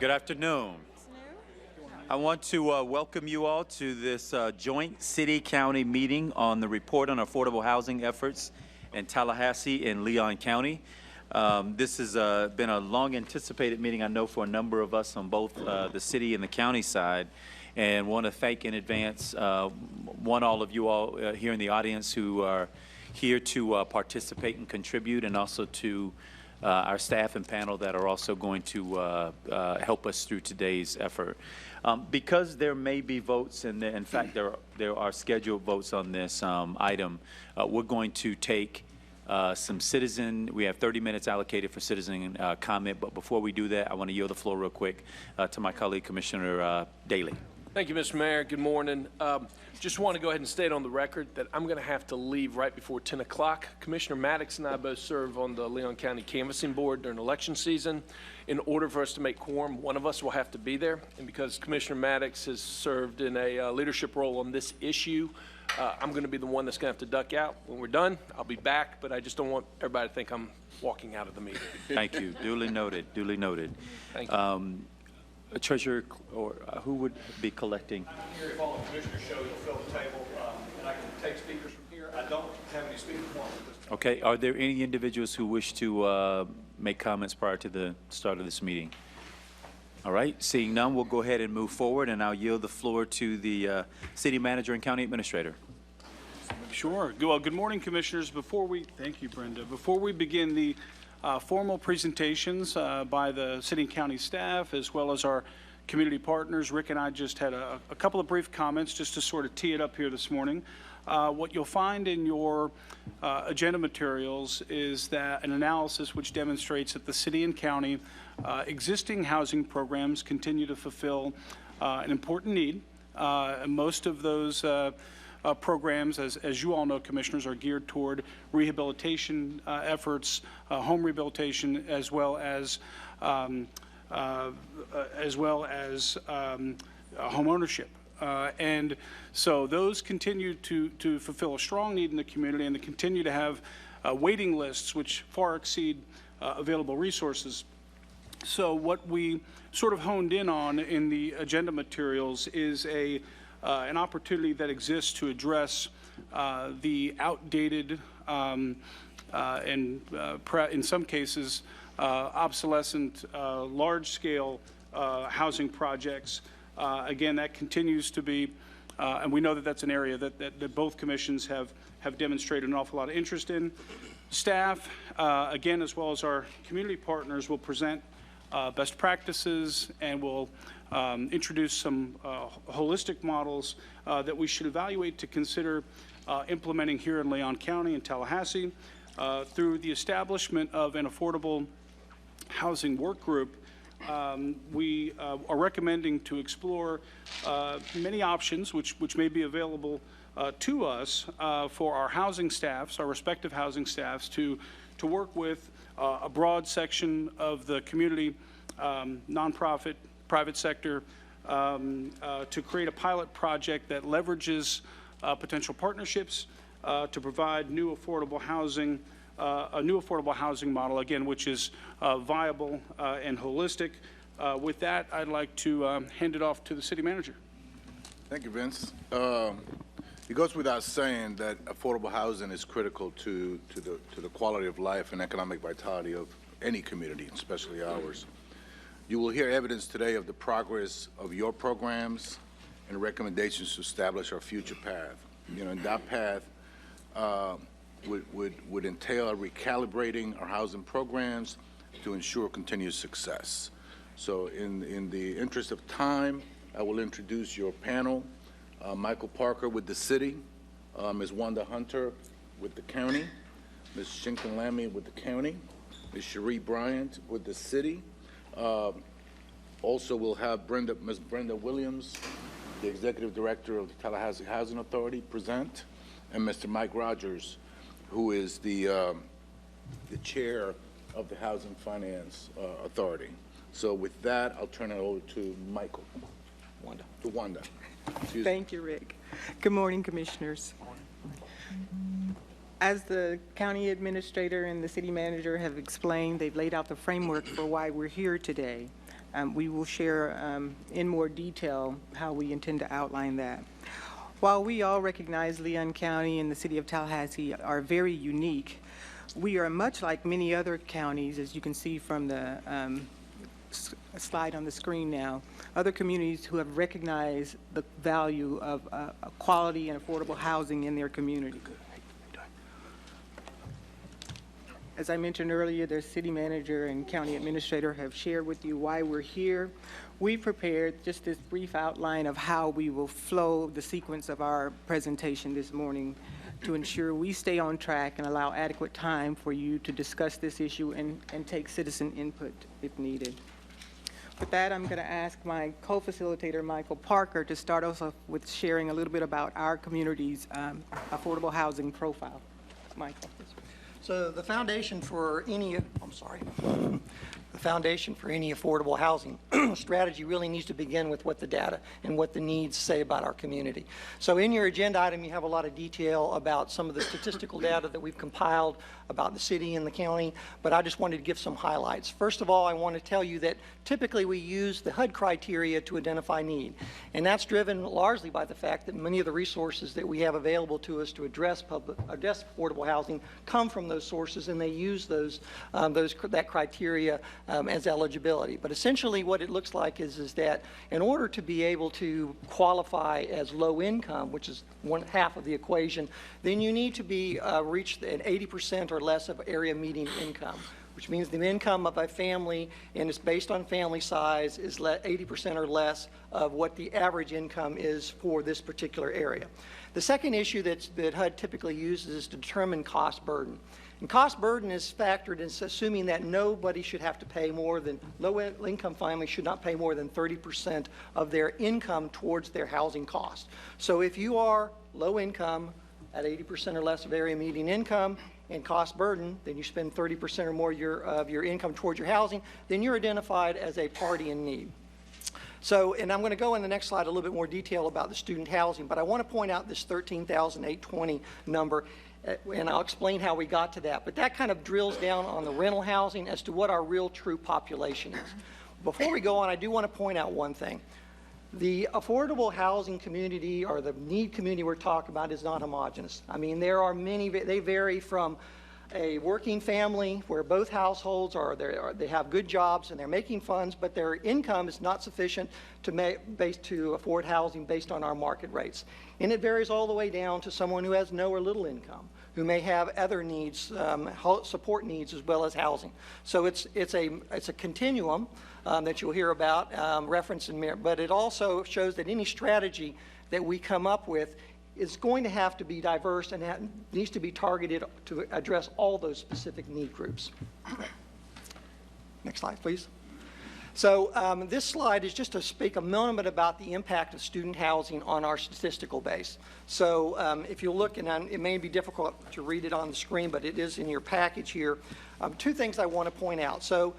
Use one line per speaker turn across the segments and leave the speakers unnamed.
Good afternoon. I want to welcome you all to this joint city-county meeting on the report on affordable housing efforts in Tallahassee and Leon County. This has been a long-anticipated meeting, I know, for a number of us on both the city and the county side, and want to thank in advance, all of you all here in the audience who are here to participate and contribute, and also to our staff and panel that are also going to help us through today's effort. Because there may be votes, and in fact there are scheduled votes on this item, we're going to take we have 30 minutes allocated for citizen comment, but before we do that, I want to yield the floor real quick to my colleague, Commissioner Daly.
Thank you, Mr. Mayor. Good morning. Just want to go ahead and state on the record that I'm going to have to leave right before 10 o'clock. Commissioner Maddox and I both serve on the Leon County Canvassing Board during election season. In order for us to make quorum, one of us will have to be there. And because Commissioner Maddox has served in a leadership role on this issue, I'm going to be the one that's going to have to duck out. When we're done, I'll be back, but I just don't want everybody to think I'm walking out of the meeting.
Thank you. Duly noted. Duly noted.
Thank you.
Treasurer, or who would be collecting?
I'm here if all the commissioners show, you'll fill the table, and I can take speakers from here. I don't have any speakers for this.
Okay. Are there any individuals who wish to make comments prior to the start of this meeting? All right. Seeing none, we'll go ahead and move forward, and I'll yield the floor to the city manager and county administrator.
Sure. Well, good morning, commissioners. Thank you, Brenda. Before we begin the formal presentations by the city and county staff, as well as our community partners, Rick and I just had a couple of brief comments just to sort of tee it up here this morning. What you'll find in your agenda materials is that an analysis which demonstrates that the city and county existing housing programs continue to fulfill an important need. And most of those programs, as you all know, commissioners, are geared toward rehabilitation efforts, home rehabilitation, as well as home ownership. And so those continue to fulfill a strong need in the community, and they continue to have waiting lists which far exceed available resources. So what we sort of honed in on in the agenda materials is an opportunity that exists to address the outdated and in some cases obsolescent large-scale housing projects. Again, that continues to be, and we know that that's an area that both commissions have demonstrated an awful lot of interest in. Staff, again, as well as our community partners, will present best practices and will introduce some holistic models that we should evaluate to consider implementing here in Leon County and Tallahassee through the establishment of an affordable housing work group. We are recommending to explore many options which may be available to us for our housing staffs, our respective housing staffs, to work with a broad section of the community, nonprofit, private sector, to create a pilot project that leverages potential partnerships to provide new affordable housing, a new affordable housing model, again, which is viable and holistic. With that, I'd like to hand it off to the city manager.
Thank you, Vince. It goes without saying that affordable housing is critical to the quality of life and economic vitality of any community, especially ours. You will hear evidence today of the progress of your programs and recommendations to establish our future path. You know, and that path would entail recalibrating our housing programs to ensure continued success. So in the interest of time, I will introduce your panel. Michael Parker with the city, Ms. Wanda Hunter with the county, Ms. Shinkin Lamy with the county, Ms. Cherie Bryant with the city. Also, we'll have Ms. Brenda Williams, the Executive Director of the Tallahassee Housing Authority, present, and Mr. Mike Rogers, who is the Chair of the Housing Finance Authority. So with that, I'll turn it over to Michael. Wanda.
Thank you, Rick. Good morning, commissioners. As the county administrator and the city manager have explained, they've laid out the framework for why we're here today. We will share in more detail how we intend to outline that. While we all recognize Leon County and the city of Tallahassee are very unique, we are much like many other counties, as you can see from the slide on the screen now, other communities who have recognized the value of quality and affordable housing in their community. As I mentioned earlier, the city manager and county administrator have shared with you why we're here. We prepared just this brief outline of how we will flow the sequence of our presentation this morning to ensure we stay on track and allow adequate time for you to discuss this issue and take citizen input if needed. With that, I'm going to ask my co-facilitator, Michael Parker, to start us off with sharing a little bit about our community's affordable housing profile. Michael.
So the foundation for any, the foundation for any affordable housing strategy really needs to begin with what the data and what the needs say about our community. So in your agenda item, you have a lot of detail about some of the statistical data that we've compiled about the city and the county, but I just wanted to give some highlights. First of all, I want to tell you that typically we use the HUD criteria to identify need, and that's driven largely by the fact that many of the resources that we have available to us to address affordable housing come from those sources, and they use that criteria as eligibility. But essentially what it looks like is that in order to be able to qualify as low income, which is one half of the equation, then you need to be reach an 80% or less of area median income, which means the income of a family, and it's based on family size, is 80% or less of what the average income is for this particular area. The second issue that HUD typically uses is to determine cost burden. And cost burden is factored in assuming that nobody should have to pay more than, low-income families should not pay more than 30% of their income towards their housing cost. So if you are low income at 80% or less of area median income and cost burden, then you spend 30% or more of your income towards your housing, then you're identified as a party in need. So, and I'm going to go in the next slide a little bit more detail about the student housing, but I want to point out this 13,820 number, and I'll explain how we got to that. But that kind of drills down on the rental housing as to what our real true population is. Before we go on, I do want to point out one thing. The affordable housing community, or the need community we're talking about, is not homogeneous. I mean, there are many, they vary from a working family where both households they have good jobs and they're making funds, but their income is not sufficient to afford housing based on our market rates. And it varies all the way down to someone who has no or little income, who may have other needs, support needs as well as housing. So it's a continuum that you'll hear about referenced in there, but it also shows that any strategy that we come up with is going to have to be diverse and needs to be targeted to address all those specific need groups. Next slide, please. So this slide is just to speak a moment about the impact of student housing on our statistical base. So if you look, and it may be difficult to read it on the screen, but it is in your package here. Two things I want to point out. So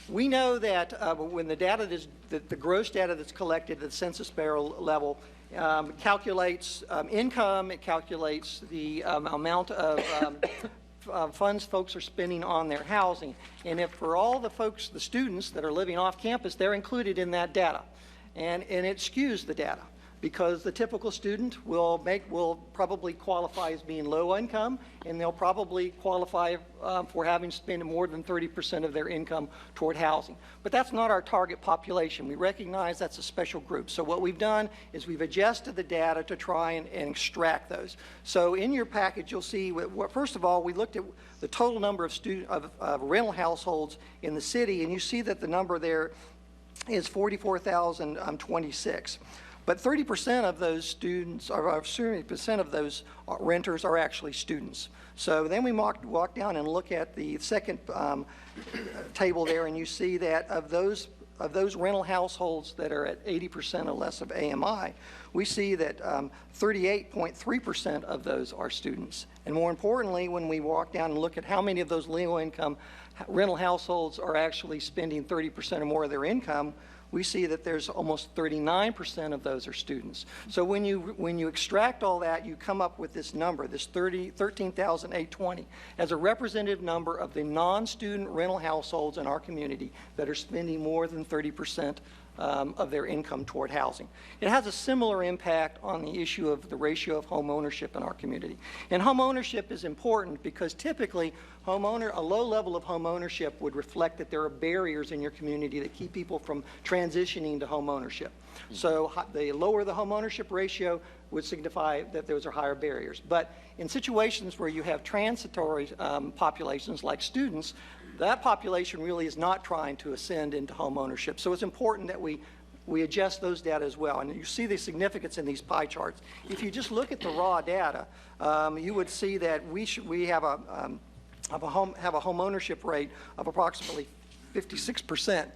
we know that when the data the gross data that's collected at the Census Bureau level calculates income, it calculates the amount of funds folks are spending on their housing. And if for all the students that are living off campus, they're included in that data. And it skews the data, because the typical student will probably qualify as being low income, and they'll probably qualify for having spent more than 30% of their income toward housing. But that's not our target population. We recognize that's a special group. So what we've done is we've adjusted the data to try and extract those. So in your package, you'll see, first of all, we looked at the total number of rental households in the city, and you see that the number there is 44,026. But 30% of those students, or 30% of those renters are actually students. So then we walk down and look at the second table there, and you see that of those rental households that are at 80% or less of AMI, we see that 38.3% of those are students. And more importantly, when we walk down and look at how many of those low-income rental households are actually spending 30% or more of their income, we see that there's almost 39% of those are students. So when you extract all that, you come up with this number, this 13,820, as a representative number of the non-student rental households in our community that are spending more than 30% of their income toward housing. It has a similar impact on the issue of the ratio of home ownership in our community. And home ownership is important because typically a low level of home home ownership would reflect that there are barriers in your community that keep people from transitioning to home ownership. So the lower the home ownership ratio would signify that those are higher barriers. But in situations where you have transitory populations like students, that population really is not trying to ascend into home ownership. So it's important that we adjust those data as well. And you see the significance in these pie charts. If you just look at the raw data, you would see that we have a home ownership rate of approximately 56%,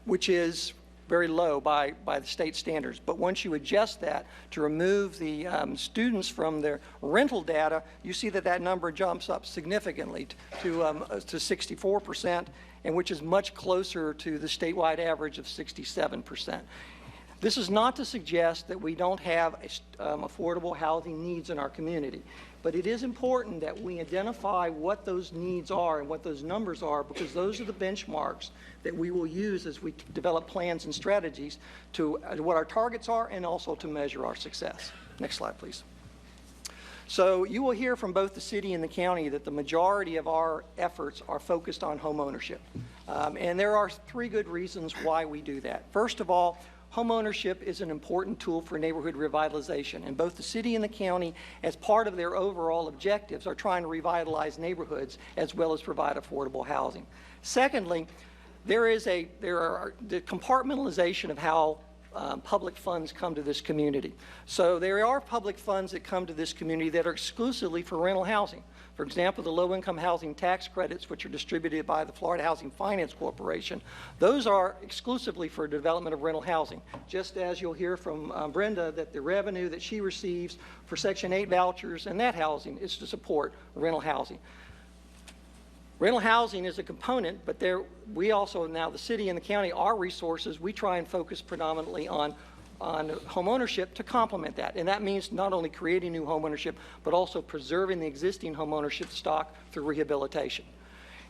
which is very low by the state standards. But once you adjust that to remove the students from their rental data, you see that that number jumps up significantly to 64%, and which is much closer to the statewide average of 67%. This is not to suggest that we don't have affordable housing needs in our community, but it is important that we identify what those needs are and what those numbers are, because those are the benchmarks that we will use as we develop plans and strategies to what our targets are and also to measure our success. Next slide, please. So you will hear from both the city and the county that the majority of our efforts are focused on home ownership. And there are three good reasons why we do that. First of all, home ownership is an important tool for neighborhood revitalization, and both the city and the county, as part of their overall objectives, are trying to revitalize neighborhoods as well as provide affordable housing. Secondly, there are the compartmentalization of how public funds come to this community. So there are public funds that come to this community that are exclusively for rental housing. For example, the low-income housing tax credits, which are distributed by the Florida Housing Finance Corporation, those are exclusively for development of rental housing. Just as you'll hear from Brenda that the revenue that she receives for Section 8 vouchers and that housing is to support rental housing. Rental housing is a component, but we also, now the city and the county, our resources, we try and focus predominantly on home ownership to complement that. And that means not only creating new home ownership, but also preserving the existing home ownership stock through rehabilitation.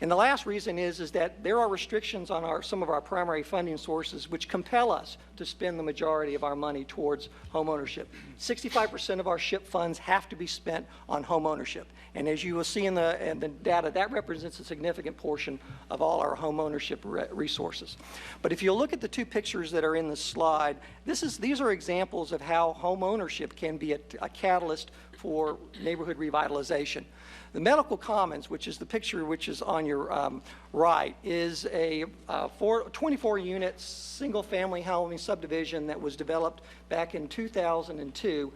And the last reason is that there are restrictions on some of our primary funding sources which compel us to spend the majority of our money towards home ownership. 65% of our SHIP funds have to be spent on home ownership. And as you will see in the data, that represents a significant portion of all our home ownership resources. But if you look at the two pictures that are in the slide, these are examples of how home ownership can be a catalyst for neighborhood revitalization. The Medical Commons, which is the picture which is on your right, is a 24-unit single-family housing subdivision that was developed back in 2002.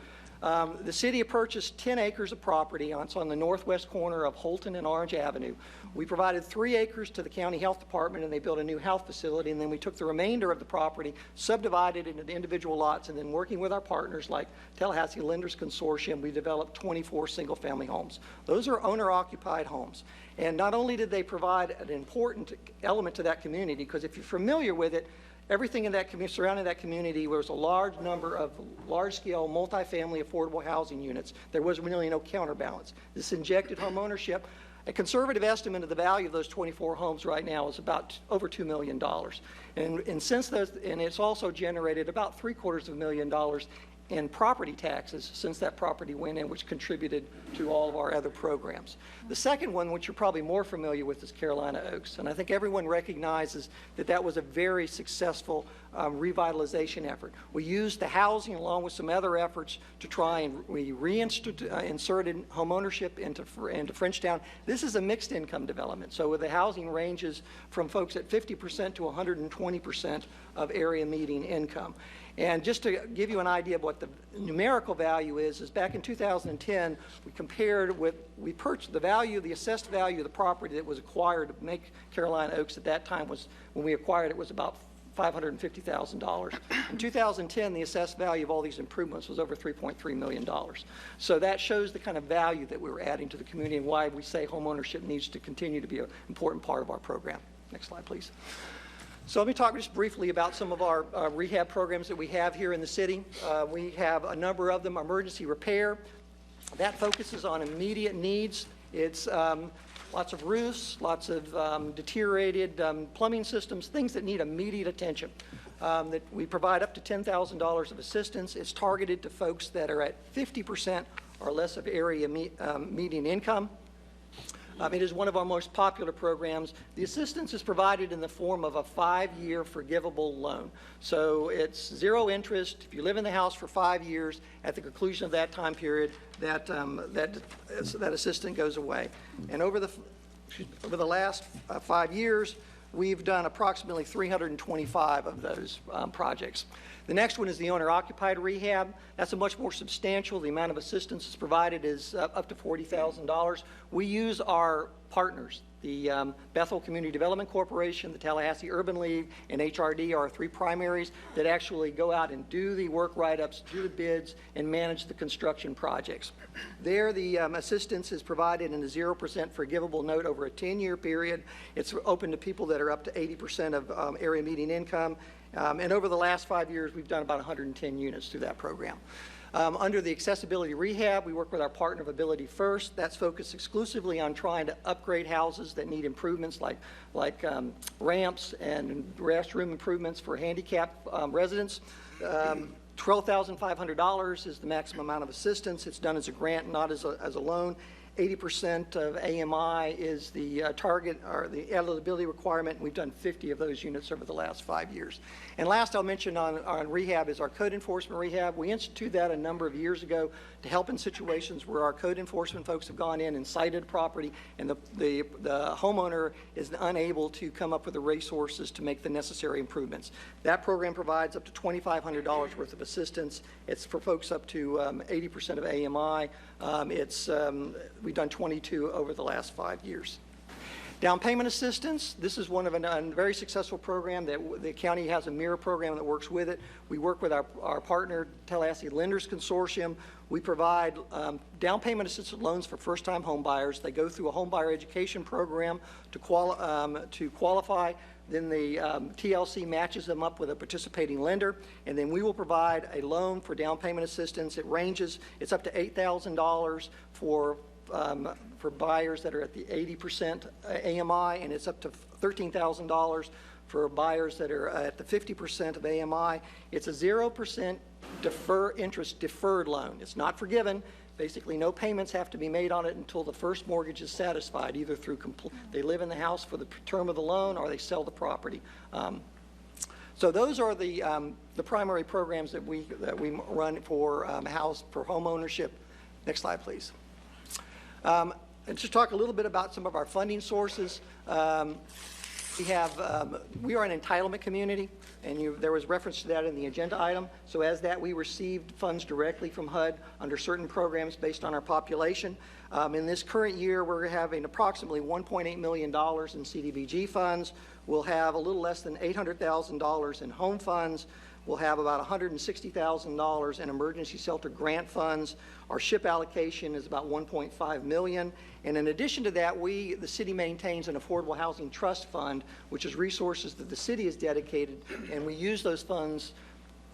The city purchased 10 acres of property. It's on the northwest corner of Holton and Orange Avenue. We provided 3 acres to the county health department, and they built a new health facility, and then we took the remainder of the property, subdivided it into individual lots, and then working with our partners like Tallahassee Lenders Consortium, we developed 24 single-family homes. Those are owner-occupied homes. And not only did they provide an important element to that community, because if you're familiar with it, everything in that community, surrounding that community, was a large number of large-scale, multifamily affordable housing units. There was really no counterbalance. This injected home ownership. A conservative estimate of the value of those 24 homes right now is about over $2 million. And since those, and it's also generated about $750,000 in property taxes since that property went in, which contributed to all of our other programs. The second one, which you're probably more familiar with, is Carolina Oaks. And I think everyone recognizes that that was a very successful revitalization effort. We used the housing along with some other efforts to try and we inserted home ownership into Frenchtown. This is a mixed income development. So the housing ranges from folks at 50% to 120% of area median income. And just to give you an idea of what the numerical value is back in 2010, we purchased the value, the assessed value of the property that was acquired to make Carolina Oaks at that time was, when we acquired it, was about $550,000. In 2010, the assessed value of all these improvements was over $3.3 million. So that shows the kind of value that we're adding to the community and why we say home ownership needs to continue to be an important part of our program. Next slide, please. So let me talk just briefly about some of our rehab programs that we have here in the city. We have a number of them. Emergency repair, that focuses on immediate needs. It's lots of roofs, lots of deteriorated plumbing systems, things that need immediate attention. That we provide up to $10,000 of assistance. It's targeted to folks that are at 50% or less of area median income. It is one of our most popular programs. The assistance is provided in the form of a 5-year forgivable loan. So it's zero interest. If you live in the house for 5 years, at the conclusion of that time period, that assistance goes away. And over the last 5 years, we've done approximately 325 of those projects. The next one is the owner-occupied rehab. That's a much more substantial. The amount of assistance that's provided is up to $40,000. We use our partners. The Bethel Community Development Corporation, the Tallahassee Urban League, and HRD are our 3 primaries that actually go out and do the work write-ups, do the bids, and manage the construction projects. There, the assistance is provided in a 0% forgivable note over a 10-year period. It's open to people that are up to 80% of area median income. And over the last 5 years, we've done about 110 units through that program. Under the accessibility rehab, we work with our partner of Ability First. That's focused exclusively on trying to upgrade houses that need improvements like ramps and restroom improvements for handicapped residents. $12,500 is the maximum amount of assistance. It's done as a grant, not as a loan. 80% of AMI is the target or the eligibility requirement. We've done 50 of those units over the last 5 years. And last I'll mention on rehab is our code enforcement rehab. We instituted that a number of years ago to help in situations where our code enforcement folks have gone in and cited property and the homeowner is unable to come up with the resources to make the necessary improvements. That program provides up to $2,500 worth of assistance. It's for folks up to 80% of AMI. We've done 22 over the last 5 years. Down payment assistance, this is one of a very successful program that the county has a mirror program that works with it. We work with our partner, Tallahassee Lenders Consortium. We provide down payment assistance loans for first-time home buyers. They go through a home buyer education program to qualify. Then the TLC matches them up with a participating lender, and then we will provide a loan for down payment assistance. It ranges, it's up to $8,000 for buyers that are at the 80% AMI, and it's up to $13,000 for buyers that are at the 50% of AMI. It's a 0% interest deferred loan. It's not forgiven. Basically, no payments have to be made on it until the first mortgage is satisfied, either through they live in the house for the term of the loan or they sell the property. So those are the primary programs that we run for for home ownership. Next slide, please. And just talk a little bit about some of our funding sources. We are an entitlement community, and there was reference to that in the agenda item. So as that, we received funds directly from HUD under certain programs based on our population. In this current year, we're having approximately $1.8 million in CDBG funds. We'll have a little less than $800,000 in home funds. We'll have about $160,000 in emergency shelter grant funds. Our SHIP allocation is about $1.5 million. And in addition to that, the city maintains an affordable housing trust fund, which is resources that the city has dedicated, and we use those funds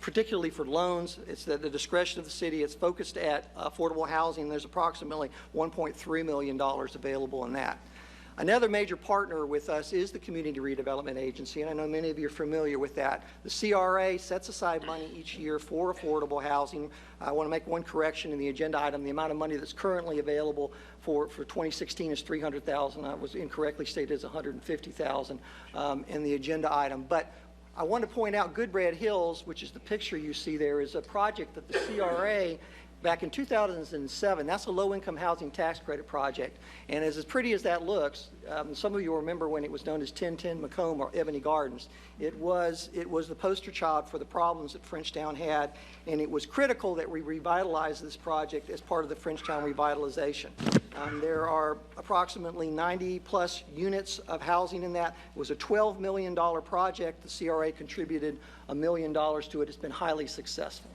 particularly for loans. It's at the discretion of the city. It's focused at affordable housing. There's approximately $1.3 million available in that. Another major partner with us is the Community Redevelopment Agency, and I know many of you are familiar with that. The CRA sets aside money each year for affordable housing. I want to make one correction in the agenda item. The amount of money that's currently available for 2016 is $300,000. I was incorrectly stated as $150,000 in the agenda item. But I want to point out Goodbrad Hills, which is the picture you see there, is a project that the CRA back in 2007, that's a low-income housing tax credit project. And as pretty as that looks, some of you will remember when it was known as 1010 Macomb or Ebony Gardens. It was the poster child for the problems that Frenchtown had, and it was critical that we revitalize this project as part of the Frenchtown revitalization. There are approximately 90-plus units of housing in that. It was a $12 million project. The CRA contributed $1 million to it. It's been highly successful.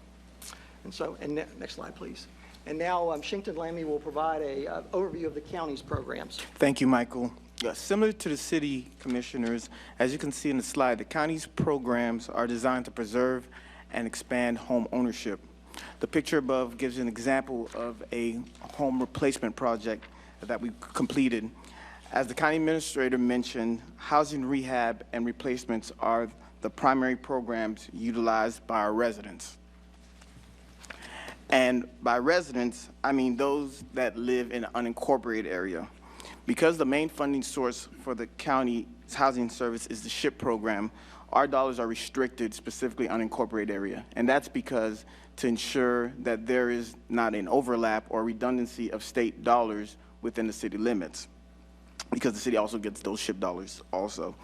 And next slide, please. And now Shinkton Lamy will provide an overview of the county's programs.
Thank you, Michael. Similar to the city commissioners, as you can see in the slide, the county's programs are designed to preserve and expand home ownership. The picture above gives you an example of a home replacement project that we completed. As the county administrator mentioned, housing rehab and replacements are the primary programs utilized by our residents. And by residents, I mean those that live in an unincorporated area. Because the main funding source for the county's housing service is the SHIP program, our dollars are restricted specifically unincorporated area. And that's because to ensure that there is not an overlap or redundancy of state dollars within the city limits, because the city also gets those SHIP dollars also.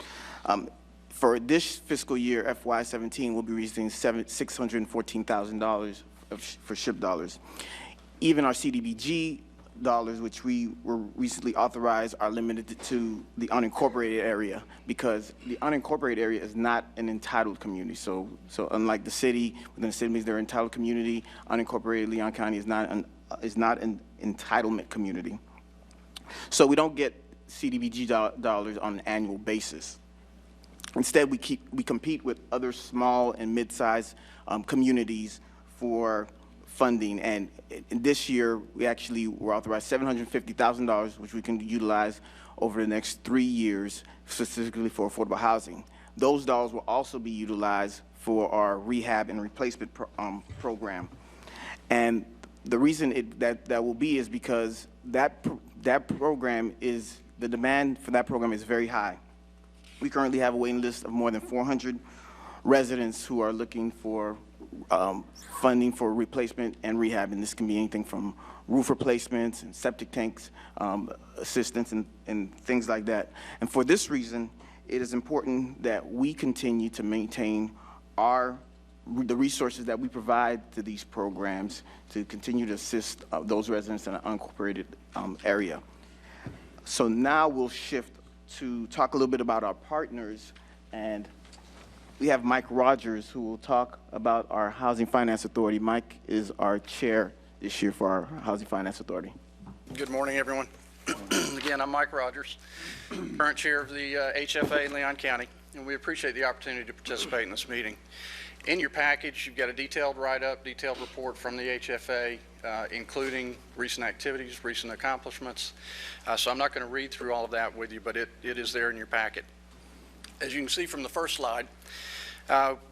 For this fiscal year, FY17, we'll be receiving $614,000 for SHIP dollars. Even our CDBG dollars, which we were recently authorized, are limited to the unincorporated area because the unincorporated area is not an entitled community. So unlike the city, within the city, they're an entitled community. Unincorporated Leon County is not an entitlement community. So we don't get CDBG dollars on an annual basis. Instead, we compete with other small and mid-sized communities for funding, and this year we actually were authorized $750,000, which we can utilize over the next 3 years, specifically for affordable housing. Those dollars will also be utilized for our rehab and replacement program, and the reason that will be is because that program is, the demand for that program is very high. We currently have a waiting list of more than 400 residents who are looking for funding for replacement and rehab, and this can be anything from roof replacements and septic tanks, assistance and things like that. And for this reason, it is important that we continue to maintain the resources that we provide to these programs to continue to assist those residents in an unincorporated area. So now we'll shift to talk a little bit about our partners, and we have Mike Rogers, who will talk about our Housing Finance Authority. Mike is our chair this year for our Housing Finance Authority.
Good morning, everyone. Again, I'm Mike Rogers, current chair of the HFA in Leon County, and we appreciate the opportunity to participate in this meeting. In your package, you've got a detailed write-up, detailed report from the HFA, including recent activities, recent accomplishments. So I'm not going to read through all of that with you, but it is there in your packet. As you can see from the first slide,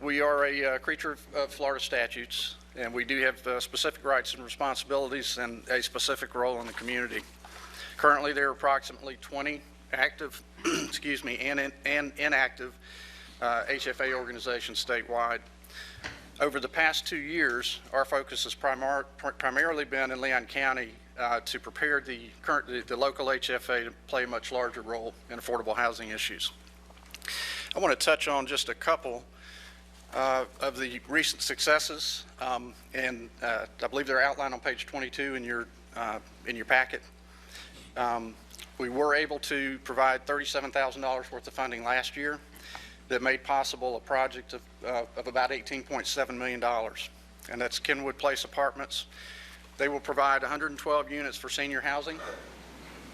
we are a creature of Florida statutes, and we do have specific rights and responsibilities and a specific role in the community. Currently, there are approximately 20 active, excuse me, and inactive HFA organizations statewide. Over the past 2 years, our focus has primarily been in Leon County to prepare the local HFA to play a much larger role in affordable housing issues. I want to touch on just a couple of the recent successes, and I believe they're outlined on page 22 in your packet. We were able to provide $37,000 worth of funding last year that made possible a project of about $18.7 million, and that's Kenwood Place Apartments. They will provide 112 units for senior housing,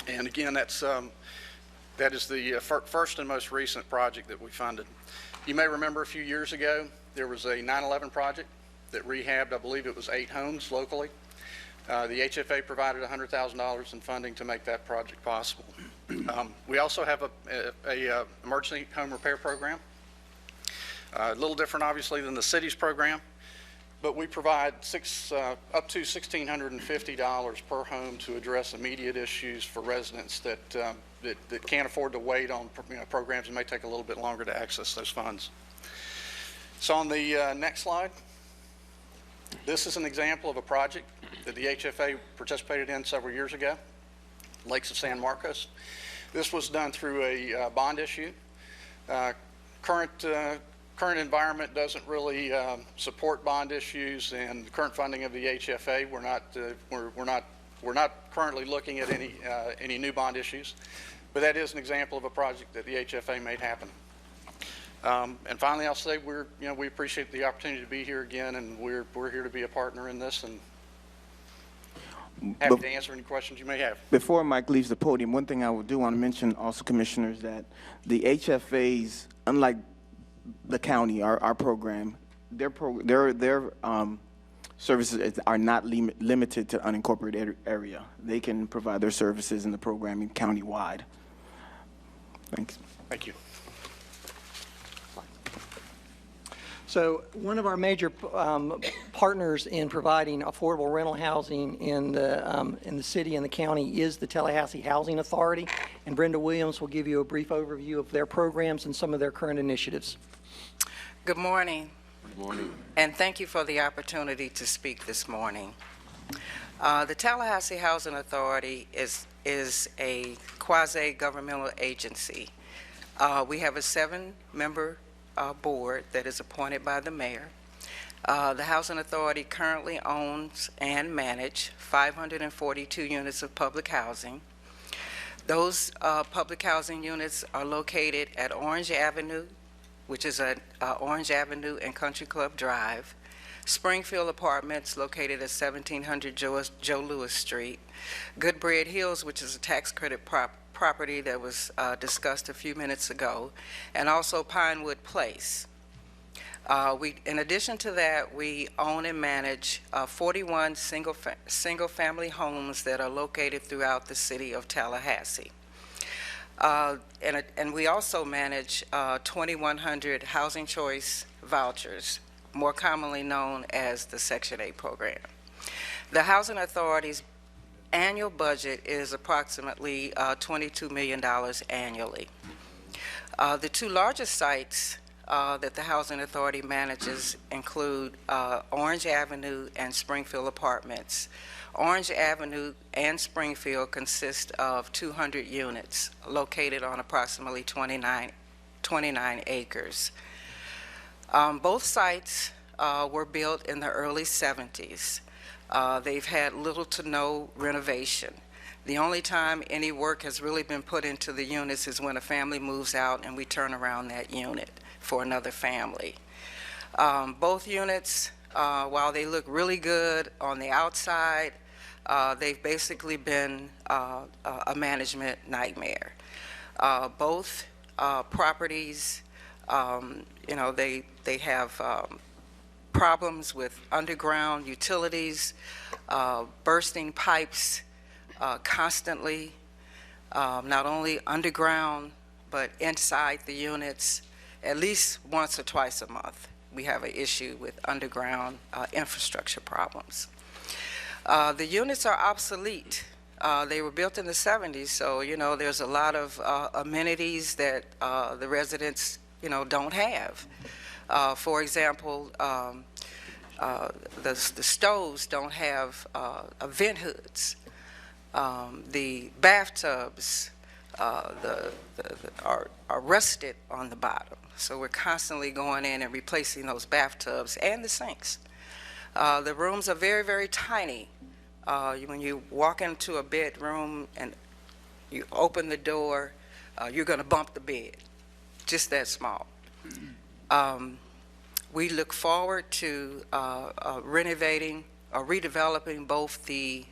and again, that is the first and most recent project that we funded. You may remember a few years ago, there was a 9/11 project that rehabbed, I believe it was 8 homes locally. The HFA provided $100,000 in funding to make that project possible. We also have a emergency home repair program. A little different, obviously, than the city's program, but we provide up to $1,650 per home to address immediate issues for residents that can't afford to wait on programs that may take a little bit longer to access those funds. So on the next slide, this is an example of a project that the HFA participated in several years ago, Lakes of San Marcos. This was done through a bond issue. Current environment doesn't really support bond issues, and the current funding of the HFA, we're not currently looking at any new bond issues, but that is an example of a project that the HFA made happen. And finally, I'll say we appreciate the opportunity to be here again, and we're here to be a partner in this, and happy to answer any questions you may have.
Before Mike leaves the podium, one thing I do want to mention also, Commissioners, that the HFAs, unlike the county, our program, their services are not limited to unincorporated area. They can provide their services in the programming county-wide. Thanks.
Thank you.
So one of our major partners in providing affordable rental housing in the city and the county is the Tallahassee Housing Authority, and Brenda Williams will give you a brief overview of their programs and some of their current initiatives.
Good morning. Good morning. And thank you for the opportunity to speak this morning. The Tallahassee Housing Authority is a quasi-governmental agency. We have a 7-member board that is appointed by the mayor. The Housing Authority currently owns and manages 542 units of public housing. Those public housing units are located at Orange Avenue, which is at Orange Avenue and Country Club Drive, Springfield Apartments located at 1700 Joe Louis Street, Goodbread Hills, which is a tax credit property that was discussed a few minutes ago, and also Pinewood Place. In addition to that, we own and manage 41 single-family homes that are located throughout the city of Tallahassee. And we also manage 2,100 Housing Choice vouchers, more commonly known as the Section 8 program. The Housing Authority's annual budget is approximately $22 million annually. The 2 largest sites that the Housing Authority manages include Orange Avenue and Springfield Apartments. Orange Avenue and Springfield consist of 200 units located on approximately 29 acres. Both sites were built in the early 70s. They've had little to no renovation. The only time any work has really been put into the units is when a family moves out and we turn around that unit for another family. Both units, while they look really good on the outside, they've basically been a management nightmare. Both properties, they have problems with underground utilities, bursting pipes constantly, not only underground, but inside the units, at least once or twice a month. We have an issue with underground infrastructure problems. The units are obsolete. They were built in the 70s, so, there's a lot of amenities that the residents, don't have. For example, the stoves don't have vent hoods. The bathtubs are rusted on the bottom, so we're constantly going in and replacing those bathtubs and the sinks. The rooms are very, very tiny. When you walk into a bedroom and you open the door, you're going to bump the bed, just that small. We look forward to renovating or redeveloping both the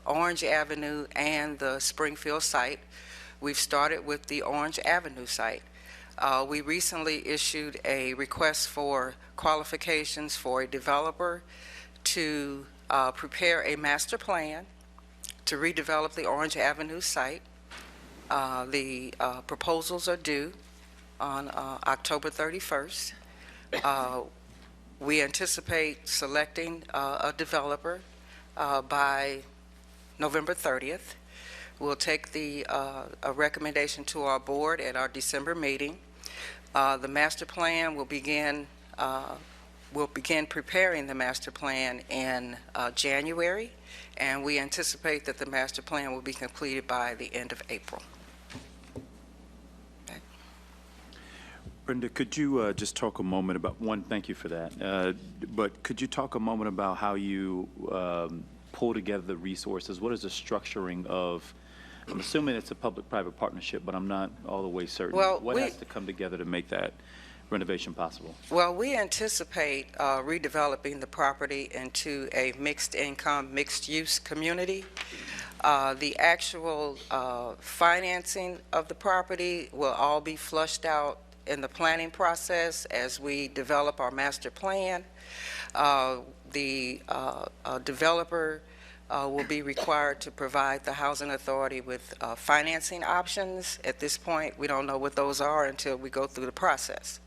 Orange Avenue and the Springfield site. We've started with the Orange Avenue site. We recently issued a request for qualifications for a developer to prepare a master plan to redevelop the Orange Avenue site. The proposals are due on October 31st. We anticipate selecting a developer by November 30th. We'll take a recommendation to our board at our December meeting. The master plan will begin preparing the master plan in January, and we anticipate that the master plan will be completed by the end of April. Okay.
Brenda, could you just talk a moment about, thank you for that, but could you talk a moment about how you pull together the resources? What is the structuring of, I'm assuming it's a public-private partnership, but I'm not all the way certain.
Well,
what has to come together to make that renovation possible?
Well, we anticipate redeveloping the property into a mixed-income, mixed-use community. The actual financing of the property will all be flushed out in the planning process as we develop our master plan. The developer will be required to provide the Housing Authority with financing options. At this point, we don't know what those are until we go through the process.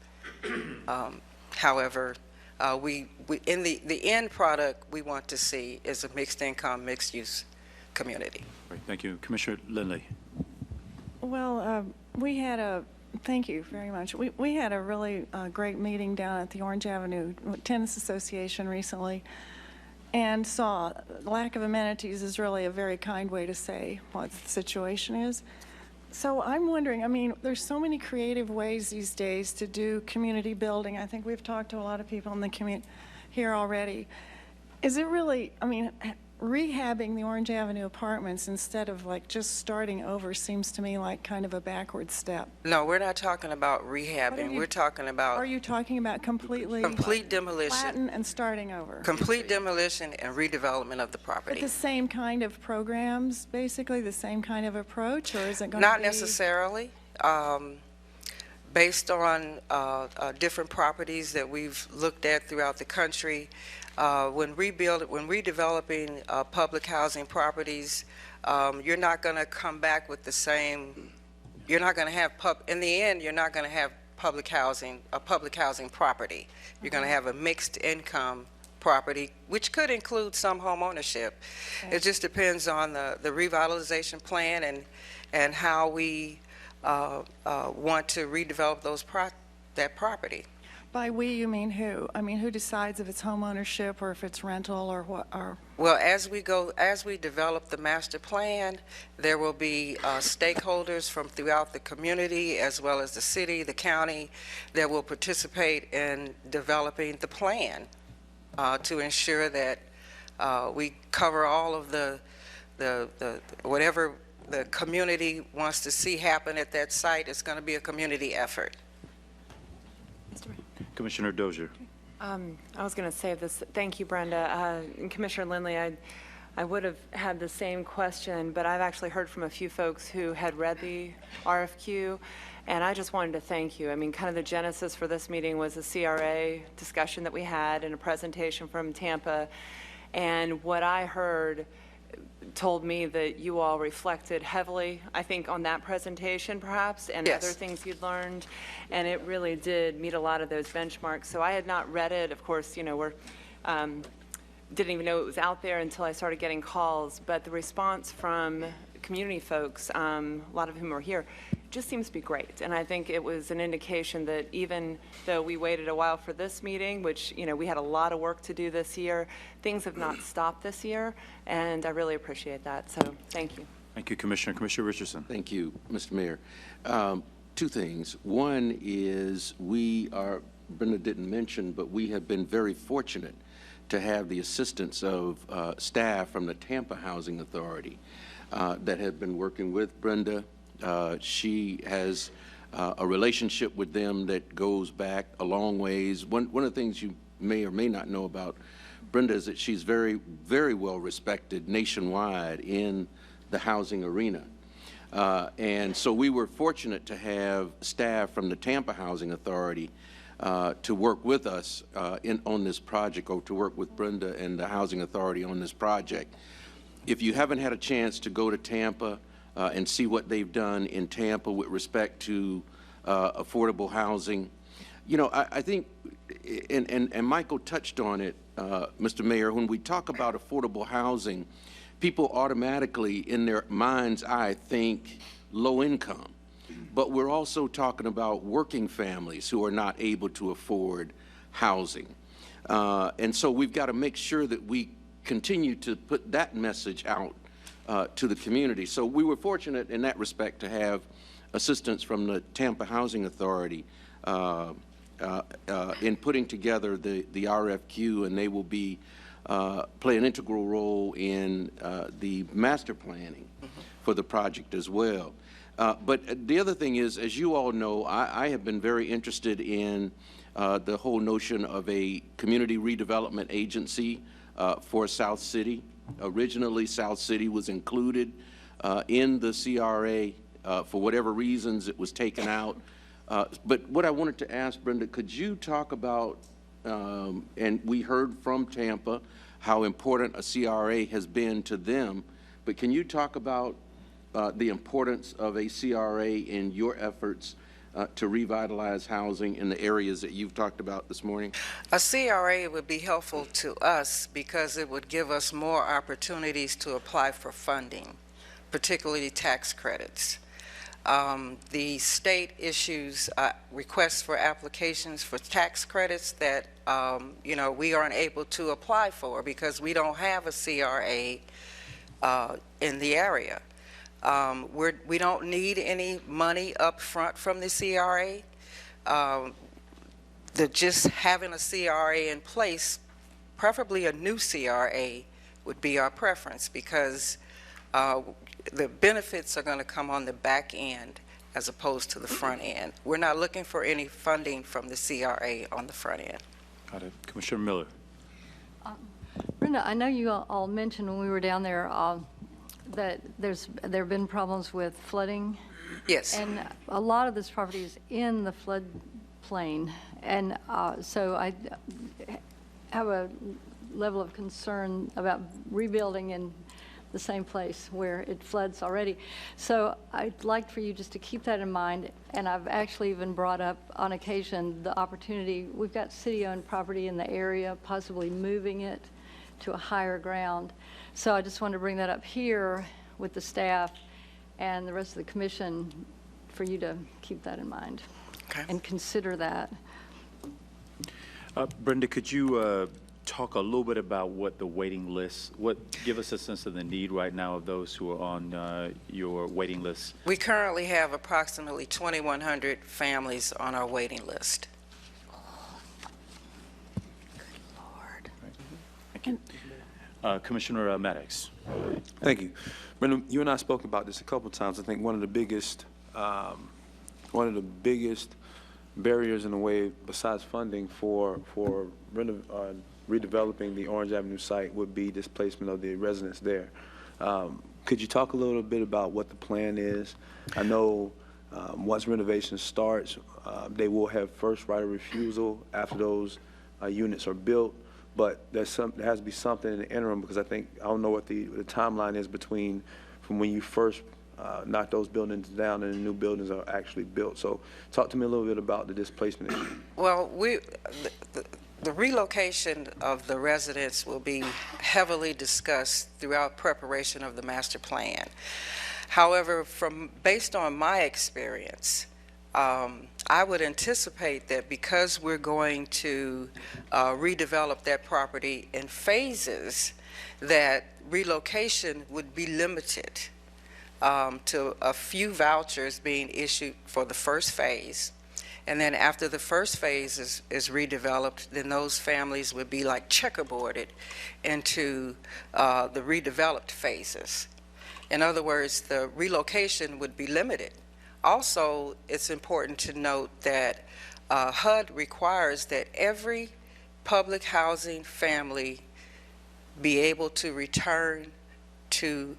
However, In the end product we want to see is a mixed income, mixed use community.
Great, thank you. Commissioner Lindley.
Well, thank you very much. We had a really great meeting down at the Orange Avenue Tennis Association recently, and saw lack of amenities is really a very kind way to say what the situation is. So I'm wondering, I mean, there's so many creative ways these days to do community building. I think we've talked to a lot of people in the community here already. Is it really, I mean, rehabbing the Orange Avenue apartments instead of like just starting over seems to me like kind of a backward step.
No, we're not talking about rehabbing. We're talking about
Are you talking about
complete demolition,
flatten and starting over?
complete demolition and redevelopment of the
But
property.
the same kind of programs, basically the same kind of approach, or is it going to be?
Not necessarily. Based on different properties that we've looked at throughout the country, when redeveloping public housing properties, you're not going to come back with the same, you're not going to have, in the end, you're not going to have a public housing property. You're going to have a mixed income property, which could include some home ownership.
Okay.
It just depends on the revitalization plan and how we want to redevelop that property.
By we, you mean who? I mean, who decides if it's home ownership or if it's rental or what? Or
Well, as we develop the master plan, there will be stakeholders from throughout the community, as well as the city, the county, that will participate in developing the plan to ensure that we cover all of the whatever the community wants to see happen at that site. It's going to be a community effort.
Commissioner Dozier.
I was going to say this. Thank you, Brenda. And Commissioner Lindley, I would have had the same question, but I've actually heard from a few folks who had read the RFQ, and I just wanted to thank you. I mean, kind of the genesis for this meeting was a CRA discussion that we had and a presentation from Tampa, and what I heard told me that you all reflected heavily, I think, on that presentation perhaps, and
Yes.
other things you'd learned, and it really did meet a lot of those benchmarks. So I had not read it. Of course, you know, didn't even know it was out there until I started getting calls, but the response from community folks, a lot of whom are here, just seems to be great. And I think it was an indication that even though we waited a while for this meeting, which, you know, we had a lot of work to do this year, things have not stopped this year, and I really appreciate that. So thank you.
Thank you, Commissioner. Commissioner Richardson.
Thank you, Mr. Mayor. Two things. One is Brenda didn't mention, but we have been very fortunate to have the assistance of staff from the Tampa Housing Authority that have been working with Brenda. She has a relationship with them that goes back a long ways. One of the things you may or may not know about Brenda is that she's very, very well respected nationwide in the housing arena. And so we were fortunate to have staff from the Tampa Housing Authority to work with us on this project, or to work with Brenda and the Housing Authority on this project. If you haven't had a chance to go to Tampa and see what they've done in Tampa with respect to affordable housing, you know, I think, and Michael touched on it, Mr. Mayor, when we talk about affordable housing, people automatically in their mind's eye think low income. But we're also talking about working families who are not able to afford housing. And so we've got to make sure that we continue to put that message out to the community. So we were fortunate in that respect to have assistance from the Tampa Housing Authority in putting together the RFQ, and they will be play an integral role in the master planning for the project as well. But the other thing is, as you all know, I have been very interested in the whole notion of a community redevelopment agency for South City. Originally, South City was included in the CRA. For whatever reasons, it was taken out. But what I wanted to ask, Brenda, could you talk about, and we heard from Tampa how important a CRA has been to them, but can you talk about the importance of a CRA in your efforts to revitalize housing in the areas that you've talked about this morning?
A CRA would be helpful to us because it would give us more opportunities to apply for funding, particularly tax credits. The state issues requests for applications for tax credits that, we aren't able to apply for because we don't have a CRA in the area. We don't need any money up front from the CRA. Just having a CRA in place, preferably a new CRA, would be our preference because the benefits are going to come on the back end as opposed to the front end. We're not looking for any funding from the CRA on the front end.
Got it. Commissioner Miller.
Brenda, I know you all mentioned when we were down there that there have been problems with flooding.
Yes.
And a lot of this property is in the floodplain. And so I have a level of concern about rebuilding in the same place where it floods already. So I'd like for you just to keep that in mind. And I've actually even brought up on occasion the opportunity. We've got city-owned property in the area, possibly moving it to a higher ground. So I just wanted to bring that up here with the staff and the rest of the commission for you to keep that in mind and consider that.
Brenda, could you talk a little bit about what the waiting list, give us a sense of the need right now of those who are on your waiting list?
We currently have approximately 2,100 families on our waiting list.
Commissioner Maddox.
Thank you. Brenda, you and I spoke about this a couple of times. I think one of the biggest barriers in the way, besides funding for redeveloping the Orange Avenue site, would be displacement of the residents there. Could you talk a little bit about what the plan is? I know once renovation starts, they will have first right of refusal after those units are built. But there has to be something in the interim, because I don't know what the timeline is from when you first knock those buildings down and the new buildings are actually built. So talk to me a little bit about the displacement issue.
Well, the relocation of the residents will be heavily discussed throughout preparation of the master plan. However, based on my experience, I would anticipate that because we're going to redevelop that property in phases, that relocation would be limited to a few vouchers being issued for the first phase. And then after the first phase is redeveloped, then those families would be like checkerboarded into the redeveloped phases. In other words, the relocation would be limited. Also, it's important to note that HUD requires that every public housing family be able to return to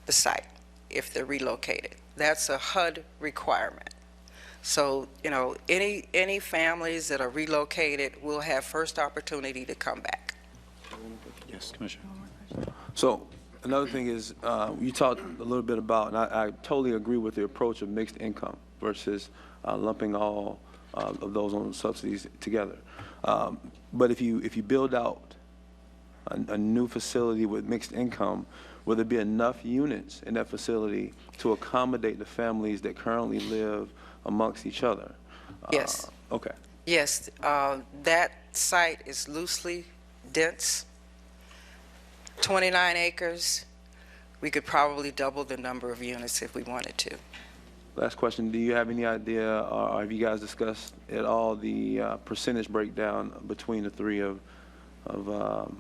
the site if they're relocated. That's a HUD requirement. So, any families that are relocated will have first opportunity to come back.
Yes, Commissioner.
So another thing is, you talked a little bit about, and I totally agree with the approach of mixed income versus lumping all of those on subsidies together. But if you build out a new facility with mixed income, will there be enough units in that facility to accommodate the families that currently live amongst each other?
Yes.
Okay.
Yes, that site is loosely dense, 29 acres. We could probably double the number of units if we wanted to.
Last question, do you have any idea, or have you guys discussed at all the percentage breakdown between the three of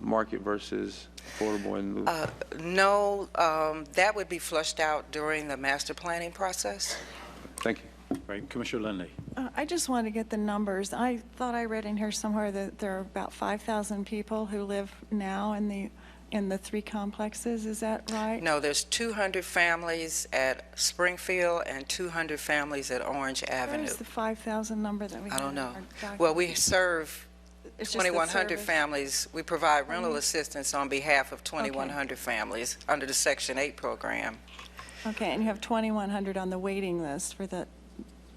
market versus affordable and loose?
No, that would be flushed out during the master planning process.
Thank you.
Right, Commissioner Lindley.
I just want to get the numbers. I thought I read in here somewhere that there are about 5,000 people who live now in the three complexes. Is that right?
No, there's 200 families at Springfield and 200 families at Orange Avenue.
Where's the 5,000 number that we
I don't
have
know.
in our document?
Well, we serve
It's just the
2,100
service.
families. We provide rental assistance on behalf of 2,100 families under the Section 8 program.
Okay, and you have 2,100 on the waiting list for the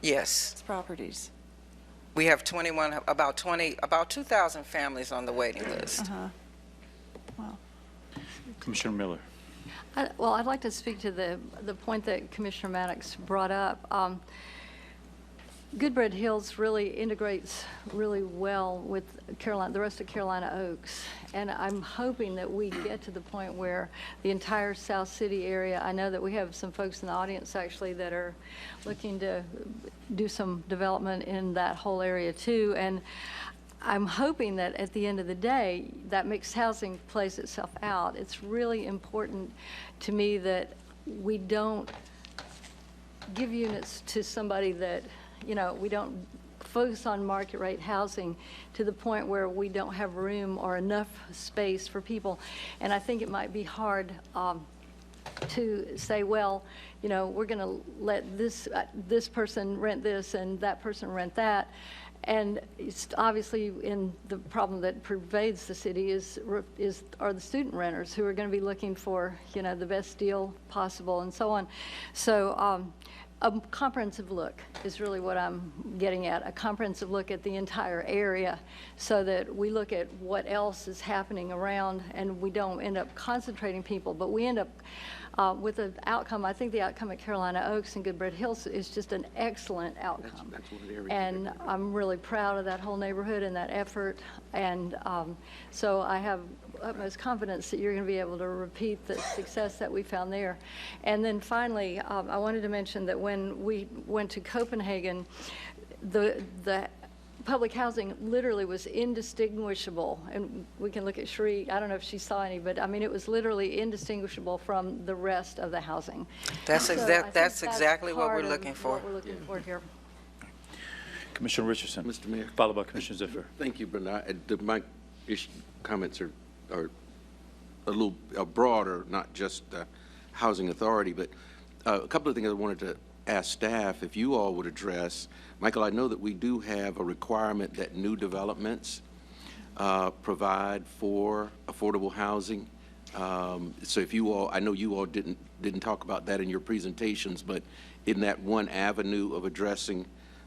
Yes.
Properties.
We have about 2,000 families on the waiting list.
Uh-huh. Wow.
Commissioner Miller.
Well, I'd like to speak to the point that Commissioner Maddox brought up. Goodbread Hills really integrates really well with the rest of Carolina Oaks. And I'm hoping that we get to the point where the entire South City area, I know that we have some folks in the audience actually that are looking to do some development in that whole area too. And I'm hoping that at the end of the day, that mixed housing plays itself out. It's really important to me that we don't give units to somebody that, we don't focus on market rate housing to the point where we don't have room or enough space for people. And I think it might be hard to say, well, we're going to let this person rent this and that person rent that. And it's obviously in the problem that pervades the city are the student renters who are going to be looking for, the best deal possible and so on. So a comprehensive look is really what I'm getting at, a comprehensive look at the entire area so that we look at what else is happening around and we don't end up concentrating people, but we end up with an outcome. I think the outcome at Carolina Oaks and Goodbread Hills is just an excellent outcome.
That's one of the areas.
And I'm really proud of that whole neighborhood and that effort. And so I have utmost confidence that you're going to be able to repeat the success that we found there. And then finally, I wanted to mention that when we went to Copenhagen, the public housing literally was indistinguishable. And we can look at Sheree. I don't know if she saw any, but I mean, it was literally indistinguishable from the rest of the housing.
That's
That's
exactly what we're
part of
looking for.
What we're looking for here.
Commissioner Richardson.
Mr. Mayor.
Followed by Commissioner Ziffer.
Thank you, Brenda. My comments are a little broader, not just the Housing Authority, but a couple of things I wanted to ask staff if you all would address. Michael, I know that we do have a requirement that new developments provide for affordable housing. So if you all, I know you all didn't talk about that in your presentations, but in that one avenue of addressing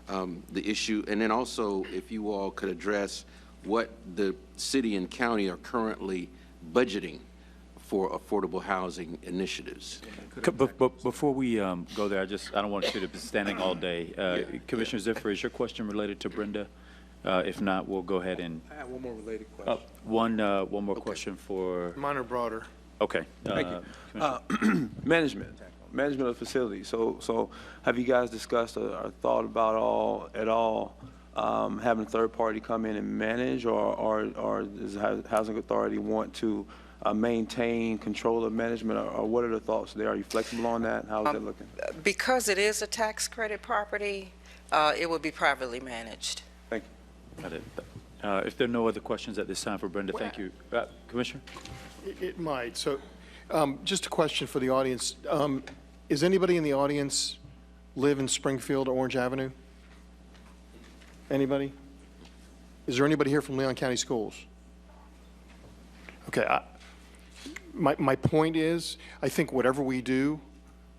the issue, and then also if you all could address what the city and county are currently budgeting for affordable housing initiatives.
But before we go there, I don't want you to be standing all day. Commissioner Ziffer, is your question related to Brenda? If not, we'll go ahead and.
I have one more related question.
One more question for.
Mine are broader.
Okay.
Thank you. Management of facilities. So have you guys discussed or thought about at all having a third party come in and manage, or does the Housing Authority want to maintain control of management, or what are the thoughts there? Are you flexible on that? How is that looking?
Because it is a tax credit property, it will be privately managed.
Thank you.
Got it. If there are no other questions at this time for Brenda, thank you. Commissioner?
It might. So just a question for the audience. Is anybody in the audience live in Springfield or Orange Avenue? Anybody? Is there anybody here from Leon County Schools? Okay. My point is, I think whatever we do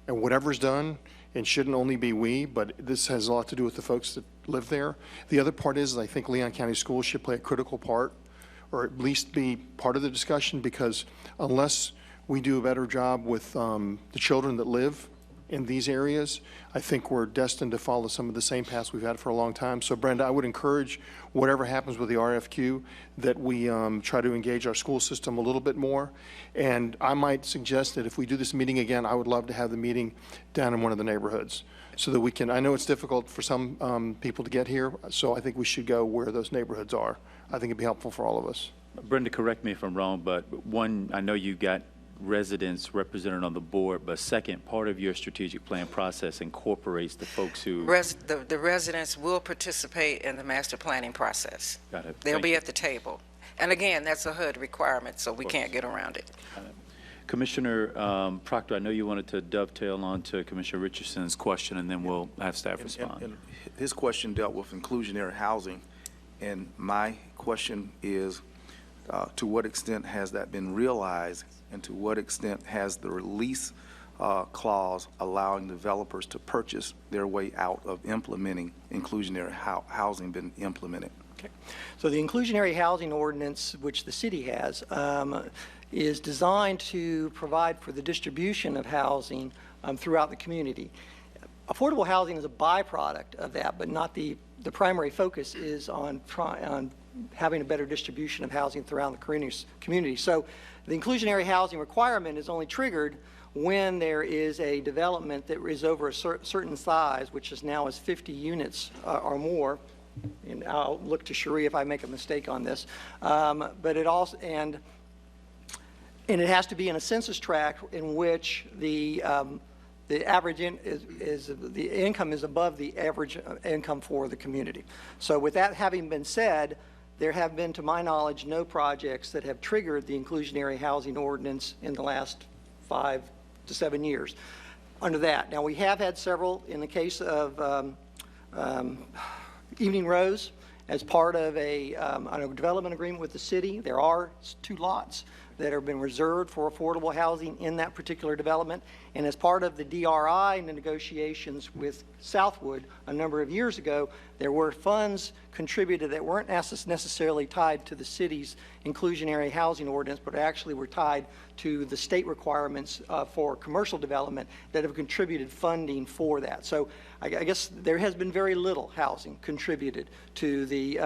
and whatever's done, it shouldn't only be we, but this has a lot to do with the folks that live there. The other part is I think Leon County Schools should play a critical part, or at least be part of the discussion, because unless we do a better job with the children that live in these areas, I think we're destined to follow some of the same paths we've had for a long time. So Brenda, I would encourage whatever happens with the RFQ that we try to engage our school system a little bit more. And I might suggest that if we do this meeting again, I would love to have the meeting down in one of the neighborhoods so that we can, I know it's difficult for some people to get here, so I think we should go where those neighborhoods are. I think it'd be helpful for all of us.
Brenda, correct me if I'm wrong, but one, I know you got residents represented on the board, but second, part of your strategic plan process incorporates the folks who...
The residents will participate in the master planning process.
Got it.
They'll
Thank
be
you.
at the table. And again, that's a HUD requirement, so we can't get around it.
Commissioner Proctor, I know you wanted to dovetail on to Commissioner Richardson's question, and then we'll have staff respond.
And his question dealt with inclusionary housing, and my question is, to what extent has that been realized, and to what extent has the release clause allowing developers to purchase their way out of implementing inclusionary housing been implemented?
Okay. So the inclusionary housing ordinance, which the city has, is designed to provide for the distribution of housing throughout the community. Affordable housing is a byproduct of that, but not the primary focus is on having a better distribution of housing throughout the community. So the inclusionary housing requirement is only triggered when there is a development that is over a certain size, which is now 50 units or more. And I'll look to Cherie if I make a mistake on this. But it also, and it has to be in a census tract in which the average the income is above the average income for the community. So with that having been said, there have been, to my knowledge, no projects that have triggered the inclusionary housing ordinance in the last 5 to 7 years under that. Now, we have had several in the case of Evening Rose as part of a development agreement with the city. There are 2 lots that have been reserved for affordable housing in that particular development. And as part of the DRI and the negotiations with Southwood a number of years ago, there were funds contributed that weren't necessarily tied to the city's inclusionary housing ordinance, but actually were tied to the state requirements for commercial development that have contributed funding for that. So I guess there has been very little housing contributed to the,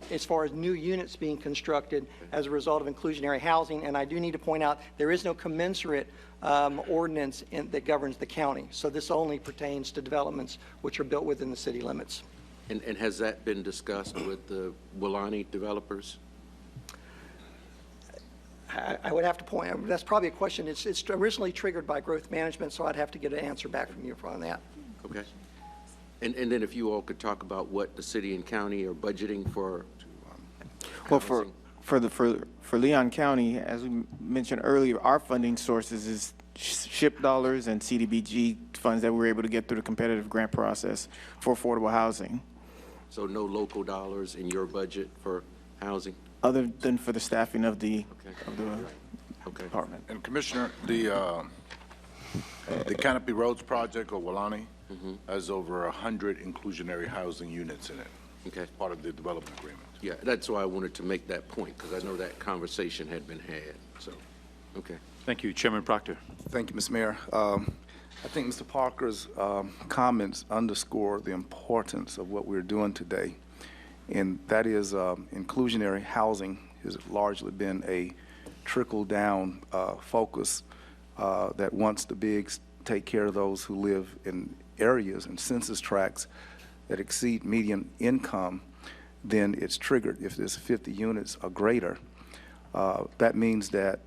as far as new units being constructed as a result of inclusionary housing. And I do need to point out there is no commensurate ordinance that governs the county. So this only pertains to developments which are built within the city limits.
And has that been discussed with the Willani developers?
I would have to point out, that's probably a question. It's originally triggered by growth management, so I'd have to get an answer back from you on that.
Okay. And then if you all could talk about what the city and county are budgeting for.
Well, for Leon County, as we mentioned earlier, our funding sources is SHIP dollars and CDBG funds that we were able to get through the competitive grant process for affordable housing.
So no local dollars in your budget for housing?
Other than for the staffing of the, department.
And Commissioner, the Canopy Roads project, or Willani, has over 100 inclusionary housing units in it.
Okay.
Part of the development agreement.
Yeah, that's why I wanted to make that point, because I know that conversation had been had, so, okay.
Thank you. Chairman Proctor.
Thank you, Mr. Mayor. I think Mr. Parker's comments underscore the importance of what we're doing today, and that is inclusionary housing has largely been a trickle-down focus that once the bigs take care of those who live in areas and census tracts that exceed median income, then it's triggered. If there's 50 units or greater, that means that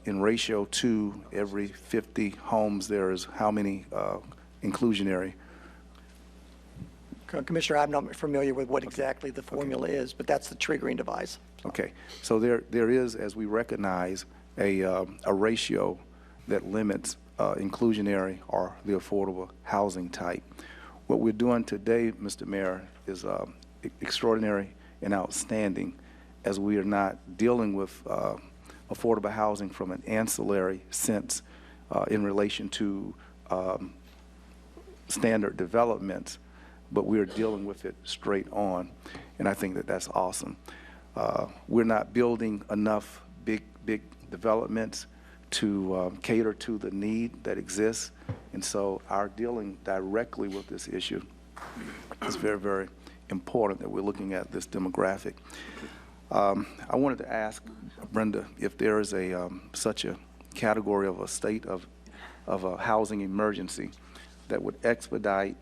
in ratio to every 50 homes, there is how many inclusionary?
Commissioner, I'm not familiar with what exactly the formula is, but that's the triggering device.
Okay, so there is, as we recognize, a ratio that limits inclusionary or the affordable housing type. What we're doing today, Mr. Mayor, is extraordinary and outstanding, as we are not dealing with affordable housing from an ancillary sense in relation to standard developments, but we're dealing with it straight on, and I think that that's awesome. We're not building enough big developments to cater to the need that exists, and so our dealing directly with this issue is very, very important that we're looking at this demographic. I wanted to ask Brenda if there is such a category of a state of a housing emergency that would expedite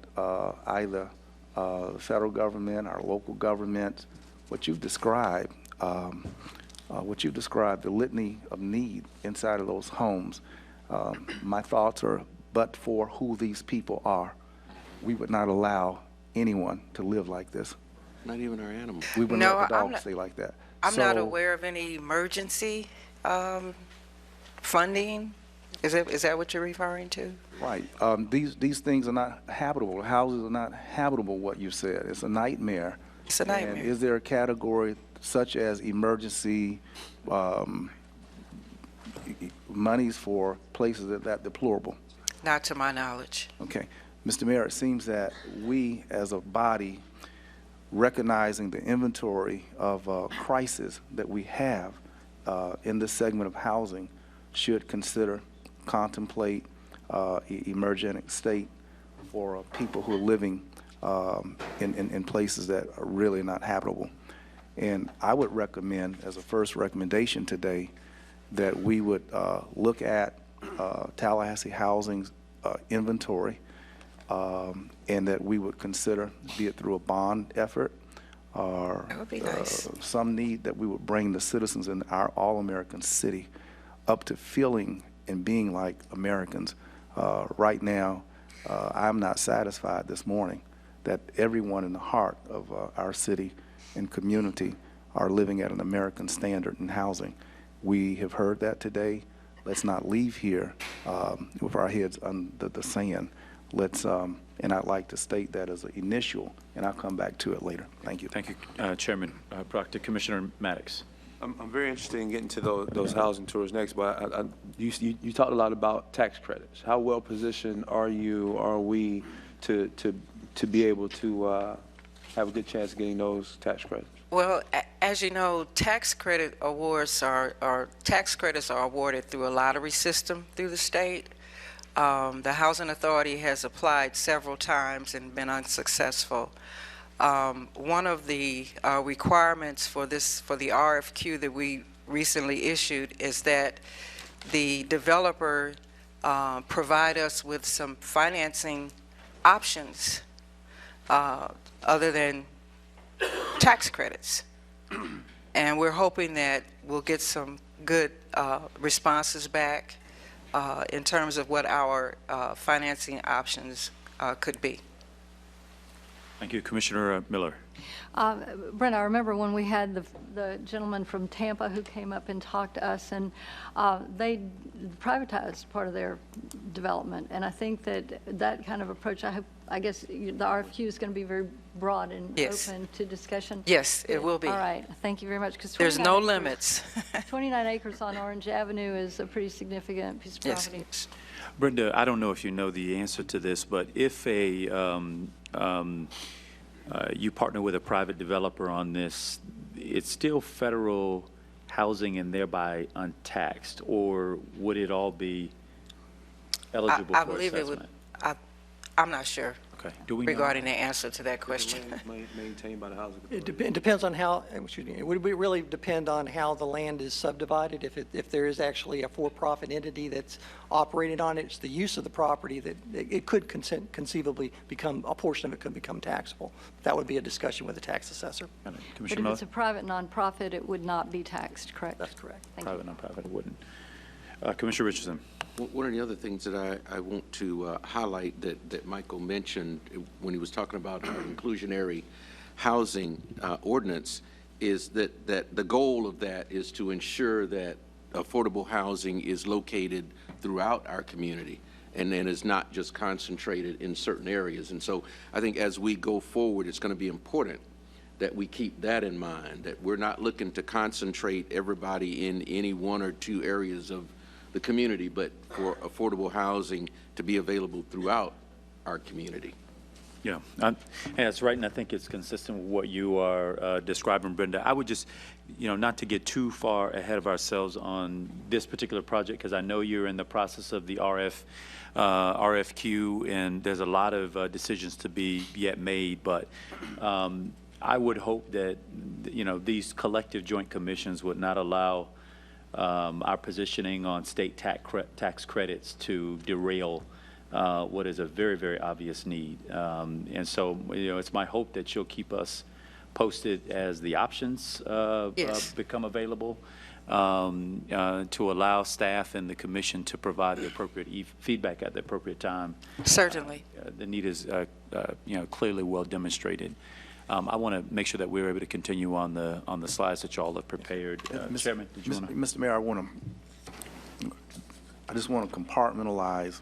either the federal government or local government, what you've described, the litany of need inside of those homes. My thoughts are, but for who these people are, we would not allow anyone to live like this.
Not even our animals.
We would
No,
let the
I'm
dogs
not-
stay like that.
I'm not aware of any emergency funding. Is that what you're referring to?
Right. These things are not habitable. Houses are not habitable, what you said. It's a nightmare.
It's a nightmare.
And is there a category such as emergency monies for places that deplorable?
Not to my knowledge.
Okay. Mr. Mayor, it seems that we, as a body, recognizing the inventory of crisis that we have in this segment of housing, should consider, contemplate emergent state for people who are living in places that are really not habitable. And I would recommend, as a first recommendation today, that we would look at Tallahassee Housing's inventory, and that we would consider, be it through a bond effort or
That would be nice.
some need, that we would bring the citizens in our all-American city up to feeling and being like Americans. Right now, I'm not satisfied this morning that everyone in the heart of our city and community are living at an American standard in housing. We have heard that today. Let's not leave here with our heads under the sand. Let's, and I'd like to state that as an initial, and I'll come back to it later. Thank you.
Thank you, Chairman Proctor. Commissioner Maddox.
I'm very interested in getting to those housing tours next, but you talked a lot about tax credits. How well positioned are we to be able to have a good chance of getting those tax credits?
Well, as you know, tax credits are awarded through a lottery system through the state. The Housing Authority has applied several times and been unsuccessful. One of the requirements for the RFQ that we recently issued is that the developer provide us with some financing options other than tax credits. And we're hoping that we'll get some good responses back in terms of what our financing options could be.
Thank you. Commissioner Miller.
Brent, I remember when we had the gentleman from Tampa who came up and talked to us, and they privatized part of their development. And I think that kind of approach, I guess the RFQ is going to be very broad and
Yes.
open to discussion.
Yes, it will be.
All right. Thank you very much. 'Cause
There's
29
no
acres-
limits.
29 acres on Orange Avenue is a pretty significant piece of
Yes.
property.
Brenda, I don't know if you know the answer to this, but if you partner with a private developer on this, it's still federal housing and thereby untaxed, or would it all be eligible
I
for
believe it
assessment?
would. I'm not sure
Okay. Do we know?
regarding the answer to that question.
Maintained by the housing.
It depends on how, it would really depend on how the land is subdivided. If there is actually a for-profit entity that's operated on it, it's the use of the property that it could conceivably become, a portion of it could become taxable. That would be a discussion with the tax assessor.
But
Commissioner
if
Miller?
it's a private nonprofit, it would not be taxed, correct?
That's correct.
Thank you.
Private, nonprofit, it wouldn't. Commissioner Richardson.
One of the other things that I want to highlight that Michael mentioned when he was talking about our inclusionary housing ordinance is that the goal of that is to ensure that affordable housing is located throughout our community and then is not just concentrated in certain areas. And so I think as we go forward, it's going to be important that we keep that in mind, that we're not looking to concentrate everybody in any one or two areas of the community, but for affordable housing to be available throughout our community.
Yeah, that's right, and I think it's consistent with what you are describing, Brenda. I would just, not to get too far ahead of ourselves on this particular project, because I know you're in the process of the RFQ, and there's a lot of decisions to be yet made, but I would hope that, these collective joint commissions would not allow our positioning on state tax credits to derail what is a very, very obvious need. And so, it's my hope that you'll keep us posted as the options become available to allow staff and the commission to provide the appropriate feedback at the appropriate time.
Certainly.
The need is, clearly well demonstrated. I want to make sure that we're able to continue on the slides that y'all have prepared. Chairman, did you want to?
Mr. Mayor, I just want to compartmentalize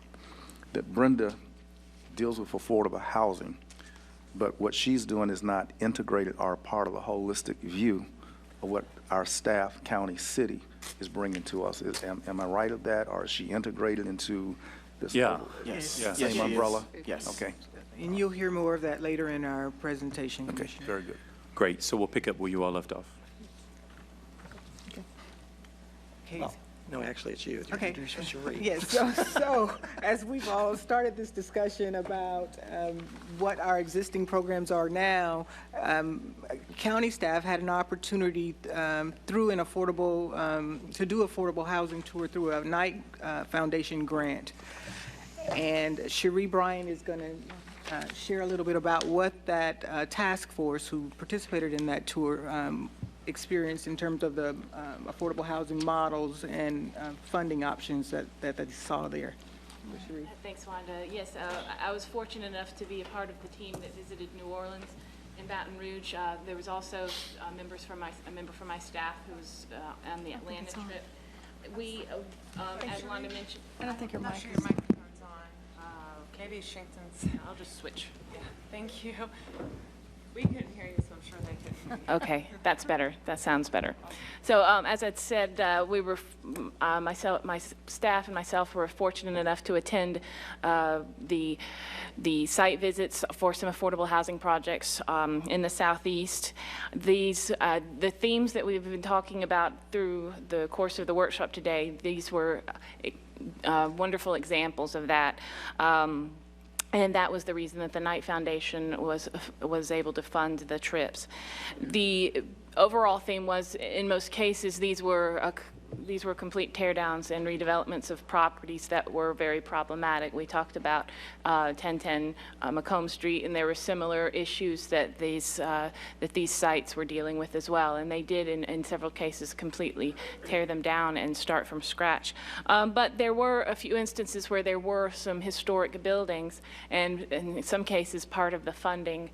that Brenda deals with affordable housing, but what she's doing is not integrated or part of a holistic view of what our staff, county, city is bringing to us. Am I right of that, or is she integrated into This
Yeah.
whole
Yes.
Yes.
Same
Yes, she
umbrella?
is. Yes.
Okay,
And you'll hear more of that later in our presentation,
okay,
Commissioner.
very good.
Great, so we'll pick up where you all left off.
Okay.
No, actually, it's you.
Okay.
Introduce Cherie.
Yes, so as we've all started this discussion about what our existing programs are now, county staff had an opportunity through an affordable, to do affordable housing tour through a Knight Foundation grant. And Cherie Bryan is going to share a little bit about what that task force who participated in that tour experienced in terms of the affordable housing models and funding options that they saw there. Cherie.
Thanks, Wanda. Yes, I was fortunate enough to be a part of the team that visited New Orleans and Baton Rouge. There was also a member from my staff who was on the Atlanta trip. We, as Wanda mentioned,
I don't think your mic
your microphone's on. Katie Shinkton's. I'll just switch. Yeah, thank you. We couldn't hear you, so I'm sure they could. Okay, that's better. That sounds better. So as I said, we were, my staff and myself were fortunate enough to attend the site visits for some affordable housing projects in the Southeast. These, the themes that we've been talking about through the course of the workshop today, these were wonderful examples of that. And that was the reason that the Knight Foundation was able to fund the trips. The overall theme was, in most cases, these were complete teardowns and redevelopments of properties that were very problematic. We talked about 1010 Macomb Street, and there were similar issues that these sites were dealing with as well. And they did, in several cases, completely tear them down and start from scratch. But there were a few instances where there were some historic buildings, and in some cases, part of the funding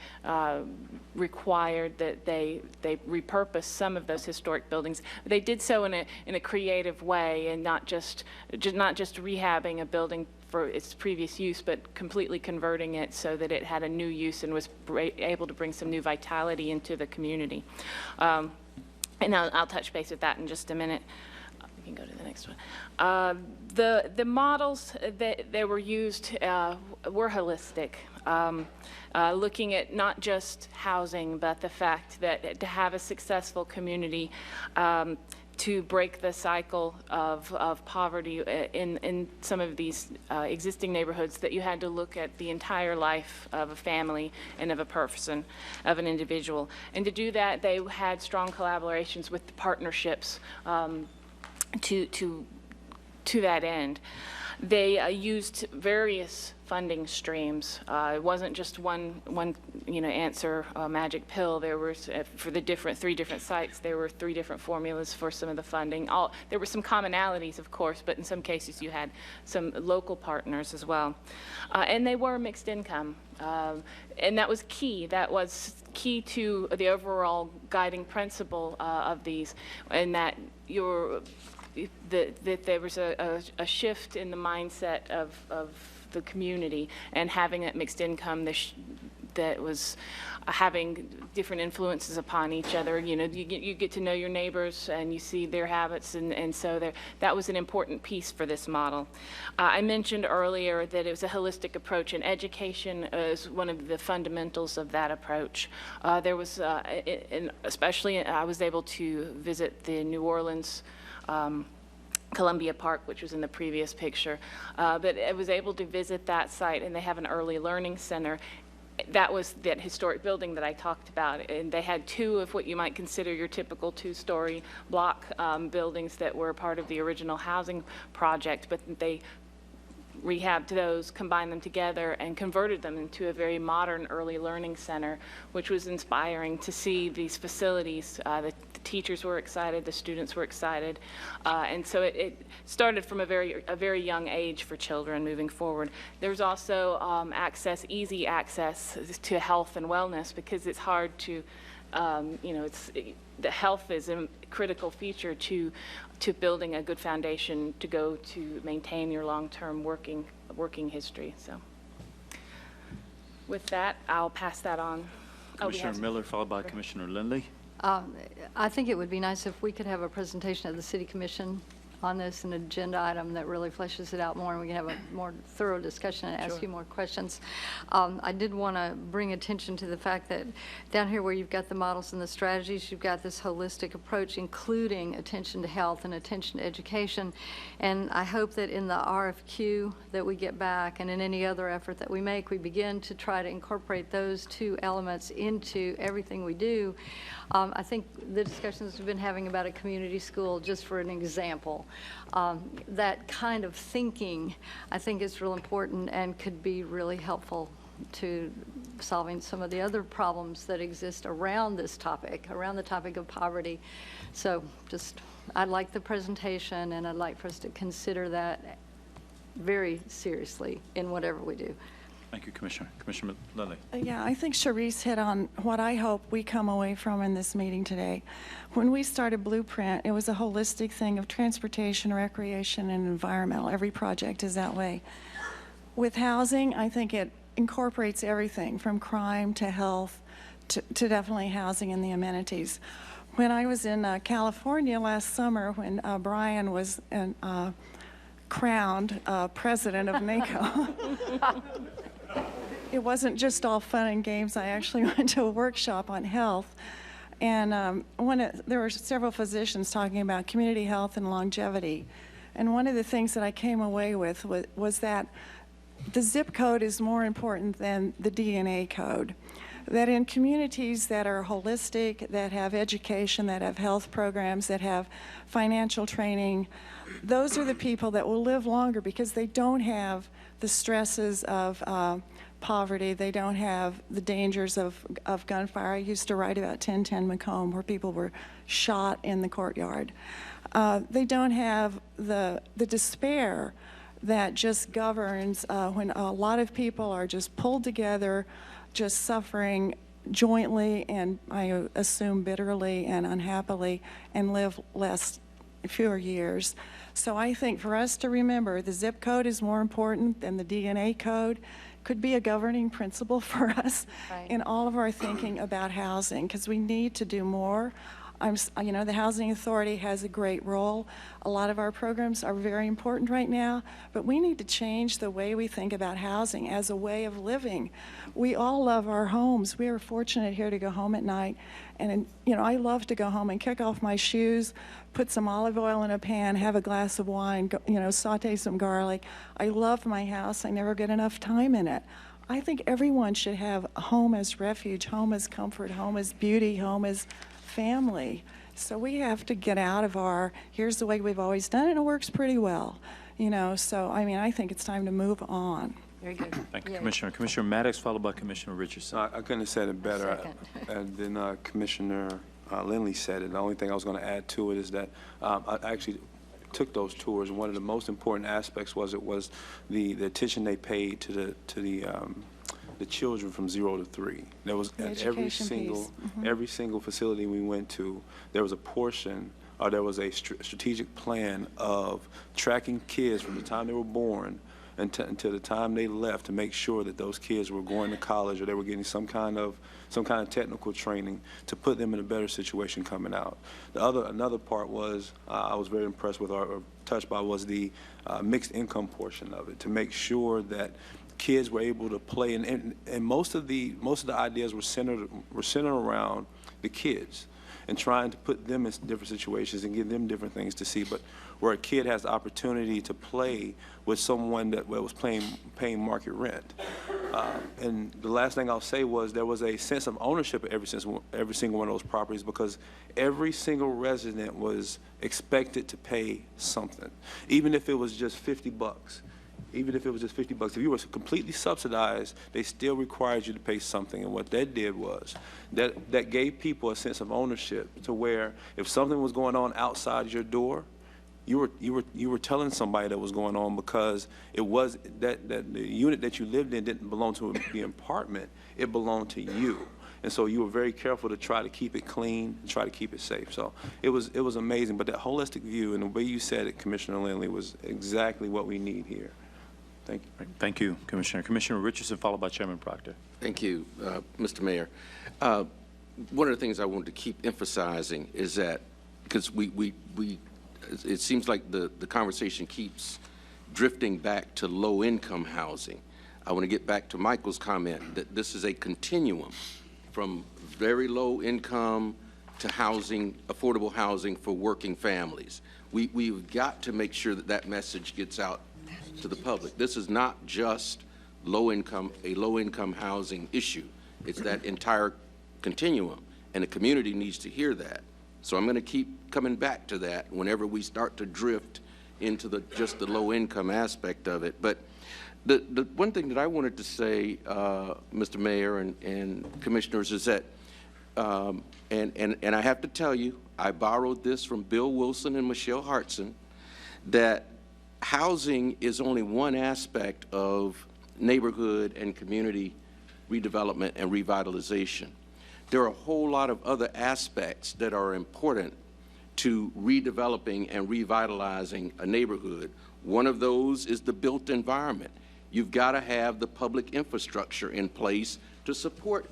required that they repurpose some of those historic buildings. They did so in a creative way, and not just rehabbing a building for its previous use, but completely converting it so that it had a new use and was able to bring some new vitality into the community. And I'll touch base with that in just a minute. We can go to the next one. The models that were used were holistic, looking at not just housing, but the fact that to have a successful community, to break the cycle of poverty in some of these existing neighborhoods, that you had to look at the entire life of a family and of a person, of an individual. And to do that, they had strong collaborations with the partnerships to that end. They used various funding streams. It wasn't just one answer, magic pill. There were, for the three different sites, there were 3 different formulas for some of the funding. There were some commonalities, of course, but in some cases you had some local partners as well. And they were mixed income. And that was key. That was key to the overall guiding principle of these, and that that there was a shift in the mindset of the community, and having that mixed income that was having different influences upon each other. You get to know your neighbors and you see their habits, and so that was an important piece for this model. I mentioned earlier that it was a holistic approach, and education is one of the fundamentals of that approach. There was, especially I was able to visit the New Orleans Columbia Park, which was in the previous picture, but I was able to visit that site, and they have an early learning center. That was that historic building that I talked about, and they had 2 of what you might consider your typical 2-story block buildings that were part of the original housing project, but they rehabbed those, combined them together, and converted them into a very modern early learning center, which was inspiring to see these facilities. The teachers were excited, the students were excited, and so it started from a very young age for children moving forward. There's also easy access to health and wellness, because it's hard to, the health is a critical feature to building a good foundation to go to maintain your long-term working history. So with that, I'll pass that on.
Commissioner Miller, followed by Commissioner Lindley.
I think it would be nice if we could have a presentation of the City Commission on this, an agenda item that really fleshes it out more, and we can have a more thorough discussion and ask you more questions. I did want to bring attention to the fact that down here where you've got the models and the strategies, you've got this holistic approach, including attention to health and attention to education. And I hope that in the RFQ that we get back and in any other effort that we make, we begin to try to incorporate those two elements into everything we do. I think the discussions we've been having about a community school, just for an example, that kind of thinking, I think is real important and could be really helpful to solving some of the other problems that exist around this topic, around the topic of poverty. So just, I like the presentation, and I'd like for us to consider that very seriously in whatever we do.
Thank you, Commissioner. Commissioner Lilly.
Yeah, I think Sharice hit on what I hope we come away from in this meeting today. When we started Blueprint, it was a holistic thing of transportation, recreation, and environmental. Every project is that way. With housing, I think it incorporates everything from crime to health to definitely housing and the amenities. When I was in California last summer, when Brian was crowned president of NACO, it wasn't just all fun and games. I actually went to a workshop on health, and there were several physicians talking about community health and longevity. And one of the things that I came away with was that the zip code is more important than the DNA code. That in communities that are holistic, that have education, that have health programs, that have financial training, those are the people that will live longer because they don't have the stresses of poverty. They don't have the dangers of gunfire. I used to write about 1010 Macomb, where people were shot in the courtyard. They don't have the despair that just governs when a lot of people are just pulled together, just suffering jointly and I assume bitterly and unhappily, and live fewer years. So I think for us to remember, the zip code is more important than the DNA code. Could be a governing principle for us in all of our thinking about housing, because we need to do more. The Housing Authority has a great role. A lot of our programs are very important right now, but we need to change the way we think about housing as a way of living. We all love our homes. We are fortunate here to go home at night, and I love to go home and kick off my shoes, put some olive oil in a pan, have a glass of wine, saute some garlic. I love my house. I never get enough time in it. I think everyone should have a home as refuge, home as comfort, home as beauty, home as family. So we have to get out of here's the way we've always done it, and it works pretty well. So I think it's time to move on.
Very good.
Thank you, Commissioner. Commissioner Maddox, followed by Commissioner Richardson.
I couldn't have said it better than Commissioner Lindley said it. The only thing I was going to add to it is that I actually took those tours, and one of the most important aspects was the attention they paid to the children from 0 to 3. There was at every single facility we went to, there was a portion, or there was a strategic plan of tracking kids from the time they were born until the time they left, to make sure that those kids were going to college or they were getting some kind of technical training to put them in a better situation coming out. Another part was I was very impressed with or touched by was the mixed income portion of it, to make sure that kids were able to play, and most of the ideas were centered around the kids and trying to put them in different situations and give them different things to see. But where a kid has the opportunity to play with someone that was paying market rent. And the last thing I'll say was there was a sense of ownership of every single one of those properties, because every single resident was expected to pay something, even if it was just $50. Even if it was just $50, if you were completely subsidized, they still required you to pay something. And what that did was that gave people a sense of ownership, to where if something was going on outside your door, you were telling somebody that was going on, because it was that the unit that you lived in didn't belong to the apartment; it belonged to you. And so you were very careful to try to keep it clean, and try to keep it safe. So it was amazing. But that holistic view and the way you said it, Commissioner Lindley, was exactly what we need here. Thank you.
Thank you, Commissioner. Commissioner Richardson, followed by Chairman Proctor.
Thank you, Mr. Mayor. One of the things I wanted to keep emphasizing is that, because we it seems like the conversation keeps drifting back to low-income housing. I want to get back to Michael's comment that this is a continuum from very low income to housing, affordable housing for working families. We've got to make sure that that message gets out to the public. This is not just a low-income housing issue. It's that entire continuum, and the community needs to hear that. So I'm going to keep coming back to that whenever we start to drift into just the low-income aspect of it. But the one thing that I wanted to say, Mr. Mayor and Commissioners, is that, and I have to tell you, I borrowed this from Bill Wilson and Michelle Hartson, that housing is only one aspect of neighborhood and community redevelopment and revitalization. There are a whole lot of other aspects that are important to redeveloping and revitalizing a neighborhood. One of those is the built environment. You've got to have the public infrastructure in place to support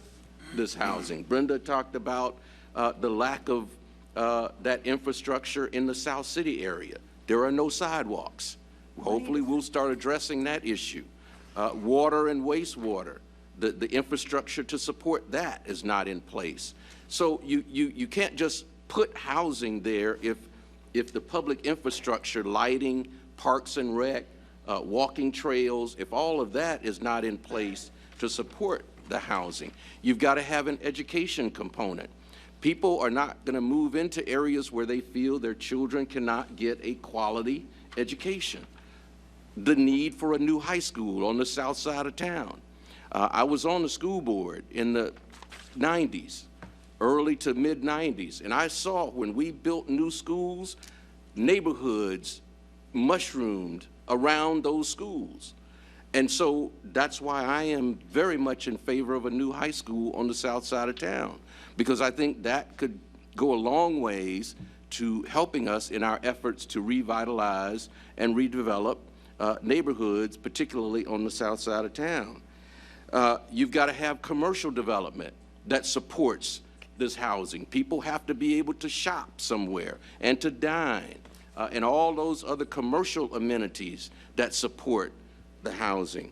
this housing. Brenda talked about the lack of that infrastructure in the South City area. There are no sidewalks. Hopefully we'll start addressing that issue. Water and wastewater, the infrastructure to support that is not in place. So you can't just put housing there if the public infrastructure, lighting, parks and rec, walking trails, if all of that is not in place to support the housing. You've got to have an education component. People are not going to move into areas where they feel their children cannot get a quality education. The need for a new high school on the south side of town. I was on the school board in the 90s, early to mid 90s, and I saw when we built new schools, neighborhoods mushroomed around those schools. And so that's why I am very much in favor of a new high school on the south side of town, because I think that could go a long ways to helping us in our efforts to revitalize and redevelop neighborhoods, particularly on the south side of town. You've got to have commercial development that supports this housing. People have to be able to shop somewhere and to dine, and all those other commercial amenities that support the housing.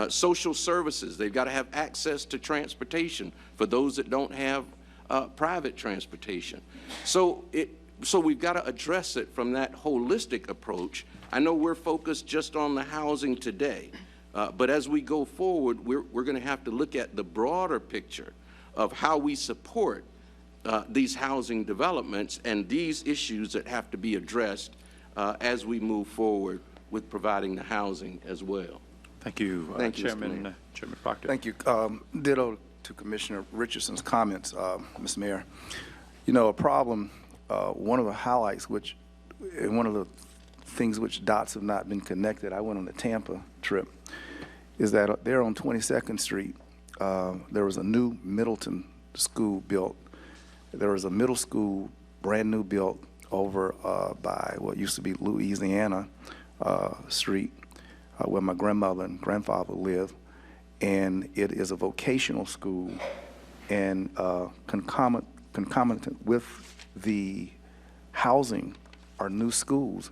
Social services, they've got to have access to transportation for those that don't have private transportation. So we've got to address it from that holistic approach. I know we're focused just on the housing today, but as we go forward, we're going to have to look at the broader picture of how we support these housing developments and these issues that have to be addressed as we move forward with providing the housing as well.
Thank you,
Thank you,
Chairman Proctor.
Thank you. Ditto to Commissioner Richardson's comments, Mr. Mayor. You know, a problem, one of the highlights, and one of the things which dots have not been connected, I went on the Tampa trip, is that there on 22nd Street, there was a new Middleton school built. There was a middle school, brand new built over by what used to be Louisiana Street, where my grandmother and grandfather lived, and it is a vocational school, and concomitant with the housing are new schools,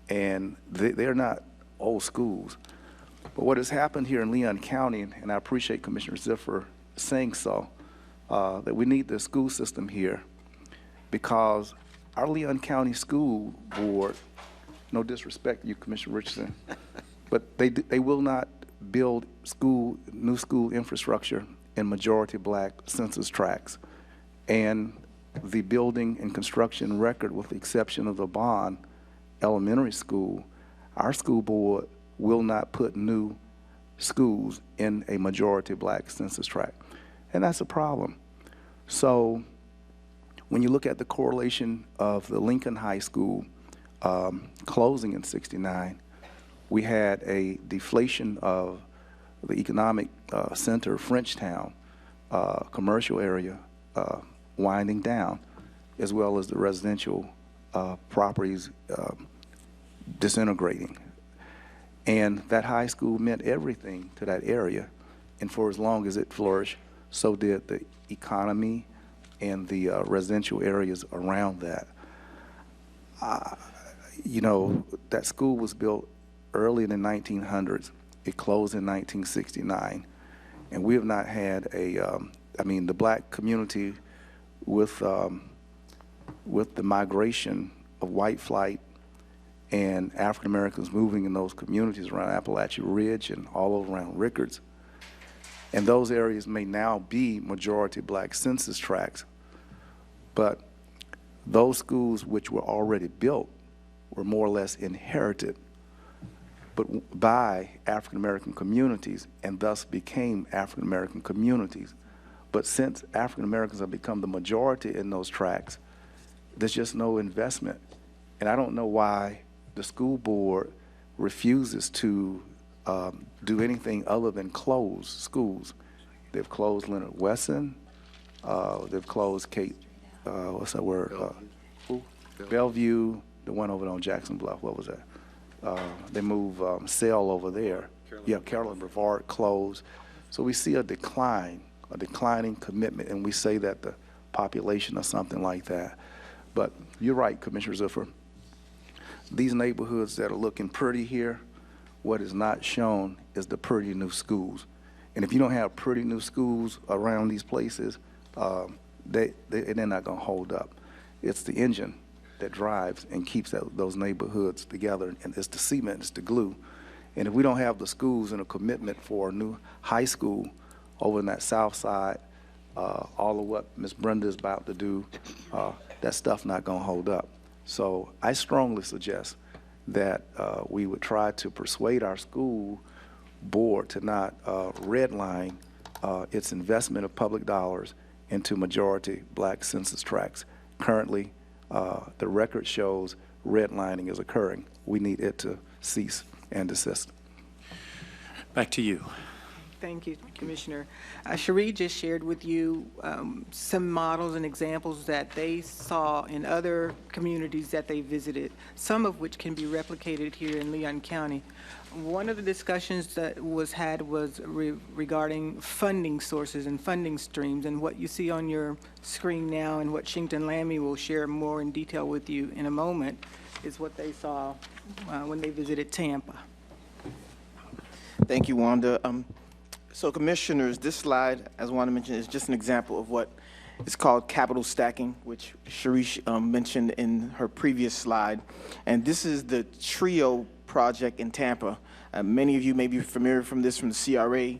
and they're not old schools. But what has happened here in Leon County, and I appreciate Commissioner Ziffer saying so, that we need the school system here, because our Leon County School Board, no disrespect to you, Commissioner Richardson, but they will not build new school infrastructure in majority black census tracts. And the building and construction record, with the exception of the Bond Elementary School, our school board will not put new schools in a majority black census tract. And that's a problem. So when you look at the correlation of the Lincoln High School closing in '69, we had a deflation of the economic center, Frenchtown, commercial area, winding down, as well as the residential properties disintegrating. And that high school meant everything to that area, and for as long as it flourished, so did the economy and the residential areas around that. You know, that school was built early in the 1900s. It closed in 1969. And we have not had the black community with the migration of white flight and African Americans moving in those communities around Appalachia Ridge and all over around Rickards. And those areas may now be majority black census tracts, but those schools which were already built were more or less inherited but by African American communities and thus became African American communities. But since African Americans have become the majority in those tracts, there's just no investment. And I don't know why the school board refuses to do anything other than close schools. They've closed Leonard Wesson. They've closed what's that word? Bellevue. The one over on Jackson Bluff. What was that? They moved Sale over there. Carolyn Brevard closed. So we see a declining commitment, and we say that the population or something like that. But you're right, Commissioner Ziffer. These neighborhoods that are looking pretty here, what is not shown is the pretty new schools. And if you don't have pretty new schools around these places, they're not going to hold up. It's the engine that drives and keeps those neighborhoods together, and it's the cement, it's the glue. And if we don't have the schools and a commitment for a new high school over in that south side, all of what Ms. Brenda is about to do, that stuff not going to hold up. So I strongly suggest that we would try to persuade our school board to not redline its investment of public dollars into majority black census tracts. Currently, the record shows redlining is occurring. We need it to cease and desist.
Back to you.
Thank you, Commissioner. Cherie just shared with you some models and examples that they saw in other communities that they visited, some of which can be replicated here in Leon County. One of the discussions that was had was regarding funding sources and funding streams, and what you see on your screen now and what Shinkton Lammy will share more in detail with you in a moment is what they saw when they visited Tampa.
Thank you, Wanda. So, Commissioners, this slide, as Wanda mentioned, is just an example of what is called capital stacking, which Sharice mentioned in her previous slide. And this is the TRIO project in Tampa. Many of you may be familiar from this from the CRA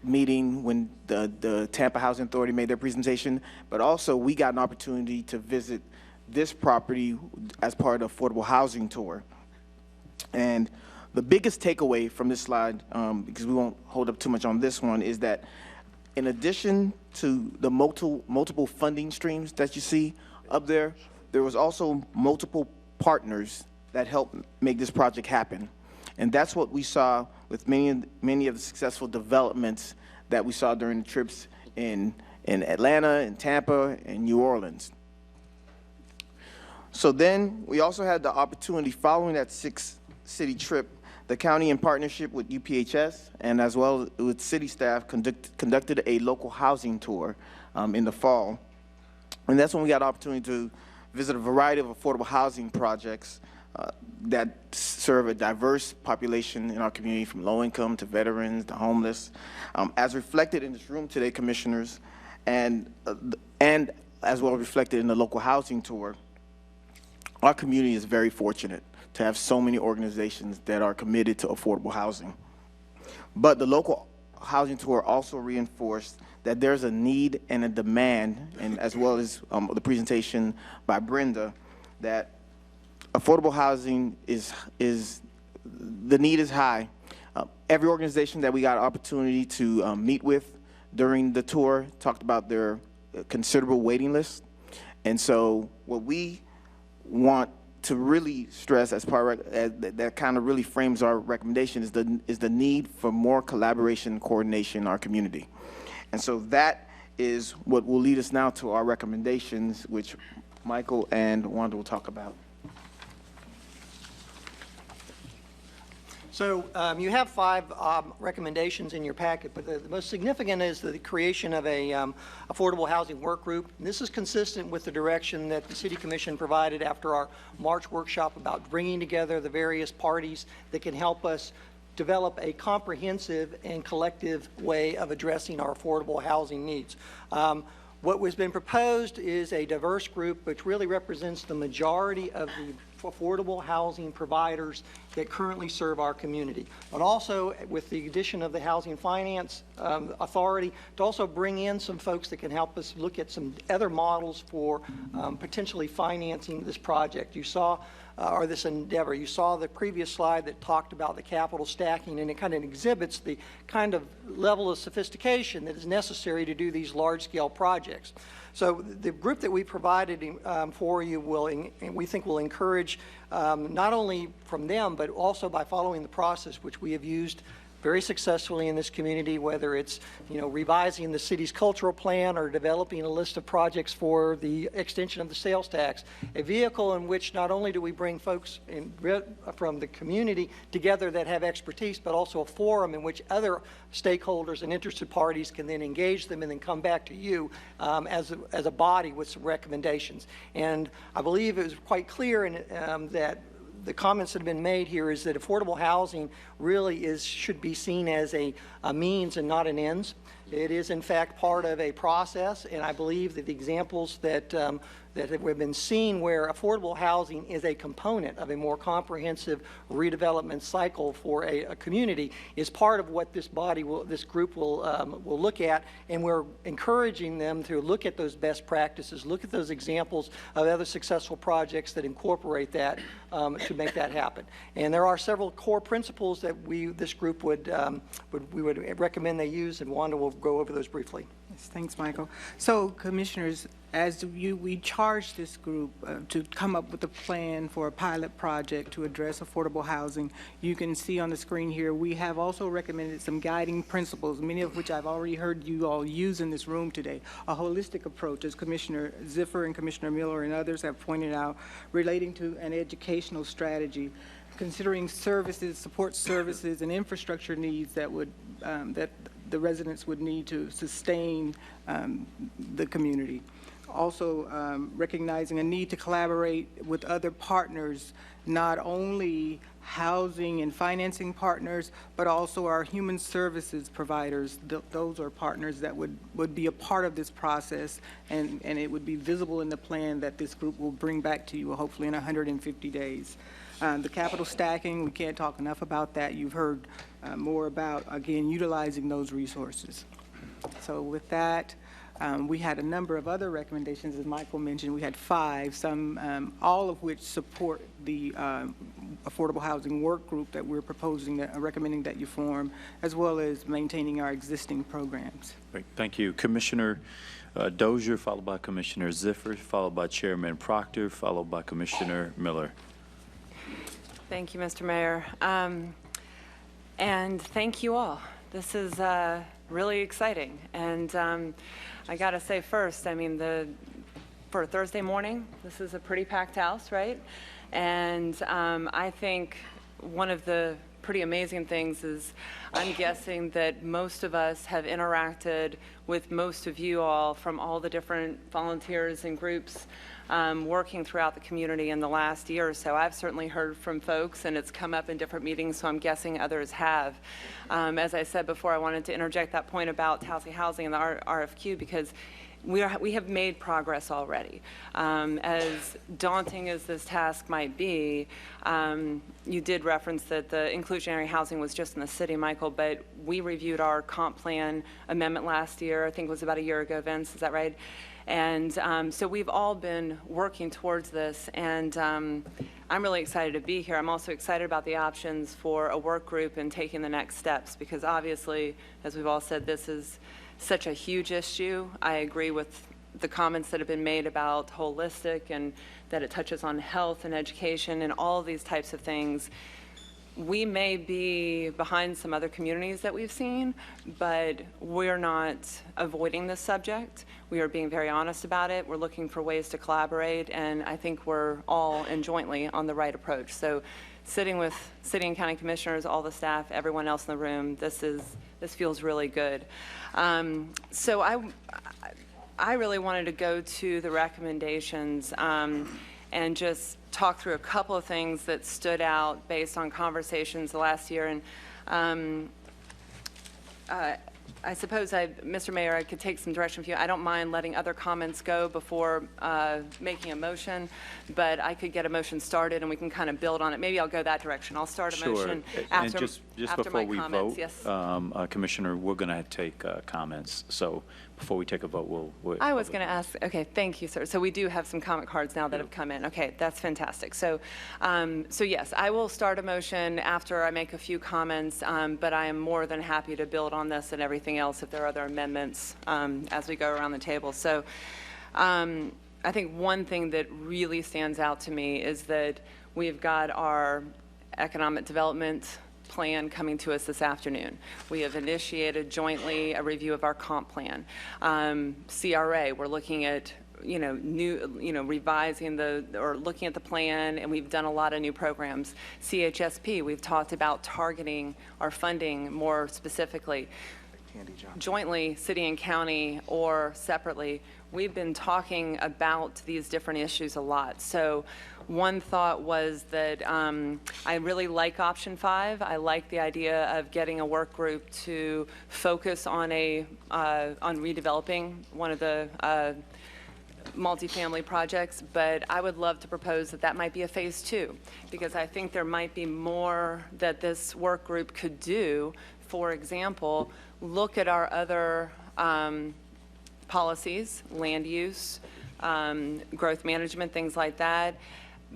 meeting when the Tampa Housing Authority made their presentation, but also we got an opportunity to visit this property as part of the Affordable Housing Tour. And the biggest takeaway from this slide, because we won't hold up too much on this one, is that in addition to the multiple funding streams that you see up there, there was also multiple partners that helped make this project happen. And that's what we saw with many of the successful developments that we saw during the trips in Atlanta, in Tampa, and New Orleans. So then we also had the opportunity following that 6-city trip. The county, in partnership with UPHS and as well with city staff, conducted a local housing tour in the fall. And that's when we got an opportunity to visit a variety of affordable housing projects that serve a diverse population in our community, from low income to veterans to homeless. As reflected in this room today, Commissioners, and as well reflected in the local housing tour, our community is very fortunate to have so many organizations that are committed to affordable housing. But the local housing tour also reinforced that there's a need and a demand, and as well as the presentation by Brenda, that affordable housing the need is high. Every organization that we got an opportunity to meet with during the tour talked about their considerable waiting list. And so what we want to really stress as part of that kind of really frames our recommendation is the need for more collaboration and coordination in our community. And so that is what will lead us now to our recommendations, which Michael and Wanda will talk about.
So you have 5 recommendations in your packet, but the most significant is the creation of a affordable housing work group. And this is consistent with the direction that the City Commission provided after our March workshop about bringing together the various parties that can help us develop a comprehensive and collective way of addressing our affordable housing needs. What has been proposed is a diverse group which really represents the majority of the affordable housing providers that currently serve our community, but also with the addition of the Housing Finance Authority to also bring in some folks that can help us look at some other models for potentially financing this project. You saw or this endeavor. You saw the previous slide that talked about the capital stacking, and it kind of exhibits the kind of level of sophistication that is necessary to do these large-scale projects. So the group that we provided for you we think will encourage not only from them, but also by following the process which we have used very successfully in this community, whether it's revising the city's cultural plan or developing a list of projects for the extension of the sales tax, a vehicle in which not only do we bring folks from the community together that have expertise, but also a forum in which other stakeholders and interested parties can then engage them and then come back to you as a body with some recommendations. And I believe it was quite clear that the comments that have been made here is that affordable housing really should be seen as a means and not an ends. It is, in fact, part of a process, and I believe that the examples that have been seen where affordable housing is a component of a more comprehensive redevelopment cycle for a community is part of what this group will look at, and we're encouraging them to look at those best practices, look at those examples of other successful projects that incorporate that to make that happen. And there are several core principles that this group would recommend they use, and Wanda will go over those briefly.
Yes, thanks, Michael. So, Commissioners, as we charged this group to come up with a plan for a pilot project to address affordable housing, you can see on the screen here, we have also recommended some guiding principles, many of which I've already heard you all use in this room today. A holistic approach, as Commissioner Ziffer and Commissioner Miller and others have pointed out, relating to an educational strategy, considering services, support services, and infrastructure needs that would that the residents would need to sustain the community. Also recognizing a need to collaborate with other partners, not only housing and financing partners, but also our human services providers. Those are partners that would be a part of this process, and it would be visible in the plan that this group will bring back to you, hopefully in 150 days. The capital stacking, we can't talk enough about that. You've heard more about, again, utilizing those resources. So with that, we had a number of other recommendations, as Michael mentioned. We had 5, some, all of which support the affordable housing work group that we're proposing, recommending that you form, as well as maintaining our existing programs.
Great, thank you. Commissioner Dozier, followed by Commissioner Ziffer, followed by Chairman Proctor, followed by Commissioner Miller.
Thank you, Mr. Mayor. And thank you all. This is really exciting. And I got to say first, I mean, for a Thursday morning, this is a pretty packed house, right? And I think one of the pretty amazing things is I'm guessing that most of us have interacted with most of you all from all the different volunteers and groups working throughout the community in the last year or so. I've certainly heard from folks, and it's come up in different meetings, so I'm guessing others have. As I said before, I wanted to interject that point about housing and the RFQ, because we have made progress already. As daunting as this task might be, you did reference that the inclusionary housing was just in the city, Michael, but we reviewed our comp plan amendment last year. I think it was about a year ago, Vince, is that right? And so we've all been working towards this, and I'm really excited to be here. I'm also excited about the options for a work group and taking the next steps, because obviously, as we've all said, this is such a huge issue. I agree with the comments that have been made about holistic and that it touches on health and education and all of these types of things. we may be behind some other communities that we've seen, but we're not avoiding this subject. We are being very honest about it. We're looking for ways to collaborate, and I think we're all and jointly on the right approach. So sitting with city and county commissioners, all the staff, everyone else in the room, this feels really good. So I really wanted to go to the recommendations and just talk through a couple of things that stood out based on conversations the last year. And I suppose, Mr. Mayor, I could take some direction from you. I don't mind letting other comments go before making a motion, but I could get a motion started and we can kind of build on it. Maybe I'll go that direction. I'll start a motion after,
And just
after
before
my
we
comments.
vote,
Yes.
Commissioner, we're going to take comments. So before we take a vote, we'll.
I was going to ask, okay, thank you, sir. So we do have some comment cards now that have come in. Okay, that's fantastic. So, so yes, I will start a motion after I make a few comments, but I am more than happy to build on this and everything else if there are other amendments as we go around the table. So I think one thing that really stands out to me is that we've got our economic development plan coming to us this afternoon. We have initiated jointly a review of our comp plan. CRA, we're looking at revising or looking at the plan, and we've done a lot of new programs. CHSP, we've talked about targeting our funding more specifically. Jointly, city and county or separately, we've been talking about these different issues a lot. So one thought was that I really like option 5. I like the idea of getting a work group to focus on on redeveloping one of the multifamily projects, but I would love to propose that that might be a phase 2, because I think there might be more that this work group could do. For example, look at our other policies, land use, growth management, things like that.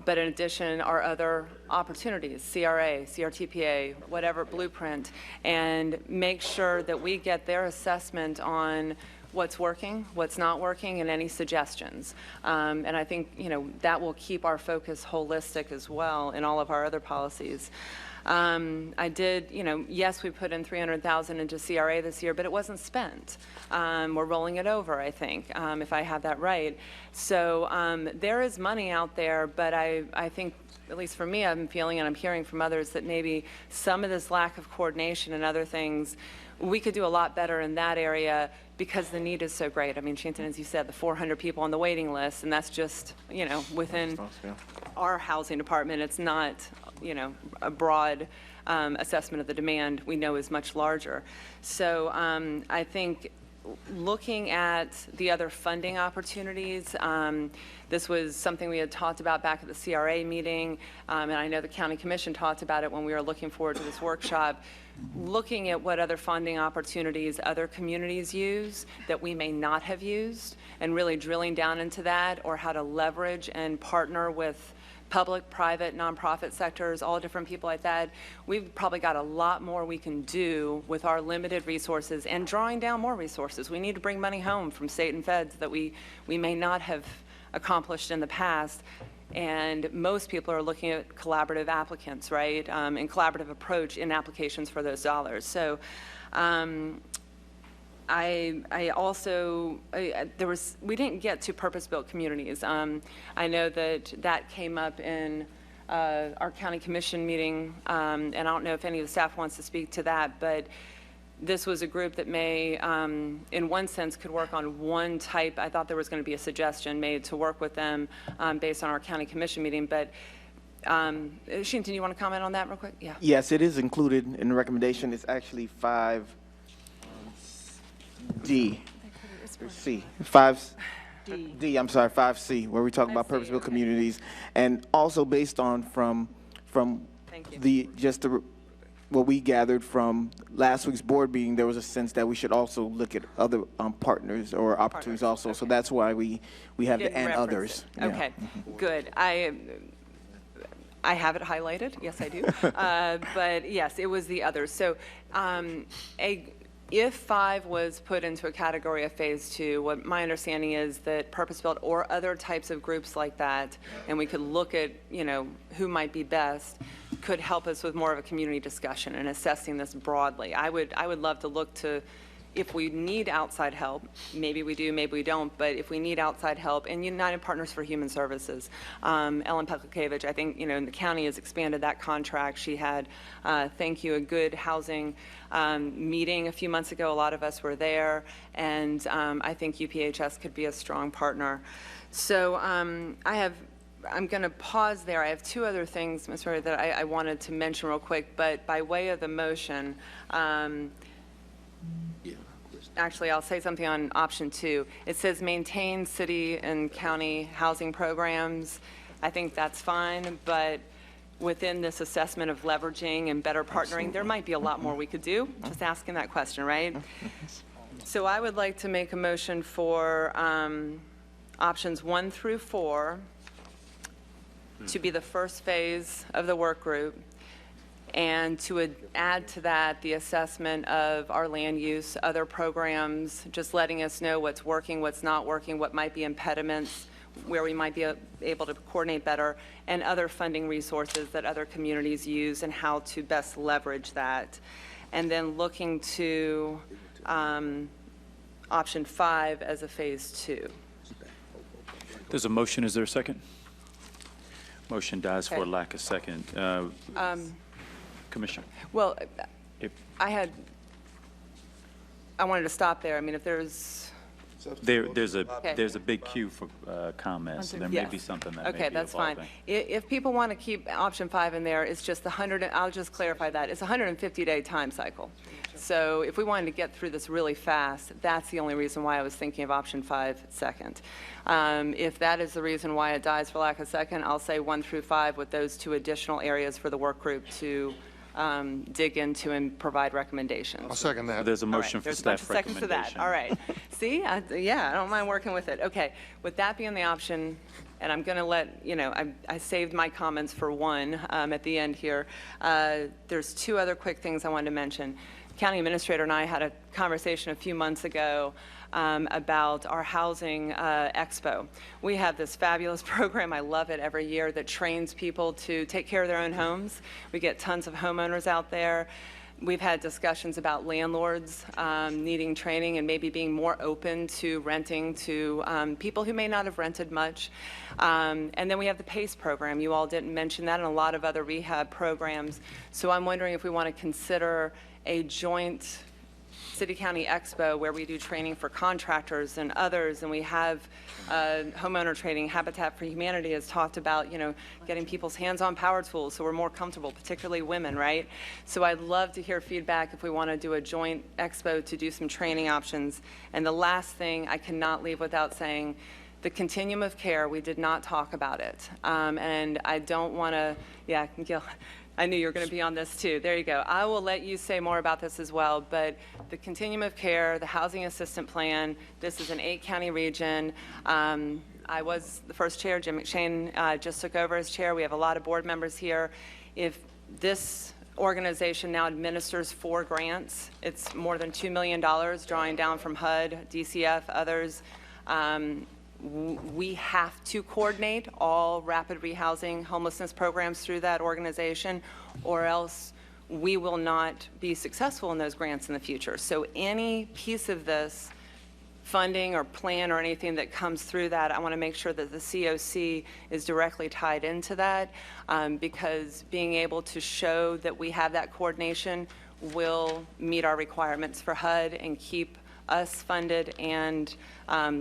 But in addition, our other opportunities, CRA, CRTPA, whatever, blueprint, and make sure that we get their assessment on what's working, what's not working, and any suggestions. And I think, that will keep our focus holistic as well in all of our other policies. I did, yes, we put in $300,000 into CRA this year, but it wasn't spent. We're rolling it over, I think, if I have that right. So there is money out there, but I think, at least for me, I'm feeling and I'm hearing from others that maybe some of this lack of coordination and other things, we could do a lot better in that area because the need is so great. I mean, Shanton, as you said, the 400 people on the waiting list, and that's just, within our housing department. It's not, a broad assessment of the demand we know is much larger. So I think looking at the other funding opportunities, this was something we had talked about back at the CRA meeting, and I know the County Commission talked about it when we were looking forward to this workshop. Looking at what other funding opportunities other communities use that we may not have used, and really drilling down into that, or how to leverage and partner with public, private, nonprofit sectors, all different people like that. We've probably got a lot more we can do with our limited resources and drawing down more resources. We need to bring money home from state and feds that we may not have accomplished in the past. And most people are looking at collaborative applicants, right, and collaborative approach in applications for those dollars. So I also, we didn't get to purpose-built communities. I know that came up in our county commission meeting, and I don't know if any of the staff wants to speak to that, but this was a group that may, in one sense, could work on one type. I thought there was going to be a suggestion made to work with them based on our county commission meeting, but Shinton, you want to comment on that real quick? Yeah.
Yes, it is included in the recommendation. It's actually 5D. C. 5D, I'm sorry, 5C, where we talk about purpose-built communities. And also based on from what we gathered from last week's board meeting, there was a sense that we should also look at other partners or opportunities also. Okay. So that's why we have the and others.
Okay, good. I have it highlighted. Yes, I do. But yes, it was the others. So if 5 was put into a category of phase 2, what my understanding is that purpose-built or other types of groups like that, and we could look at, who might be best, could help us with more of a community discussion and assessing this broadly. I would love to look to, if we need outside help, maybe we do, maybe we don't, but if we need outside help, and United Partners for Human Services, Ellen Peklikevich, I think, the county has expanded that contract. She had, thank you, a good housing meeting a few months ago. A lot of us were there, and I think UPHS could be a strong partner. So I'm going to pause there. I have two other things, Ms. Murray, that I wanted to mention real quick, but by way of the motion, actually, I'll say something on option 2. It says maintain city and county housing programs. I think that's fine, but within this assessment of leveraging and better partnering, there might be a lot more we could do. Just asking that question, right? So I would like to make a motion for options 1 through 4 to be the first phase of the work group, and to add to that the assessment of our land use, other programs, just letting us know what's working, what's not working, what might be impediments, where we might be able to coordinate better, and other funding resources that other communities use and how to best leverage that. And then looking to option 5 as a phase 2.
There's a motion. Is there a second? Motion dies for
Okay.
lack of second. Commissioner.
Well,
If-
I wanted to stop there. I mean, if there's,
There's
Okay.
a big queue for comments, and there may
Yes.
be something that may
okay,
be
that's fine.
evolving.
If people want to keep option 5 in there, it's just I'll just clarify that. It's a 150-day time cycle. So if we wanted to get through this really fast, that's the only reason why I was thinking of option 5 second. If that is the reason why it dies for lack of second, I'll say 1 through 5 with those 2 additional areas for the work group to dig into and provide recommendations.
I'll second that.
There's a
All right,
motion for
there's a bunch
staff
of seconds to that.
recommendation.
All right. See, I don't mind working with it. Okay, with that being the option, and I'm going to let, I saved my comments for 1 at the end here. There's 2 other quick things I wanted to mention. County Administrator and I had a conversation a few months ago about our housing expo. We have this fabulous program, I love it, every year, that trains people to take care of their own homes. We get tons of homeowners out there. We've had discussions about landlords needing training and maybe being more open to renting to people who may not have rented much. And then we have the PACE program. You all didn't mention that, and a lot of other rehab programs. So I'm wondering if we want to consider a joint city-county expo where we do training for contractors and others, and we have homeowner training. Habitat for Humanity has talked about, getting people's hands on power tools so we're more comfortable, particularly women, right? So I'd love to hear feedback if we want to do a joint expo to do some training options. And the last thing I cannot leave without saying, the continuum of care, we did not talk about it. And I don't want to, Gil, I knew you were going to be on this too. There you go. I will let you say more about this as well, but the continuum of care, the housing assistant plan, this is an 8-county region. I was the first chair. Jim McShane just took over as chair. We have a lot of board members here. If this organization now administers 4 grants, it's more than $2 million, drawing down from HUD, DCF, others. We have to coordinate all rapid rehousing homelessness programs through that organization, or else we will not be successful in those grants in the future. So any piece of this funding or plan or anything that comes through that, I want to make sure that the COC is directly tied into that, because being able to show that we have that coordination will meet our requirements for HUD and keep us funded and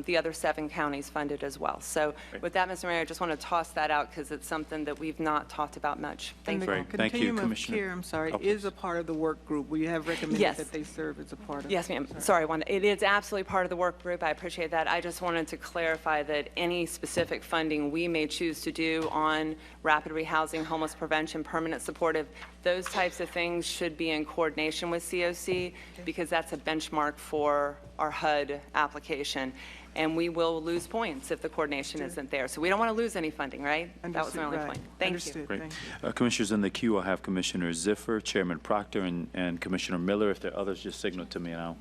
the other 7 counties funded as well. So with that, Mr. Mayor, I just want to toss that out because it's something that we've not talked about much. Thank you.
Great. Thank you,
Continuum of
Commissioner.
care, I'm sorry,
Oh,
is a part of the work group. We have recommended
Yes.
that they serve as a part of.
Yes, ma'am. Sorry, Wanda. It is absolutely part of the work group. I appreciate that. I just wanted to clarify that any specific funding we may choose to do on rapid rehousing, homeless prevention, permanent supportive, those types of things should be in coordination with COC because that's a benchmark for our HUD application. And we will lose points if the coordination isn't there. So we don't want to lose any funding, right? That was my only point. Thank you.
Understood.
Great.
Thank you.
Commissioners, in the queue, I'll have Commissioner Ziffer, Chairman Proctor, and Commissioner Miller. If there are others, just signal to me and I'll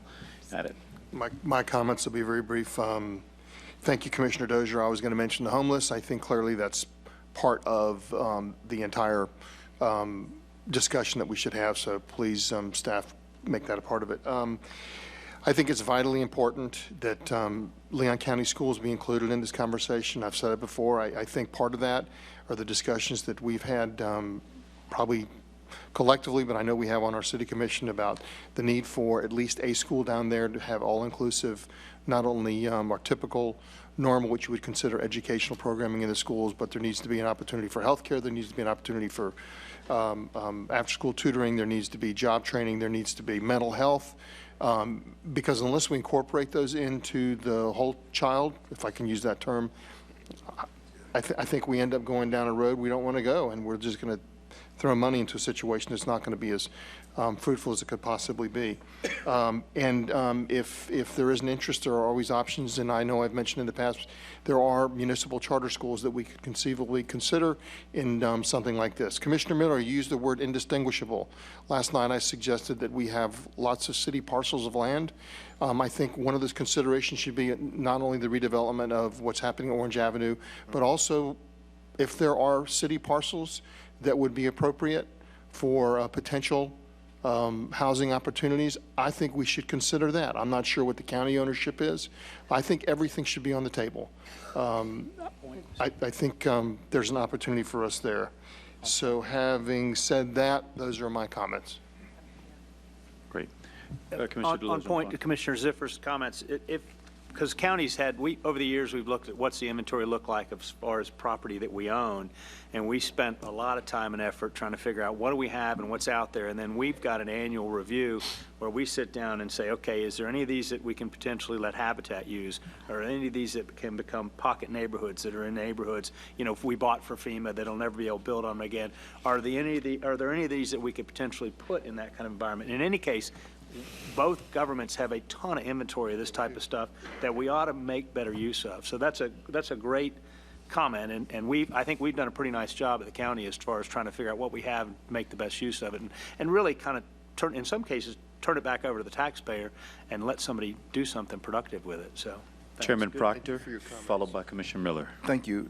add it.
My comments will be very brief. Thank you, Commissioner Dozier. I was going to mention the homeless. I think clearly that's part of the entire discussion that we should have, so please, staff, make that a part of it. I think it's vitally important that Leon County Schools be included in this conversation. I've said it before. I think part of that are the discussions that we've had probably collectively, but I know we have on our city commission about the need for at least a school down there to have all-inclusive, not only our typical normal, which you would consider educational programming in the schools, but there needs to be an opportunity for healthcare. There needs to be an opportunity for after-school tutoring. There needs to be job training. There needs to be mental health. Because unless we incorporate those into the whole child, if I can use that term, I think we end up going down a road we don't want to go, and we're just going to throw money into a situation that's not going to be as fruitful as it could possibly be. If there is an interest, there are always options, and I know I've mentioned in the past, there are municipal charter schools that we could conceivably consider in something like this. Commissioner Miller used the word indistinguishable. Last night I suggested that we have lots of city parcels of land. I think one of those considerations should be not only the redevelopment of what's happening at Orange Avenue, but also if there are city parcels that would be appropriate for potential housing opportunities, I think we should consider that. I'm not sure what the county ownership is. I think everything should be on the table. I think there's an opportunity for us there. So having said that, those are my comments.
Great.
On point to Commissioner Ziffer's comments, because counties over the years, we've looked at what's the inventory look like as far as property that we own, and we spent a lot of time and effort trying to figure out what do we have and what's out there, and then we've got an annual review where we sit down and say, okay, is there any of these that we can potentially let Habitat use, or any of these that can become pocket neighborhoods that are in neighborhoods, if we bought for FEMA that'll never be able to build on them again? Are there any of these that we could potentially put in that kind of environment? In any case, both governments have a ton of inventory of this type of stuff that we ought to make better use of. So that's a great comment, and I think we've done a pretty nice job at the county as far as trying to figure out what we have and make the best use of it, and really kind of in some cases, turn it back over to the taxpayer and let somebody do something productive with it. So.
Chairman Proctor, followed by Commissioner Miller.
Thank you.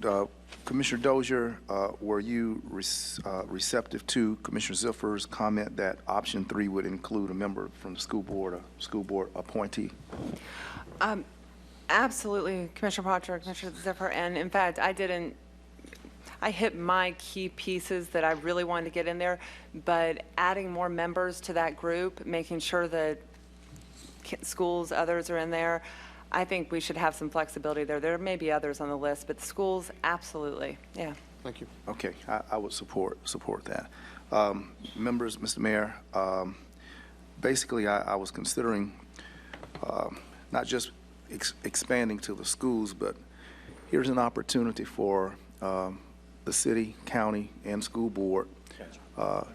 Commissioner Dozier, were you receptive to Commissioner Ziffer's comment that option 3 would include a member from the school board, a school board appointee?
Absolutely, Commissioner Proctor, Commissioner Ziffer, and in fact, I hit my key pieces that I really wanted to get in there, but adding more members to that group, making sure that schools, others are in there, I think we should have some flexibility there. There may be others on the list, but schools, absolutely, yeah.
Thank you.
Okay, I would support that. Members, Mr. Mayor, basically I was considering not just expanding to the schools, but here's an opportunity for the city, county, and school board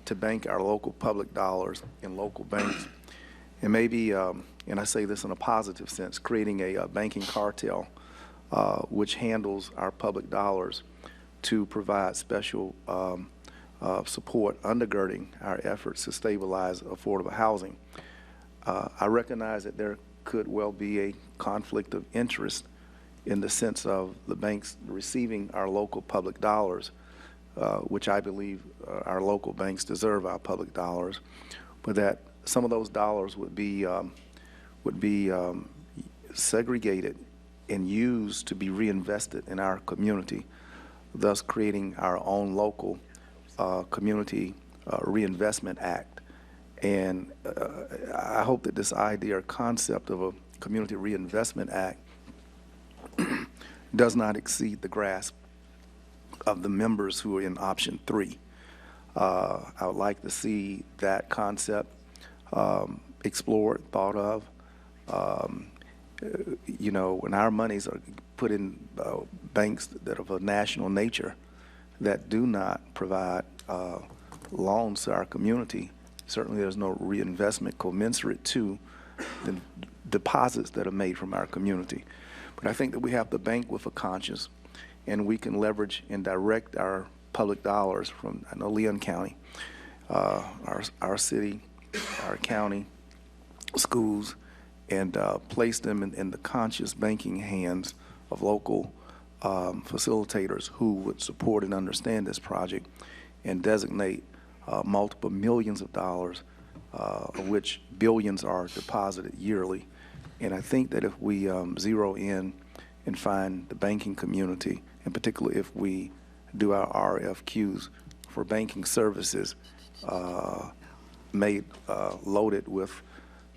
to bank our local public dollars in local banks. And maybe, and I say this in a positive sense, creating a banking cartel which handles our public dollars to provide special support undergirding our efforts to stabilize affordable housing. I recognize that there could well be a conflict of interest in the sense of the banks receiving our local public dollars, which I believe our local banks deserve our public dollars, but that some of those dollars would be segregated and used to be reinvested in our community, thus creating our own local community reinvestment act. And I hope that this idea or concept of a community reinvestment act does not exceed the grasp of the members who are in option 3. I would like to see that concept explored, thought of. When our monies are put in banks that are of a national nature that do not provide loans to our community, certainly there's no reinvestment commensurate to the deposits that are made from our community. But I think that we have to bank with a conscience, and we can leverage and direct our public dollars from, I know, Leon County, our city, our county, schools, and place them in the conscious banking hands of local facilitators who would support and understand this project and designate
multiple millions of dollars, of which billions are deposited yearly. And I think that if we zero in and find the banking community, and particularly if we do our RFQs for banking services loaded with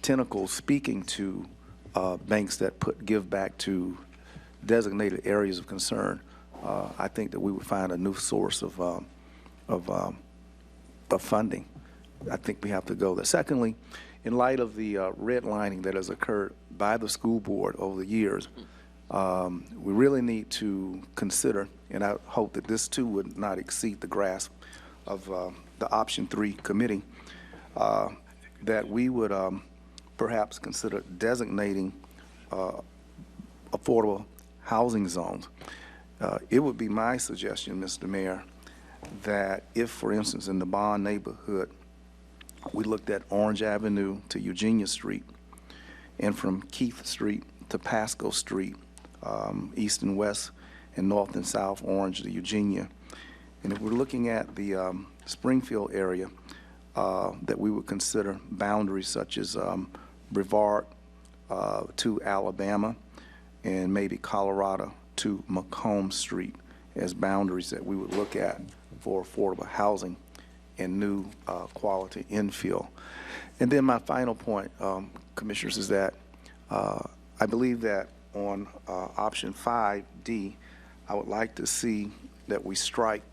tentacles speaking to banks that give back to designated areas of concern, I think that we would find a new source of funding. I think we have to go there. Secondly, in light of the redlining that has occurred by the school board over the years, we really need to consider, and I hope that this too would not exceed the grasp of the Option 3 committee, that we would perhaps consider designating affordable housing zones. It would be my suggestion, Mr. Mayor, that if, for instance, in the Bond neighborhood, we looked at Orange Avenue to Eugenia Street, and from Keith Street to Pasco Street, east and west, and north and south Orange to Eugenia. And if we're looking at the Springfield area, that we would consider boundaries such as Brevard to Alabama, and maybe Colorado to Macomb Street as boundaries that we would look at for affordable housing and new quality infill. And then my final point, Commissioners, is that I believe that on option 5D, I would like to see that we strike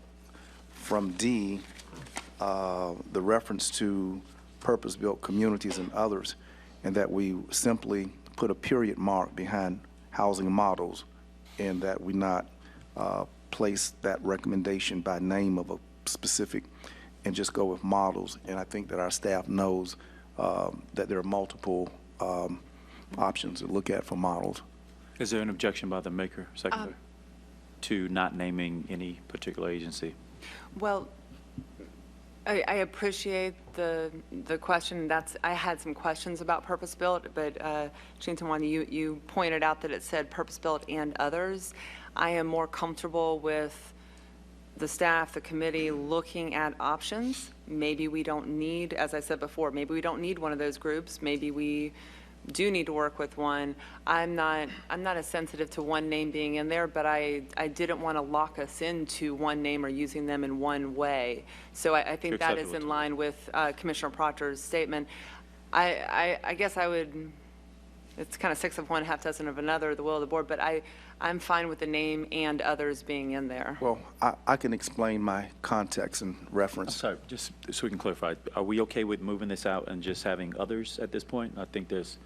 from D the reference to purpose-built communities and others, and that we simply put a period mark behind housing models, and that we not place that recommendation by name of a specific and just go with models. And I think that our staff knows that there are multiple options to look at for models.
Is there an objection by the maker, seconder, to not naming any particular agency?
Well, I appreciate the question. I had some questions about purpose-built, but Shinton, you pointed out that it said purpose-built and others. I am more comfortable with the staff, the committee, looking at options. Maybe we don't need, as I said before, maybe we don't need one of those groups. Maybe we do need to work with one. I'm not as sensitive to one name being in there, but I didn't want to lock us into one name or using them in one way. So I think that is in line with Commissioner Proctor's statement. I guess I would, it's kind of six of one, half dozen of another, the will of the board, but I'm fine with the name and others being in there.
Well, I can explain my context and reference.
Sorry, just so we can clarify, are we okay with moving this out and just having others at this point? I think there's...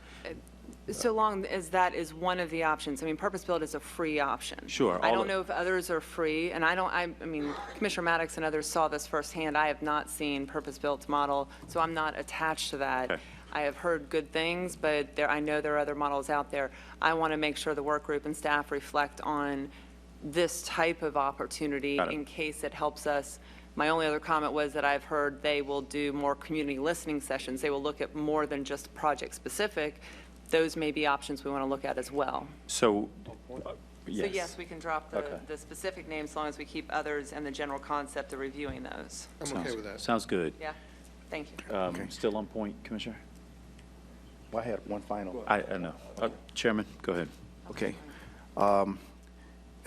So long as that is one of the options. I mean, purpose-built is a free option.
Sure.
I don't know if others are free, and I mean, Commissioner Maddox and others saw this firsthand. I have not seen purpose-built model, so I'm not attached to that.
Okay.
I have heard good things, but I know there are other models out there. I want to make sure the work group and staff reflect on this type of opportunity in case it helps us. My only other comment was that I've heard they will do more community listening sessions. They will look at more than just project-specific. Those may be options we want to look at as well.
So,
So yes, we can drop the specific names as long as we keep others and the general concept of reviewing those.
I'm okay with that.
Sounds good.
Yeah, thank you.
Still on point, Commissioner?
Well, I had one final.
I know. Chairman, go ahead.
Okay. And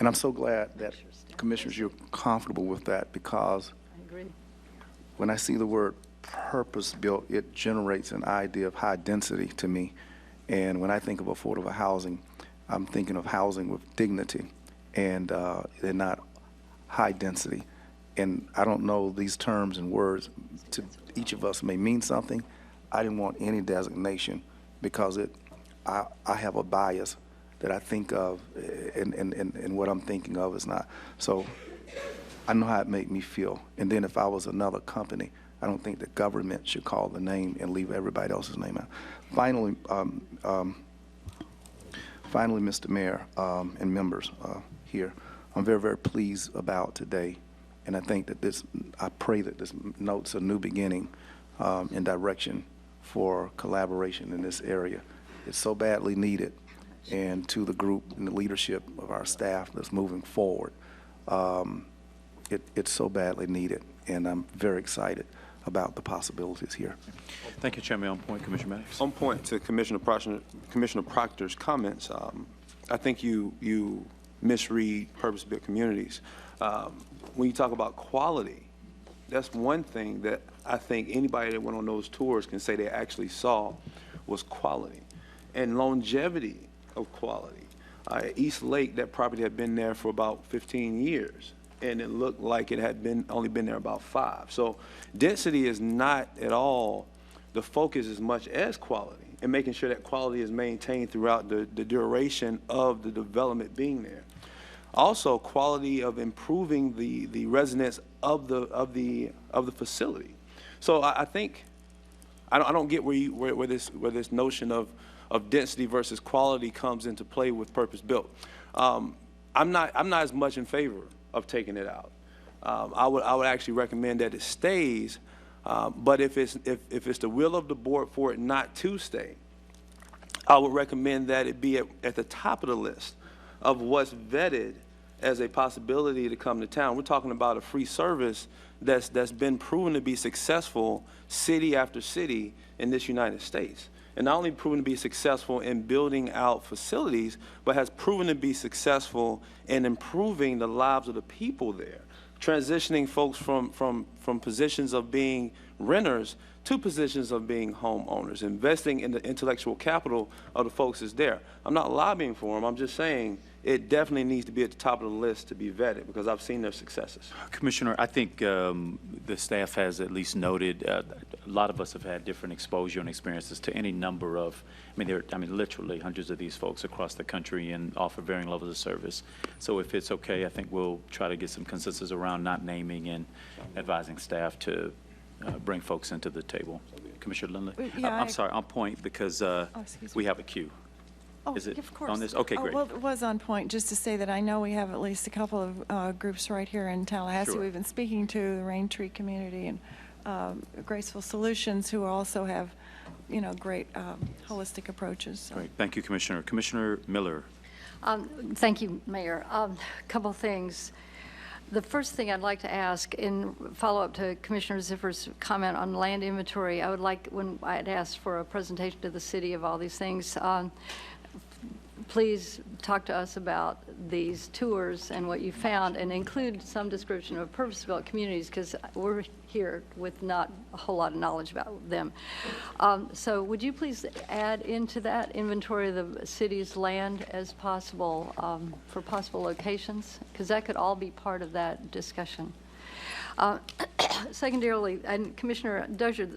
I'm so glad that, Commissioners, you're comfortable with that, because when I see the word purpose-built, it generates an idea of high density to me. And when I think of affordable housing, I'm thinking of housing with dignity, and they're not high density. And I don't know, these terms and words to each of us may mean something. I didn't want any designation because I have a bias that I think of, and what I'm thinking of is not. So I know how it made me feel. And then if I was another company, I don't think the government should call the name and leave everybody else's name out. Finally, Mr. Mayor and members here, I'm very, very pleased about today. And I think that I pray that this notes a new beginning in direction for collaboration in this area. It's so badly needed, and to the group and the leadership of our staff that's moving forward, it's so badly needed, and I'm very excited about the possibilities here.
Thank you, Chairman. On point, Commissioner Maddox.
On point to Commissioner Proctor's comments, I think you misread purpose-built communities. When you talk about quality, that's one thing that I think anybody that went on those tours can say they actually saw was quality and longevity of quality. East Lake, that property had been there for about 15 years, and it looked like it had only been there about 5. So density is not at all the focus as much as quality, and making sure that quality is maintained throughout the duration of the development being there. Also, quality of improving the residents of the facility. So I think I don't get where this notion of density versus quality comes into play with purpose built. I'm not as much in favor of taking it out. I would actually recommend that it stays. But if it's the will of the board for it not to stay, I would recommend that it be at the top of the list of what's vetted as a possibility to come to town. We're talking about a free service that's been proven to be successful city after city in this United States. And not only proven to be successful in building out facilities, but has proven to be successful in improving the lives of the people there, transitioning folks from positions of being renters to positions of being homeowners, investing in the intellectual capital of the folks that's there. I'm not lobbying for them. I'm just saying it definitely needs to be at the top of the list to be vetted, because I've seen their successes.
Commissioner, I think the staff has at least noted, a lot of us have had different exposure and experiences to any number of, there are literally hundreds of these folks across the country and offer varying levels of service. So if it's okay, I think we'll try to get some consensus around not naming and advising staff to bring folks into the table. Commissioner Lindley?
Yeah,
I'm sorry, on point, because we have a queue.
Oh,
Is it
of course.
on this? Okay, great.
Well, it was on point, just to say that I know we have at least a couple of groups right here in Tallahassee.
Sure.
We've been speaking to the Rain Tree community and Graceful Solutions, who also have, great holistic approaches. So.
Great, thank you, Commissioner. Commissioner Miller.
Thank you, Mayor. A couple things. The first thing I'd like to ask, in follow-up to Commissioner Ziffer's comment on land inventory, I would like, when I had asked for a presentation to the city of all these things, please talk to us about these tours and what you found, and include some description of purpose-built communities, because we're here with not a whole lot of knowledge about them. So would you please add into that inventory of the city's land as possible for possible locations? Because that could all be part of that discussion. Secondarily, and Commissioner Dozier,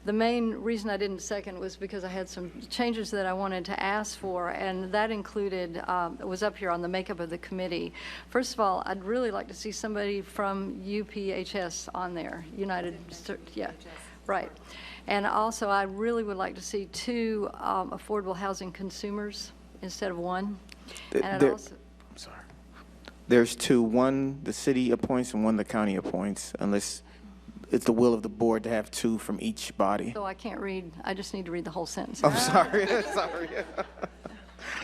the main reason I didn't second was because I had some changes that I wanted to ask for, and that included, was up here on the makeup of the committee. First of all, I'd really like to see somebody from UPHS on there, yeah, right. And also, I really would like to see 2 affordable housing consumers instead of 1. And I'd also,
There's 2, one the city appoints and one the county appoints, unless it's the will of the board to have 2 from each body.
so I can't read, I just need to read the whole sentence.
I'm sorry, sorry.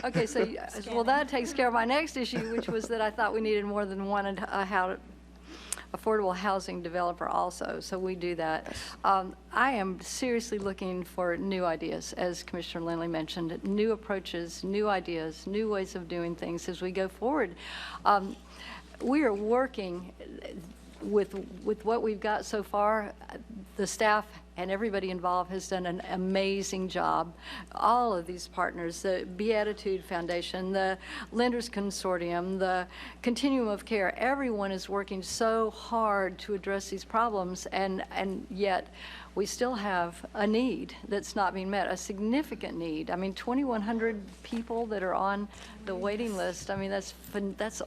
Okay, so, well, that takes care of my next issue, which was that I thought we needed more than one affordable housing developer also, so we do that. I am seriously looking for new ideas, as Commissioner Lindley mentioned, new approaches, new ideas, new ways of doing things as we go forward. We are working with what we've got so far. The staff and everybody involved has done an amazing job. All of these partners, the Beatitude Foundation, the Lenders Consortium, the Continuum of Care, everyone is working so hard to address these problems, and yet we still have a need that's not being met, a significant need. 2,100 people that are on the waiting list. That's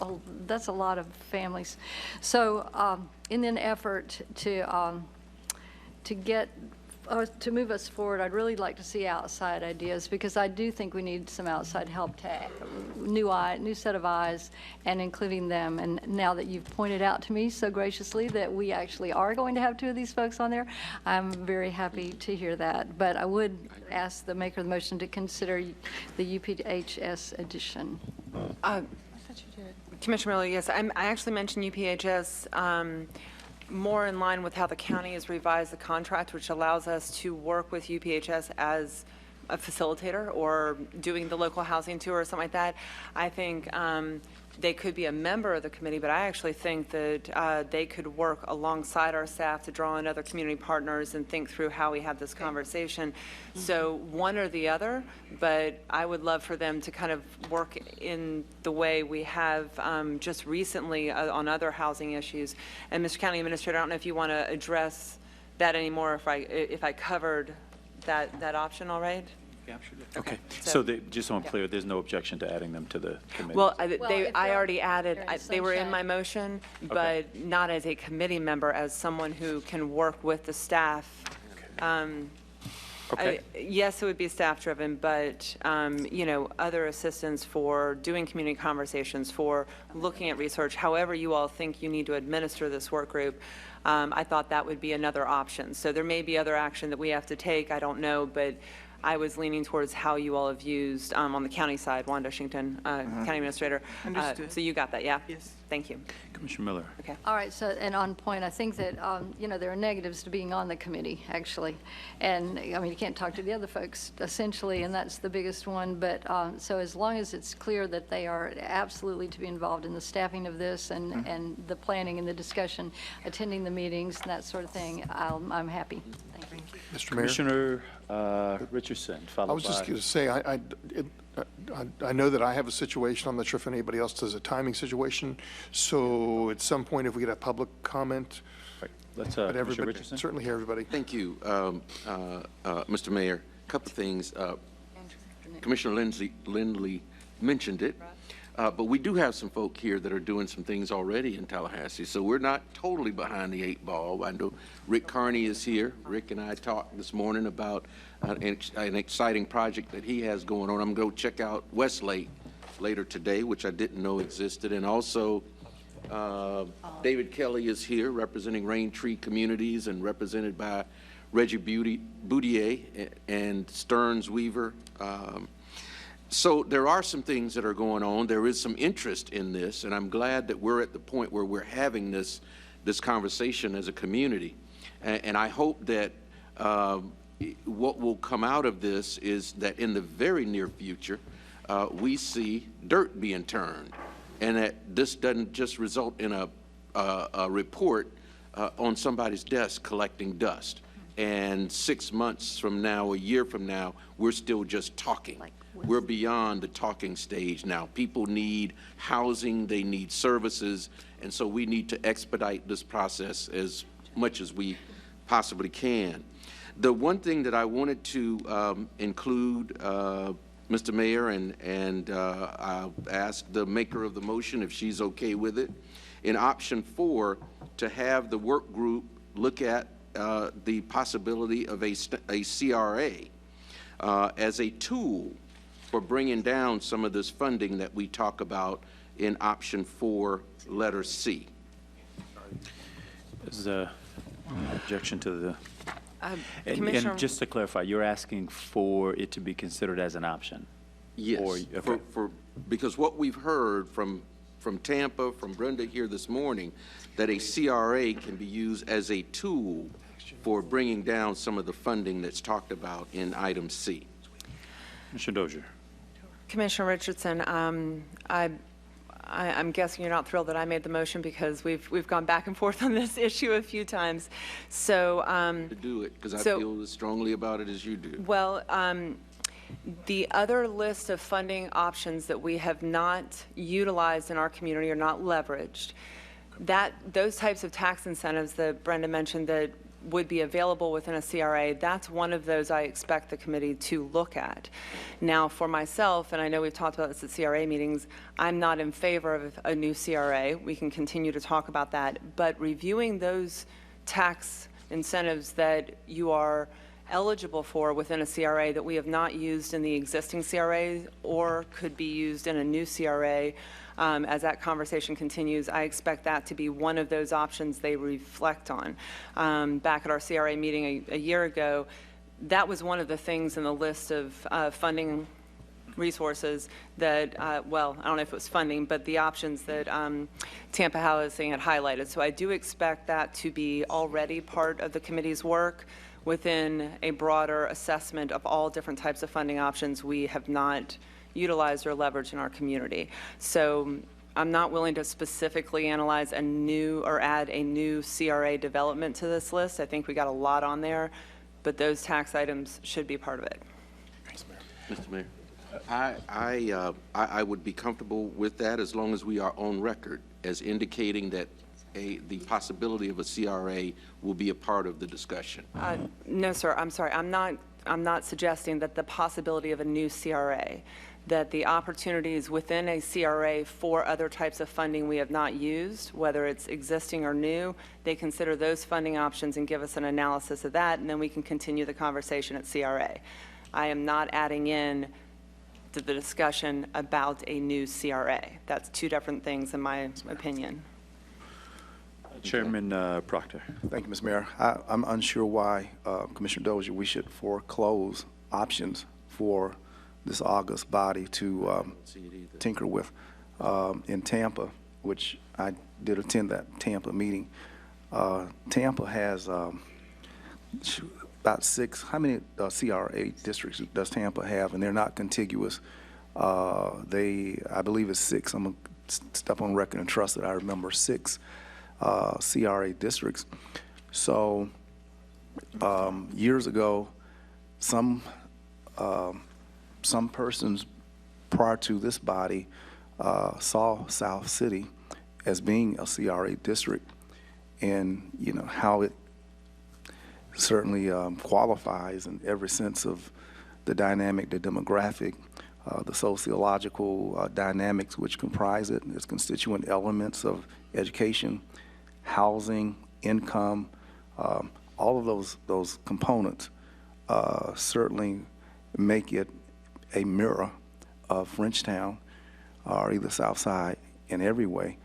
a lot of families. So in an effort to move us forward, I'd really like to see outside ideas, because I do think we need some outside help to new set of eyes, and including them. And now that you've pointed out to me so graciously that we actually are going to have 2 of these folks on there, I'm very happy to hear that. But I would ask the maker of the motion to consider the UPHS addition.
I thought you did.
Commissioner Miller, yes, I actually mentioned UPHS
more in line with how the county has revised the contract, which allows us to work with UPHS as a facilitator or doing the local housing tour or something like that. I think they could be a member of the committee, but I actually think that they could work alongside our staff to draw in other community partners and think through how we have this conversation. So one or the other, but I would love for them to kind of work in the way we have just recently on other housing issues. And Mr. County Administrator, I don't know if you want to address that anymore, if I covered that option all right?
Okay, so just so I'm clear, there's no objection to adding them to the committee?
Well,
if
I
they're-
already added,
they're in the
they were in
sunshine.
my motion,
Okay.
but not as a committee member, as someone who can work with the staff.
Okay.
Yes, it would be staff-driven, but, you know, other assistance for doing community conversations, for looking at research, however you all think you need to administer this work group, I thought that would be another option. So there may be other action that we have to take, I don't know, but I was leaning towards how you all have used, on the county side, Wanda Washington, County Administrator.
Understood.
So you got that, yeah?
Yes.
Thank you.
Commissioner Miller?
Okay.
All right, so, and on point, I think that, you know, there are negatives to being on the committee, actually. And, I mean, you can't talk to the other folks, essentially, and that's the biggest one. But, so as long as it's clear that they are absolutely to be involved in the staffing of this and the planning and the discussion, attending the meetings and that sort of thing, I'm happy. Thank you.
Mr. Mayor?
Commissioner Richardson, followed by...
I was just going to say, I know that I have a situation. I'm not sure if anybody else does a timing situation. So at some point, if we get a public comment,
Let's,
but
Commissioner
everybody,
Richardson?
certainly hear everybody.
Thank you, Mr. Mayor. A couple of things. Commissioner Lindley mentioned it, but we do have some folk here that are doing some things already in Tallahassee, so we're not totally behind the 8 ball. I know Rick Carney is here. Rick and I talked this morning about an exciting project that he has going on. I'm going to go check out Westlake later today, which I didn't know existed, and also David Kelly is here representing Rain Tree Communities and represented by Reggie Boudier and Stearns Weaver. So there are some things that are going on. There is some interest in this, and I'm glad that we're at the point where we're having this conversation as a community. And I hope that what will come out of this is that in the very near future, we see dirt being turned, and that this doesn't just result in a report on somebody's desk collecting dust. And 6 months from now, a year from now, we're still just talking. We're beyond the talking stage now. People need housing, they need services, and so we need to expedite this process as much as we possibly can. The one thing that I wanted to include, Mr. Mayor, and I'll ask the maker of the motion if she's okay with it, in option 4, to have the work group look at the possibility of a CRA as a tool for bringing down some of this funding that we talk about in option 4, letter C.
Is objection to the...
Commissioner...
And just to clarify, you're asking for it to be considered as an option?
Yes,
Okay.
because what we've heard from Tampa, from Brenda here this morning, that a CRA can be used as a tool for bringing down some of the funding that's talked about in item C.
Commissioner Dozier.
Commissioner Richardson, I'm guessing you're not thrilled that I made the motion because we've gone back and forth on this issue a few times. So
To do it, because I feel as strongly about it as you do.
well, the other list of funding options that we have not utilized in our community or not leveraged, those types of tax incentives that Brenda mentioned that would be available within a CRA, that's one of those I expect the committee to look at. Now, for myself, and I know we've talked about this at CRA meetings, I'm not in favor of a new CRA. We can continue to talk about that. But reviewing those tax incentives that you are eligible for within a CRA that we have not used in the existing CRA or could be used in a new CRA, as that conversation continues, I expect that to be one of those options they reflect on. Back at our CRA meeting a year ago, that was one of the things in the list of funding resources that, well, I don't know if it was funding, but the options that Tampa Housing had highlighted. So I do expect that to be already part of the committee's work within a broader assessment of all different types of funding options we have not utilized or leveraged in our community. So I'm not willing to specifically analyze a new or add a new CRA development to this list. I think we got a lot on there, but those tax items should be part of it.
Mr. Mayor, I would be comfortable with that as long as we are on record as indicating that the possibility of a CRA will be a part of the discussion.
No, sir, I'm sorry. I'm not suggesting that the possibility of a new CRA, that the opportunities within a CRA for other types of funding we have not used, whether it's existing or new, they consider those funding options and give us an analysis of that, and then we can continue the conversation at CRA. I am not adding in to the discussion about a new CRA. That's two different things in my opinion.
Chairman Proctor.
Thank you, Mr. Mayor. I'm unsure why, Commissioner Dozier, we should foreclose options for this August body to tinker with. In Tampa, which I did attend that Tampa meeting, Tampa has about 6, how many CRA districts does Tampa have? And they're not contiguous. I believe it's 6. I'm going to step on record and trust that I remember 6 CRA districts. So years ago, some persons prior to this body saw South City as being a CRA district, and you know how it certainly qualifies in every sense of the dynamic, the demographic, the sociological dynamics which comprise it, its constituent elements of education, housing, income, all of those components certainly make it a mirror of Frenchtown or either South Side in every way.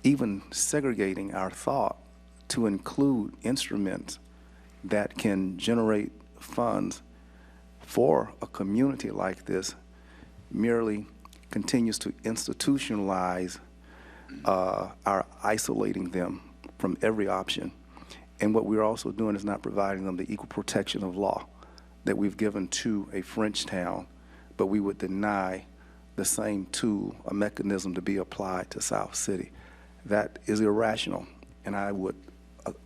Even segregating our thought to include instruments that can generate funds for a community like this merely continues to institutionalize our isolating them from every option. And what we're also doing is not providing them the equal protection of law that we've given to a Frenchtown, but we would deny the same tool, a mechanism to be applied to South City. That is irrational, and I would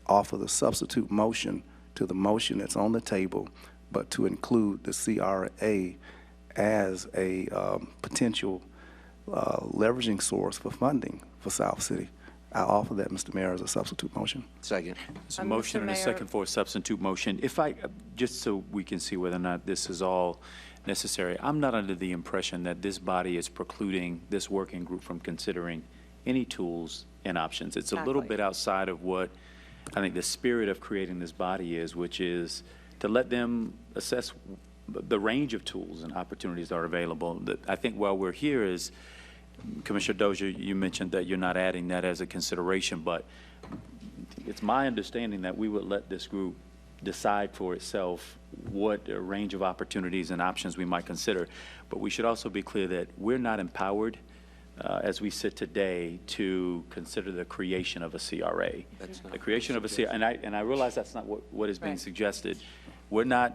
offer the substitute motion to the motion that's on the table, but to include the CRA as a potential leveraging source for funding for South City. I offer that, Mr. Mayor, as a substitute motion.
Second.
It's a motion and a second for a substitute motion. If I, just so we can see whether or not this is all necessary, I'm not under the impression that this body is precluding this working group from considering any tools and options. It's a little bit outside of what I think the spirit of creating this body is, which is to let them assess the range of tools and opportunities that are available. I think while we're here is, Commissioner Dozier, you mentioned that you're not adding that as a consideration, but it's my understanding that we would let this group decide for itself what a range of opportunities and options we might consider. But we should also be clear that we're not empowered as we sit today to consider the creation of a CRA. The creation of a CRA, and I realize that's not what is being suggested. We're not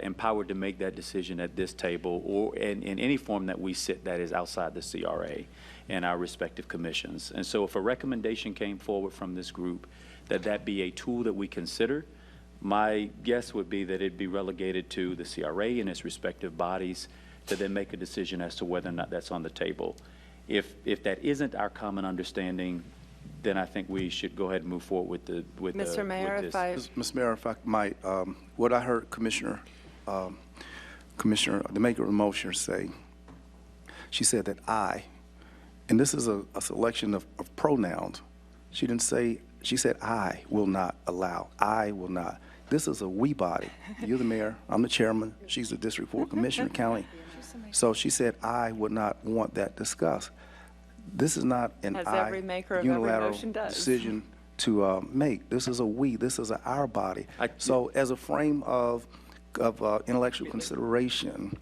empowered to make that decision at this table or in any form that we sit that is outside the CRA and our respective commissions. And so if a recommendation came forward from this group that be a tool that we consider, my guess would be that it'd be relegated to the CRA and its respective bodies to then make a decision as to whether or not that's on the table. If that isn't our common understanding, then I think we should go ahead and move forward with
Mr. Mayor, if I...
Mr. Mayor, if I might, what I heard Commissioner, the maker of the motion say, she said that I, and this is a selection of pronouns. She didn't say, she said I will not allow, I will not. This is a we body. You're the mayor, I'm the chairman, she's the District 4 Commissioner, county. So she said I would not want that discussed. This is not an
As every maker of every
unilateral
motion does.
decision to make. This is a we, this is our body. So as a frame of intellectual consideration,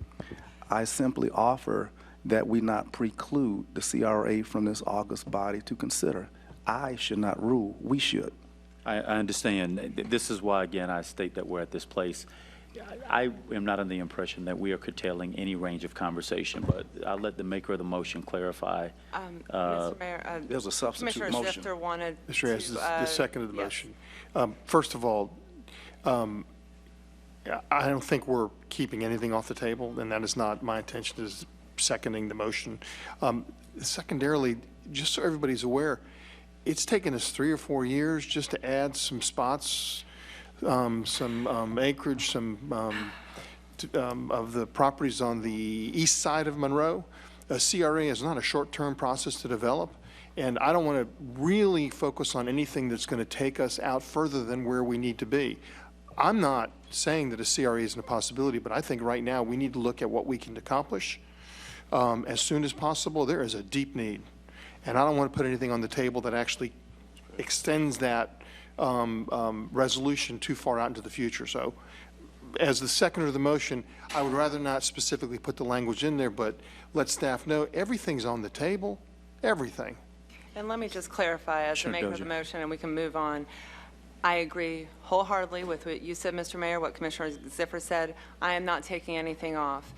I simply offer that we not preclude the CRA from this august body to consider. I should not rule, we should.
I understand. This is why, again, I state that we're at this place. I am not under the impression that we are curtailing any range of conversation, but I'll let the maker of the motion clarify.
Mr. Mayor,
There's a substitute
Commissioner
motion.
Zifter wanted to...
Mr. Hayes, the second of the
yes.
motion. First of all, I don't think we're keeping anything off the table, and that is not my intention, is seconding the motion. Secondarily, just so everybody's aware, it's taken us 3 or 4 years just to add some spots, some acreage, some of the properties on the east side of Monroe. A CRA is not a short-term process to develop, and I don't want to really focus on anything that's going to take us out further than where we need to be. I'm not saying that a CRA isn't a possibility, but I think right now we need to look at what we can accomplish as soon as possible. There is a deep need, and I don't want to put anything on the table that actually extends that resolution too far out into the future. So as the seconder of the motion, I would rather not specifically put the language in there, but let staff know everything's on the table, everything.
And let me just clarify, as the
Sure,
maker of
Dozier.
the motion, and we can move on. I agree wholeheartedly with what you said, Mr. Mayor, what Commissioner Ziffer said. I am not taking anything off.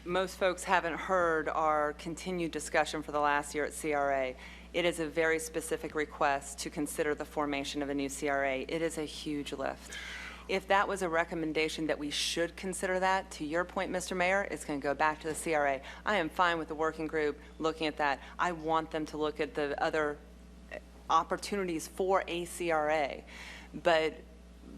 Most folks haven't heard our continued discussion for the last year at CRA. It is a very specific request to consider the formation of a new CRA. It is a huge lift. If that was a recommendation that we should consider that, to your point, Mr. Mayor, it's going to go back to the CRA. I am fine with the working group looking at that. I want them to look at the other opportunities for a CRA. But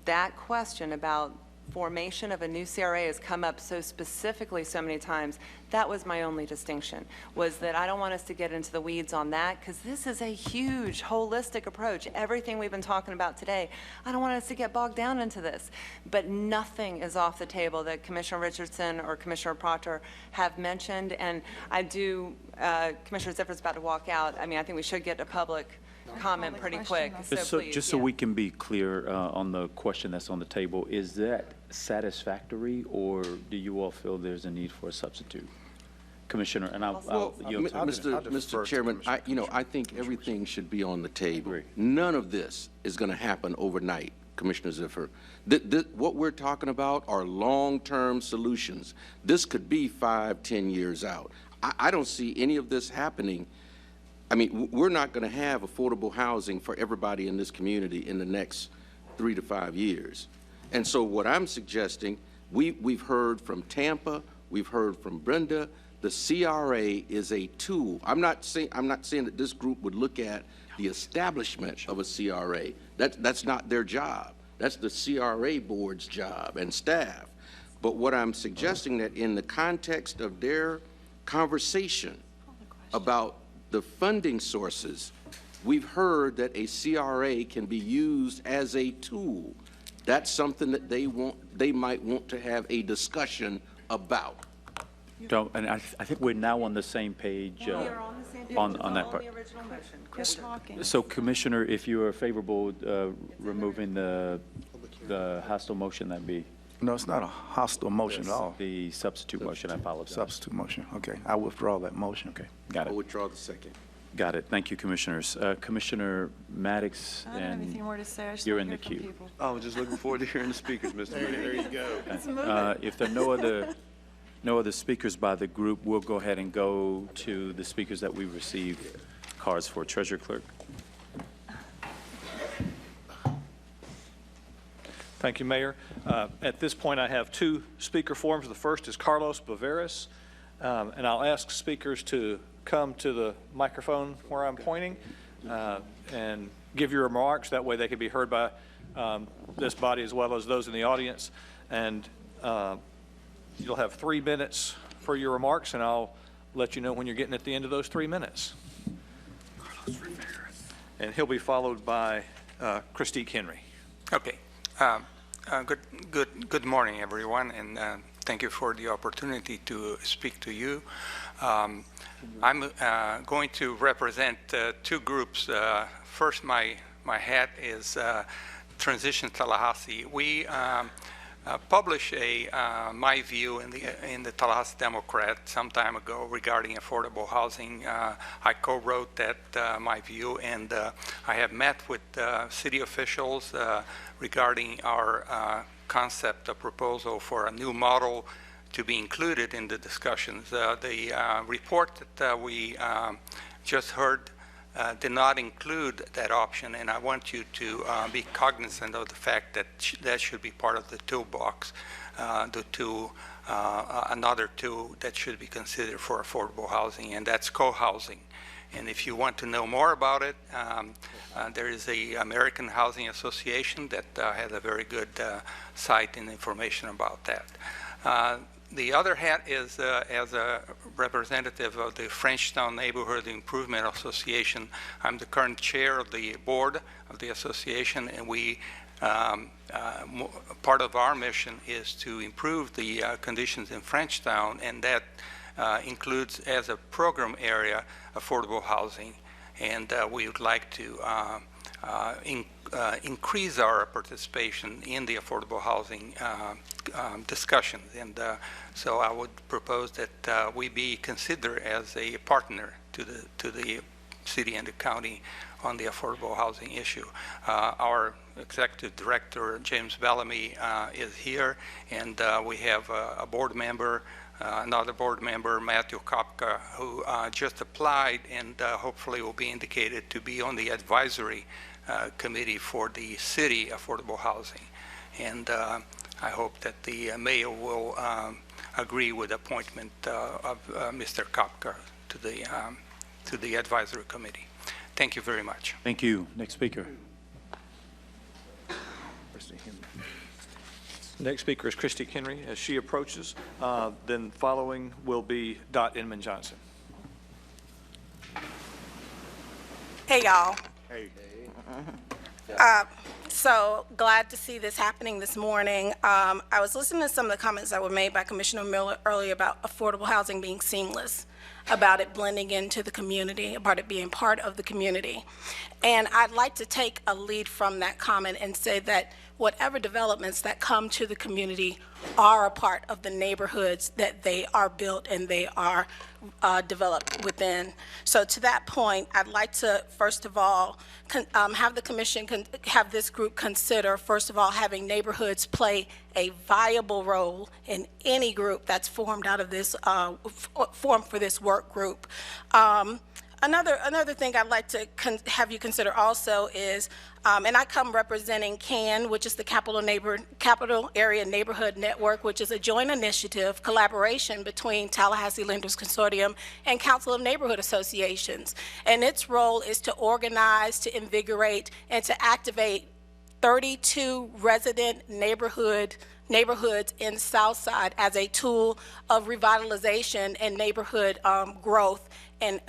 that question about formation of a new CRA has come up so specifically so many times. That was my only distinction, was that I don't want us to get into the weeds on that, because this is a huge holistic approach. Everything we've been talking about today, I don't want us to get bogged down into this. But nothing is off the table that Commissioner Richardson or Commissioner Proctor have mentioned. And I do, Commissioner Ziffer's about to walk out. I mean, I think we should get to public comment pretty quick, so please.
Just so
yeah.
we can be clear on the question that's on the table, is that satisfactory, or do you all feel there's a need for a substitute? Commissioner, and I'll yield to
Mr. Chairman, I think everything should be on the table. None of this is going to happen overnight, Commissioner Ziffer. What we're talking about are long-term solutions. This could be 5, 10 years out. I don't see any of this happening. I mean, we're not going to have affordable housing for everybody in this community in the next 3 to 5 years. And so what I'm suggesting, we've heard from Tampa, we've heard from Brenda, the CRA is a tool. I'm not saying that this group would look at the establishment of a CRA. That's not their job. That's the CRA board's job and staff. But what I'm suggesting, that in the context of their conversation about the funding sources, we've heard that a CRA can be used as a tool. That's something that they might want to have a discussion about.
And I think we're now on the same page on that part.
Quit talking.
So Commissioner, if you are favorable removing the hostile motion, that'd be
No, it's not a hostile motion at all.
the substitute motion. I apologize.
Substitute motion, okay. I withdraw that motion.
Okay, got
I
it.
withdraw the second.
Got it. Thank you, Commissioners. Commissioner Maddox,
I don't have anything
and
more to say. I just
you're
want
in
to
the
hear from
queue.
people.
I was just looking forward to hearing the speakers, Mr. Mayor. There you go.
Let's move it.
If there are no other speakers by the group, we'll go ahead and go to the speakers that we received cards for. Treasurer Clerk.
Thank you, Mayor. At this point, I have 2 speaker forms. The first is Carlos Bavaris, and I'll ask speakers to come to the microphone where I'm pointing and give your remarks. That way they can be heard by this body as well as those in the audience. And you'll have 3 minutes for your remarks, and I'll let you know when you're getting at the end of those 3 minutes. And he'll be followed by Christique Henry.
Okay. Good morning, everyone, and thank you for the opportunity to speak to you. I'm going to represent two groups. First, my hat is Transition Tallahassee. We published my view in the Tallahassee Democrat some time ago regarding affordable housing. I co-wrote that my view, and I have met with city officials regarding our concept, a proposal for a new model to be included in the discussions. The report that we just heard did not include that option, and I want you to be cognizant of the fact that that should be part of the toolbox, another tool that should be considered for affordable housing, and that's co-housing. And if you want to know more about it, there is the American Housing Association that has a very good site and information about that. The other hat is as a representative of the Frenchtown Neighborhood Improvement Association. I'm the current chair of the board of the association, and we part of our mission is to improve the conditions in Frenchtown, and that includes as a program area affordable housing. And we would like to increase our participation in the affordable housing discussions. And so I would propose that we be considered as a partner to the city and the county on the affordable housing issue. Our executive director, James Bellamy, is here, and we have a board member, another board member, Matthew Kopka, who just applied and hopefully will be indicated to be on the advisory committee for the city affordable housing. And I hope that the mayor will agree with the appointment of Mr. Kopka to the advisory committee. Thank you very much.
Thank you. Next speaker.
Next speaker is Christy Henry. As she approaches, then following will be Dot Inman Johnson.
Hey, y'all.
Hey.
So glad to see this happening this morning. I was listening to some of the comments that were made by Commissioner Miller earlier about affordable housing being seamless, about it blending into the community, about it being part of the community. And I'd like to take a lead from that comment and say that whatever developments that come to the community are a part of the neighborhoods that they are built and they are developed within. So to that point, I'd like to, first of all, have the commission, have this group consider, first of all, having neighborhoods play a viable role in any group that's formed out of this, formed for this work group. Another thing I'd like to have you consider also is, and I come representing CAN, which is the Capital Area Neighborhood Network, which is a joint initiative collaboration between Tallahassee Lenders Consortium and Council of Neighborhood Associations. And its role is to organize, to invigorate, and to activate 32 resident neighborhoods in Southside as a tool of revitalization and neighborhood growth and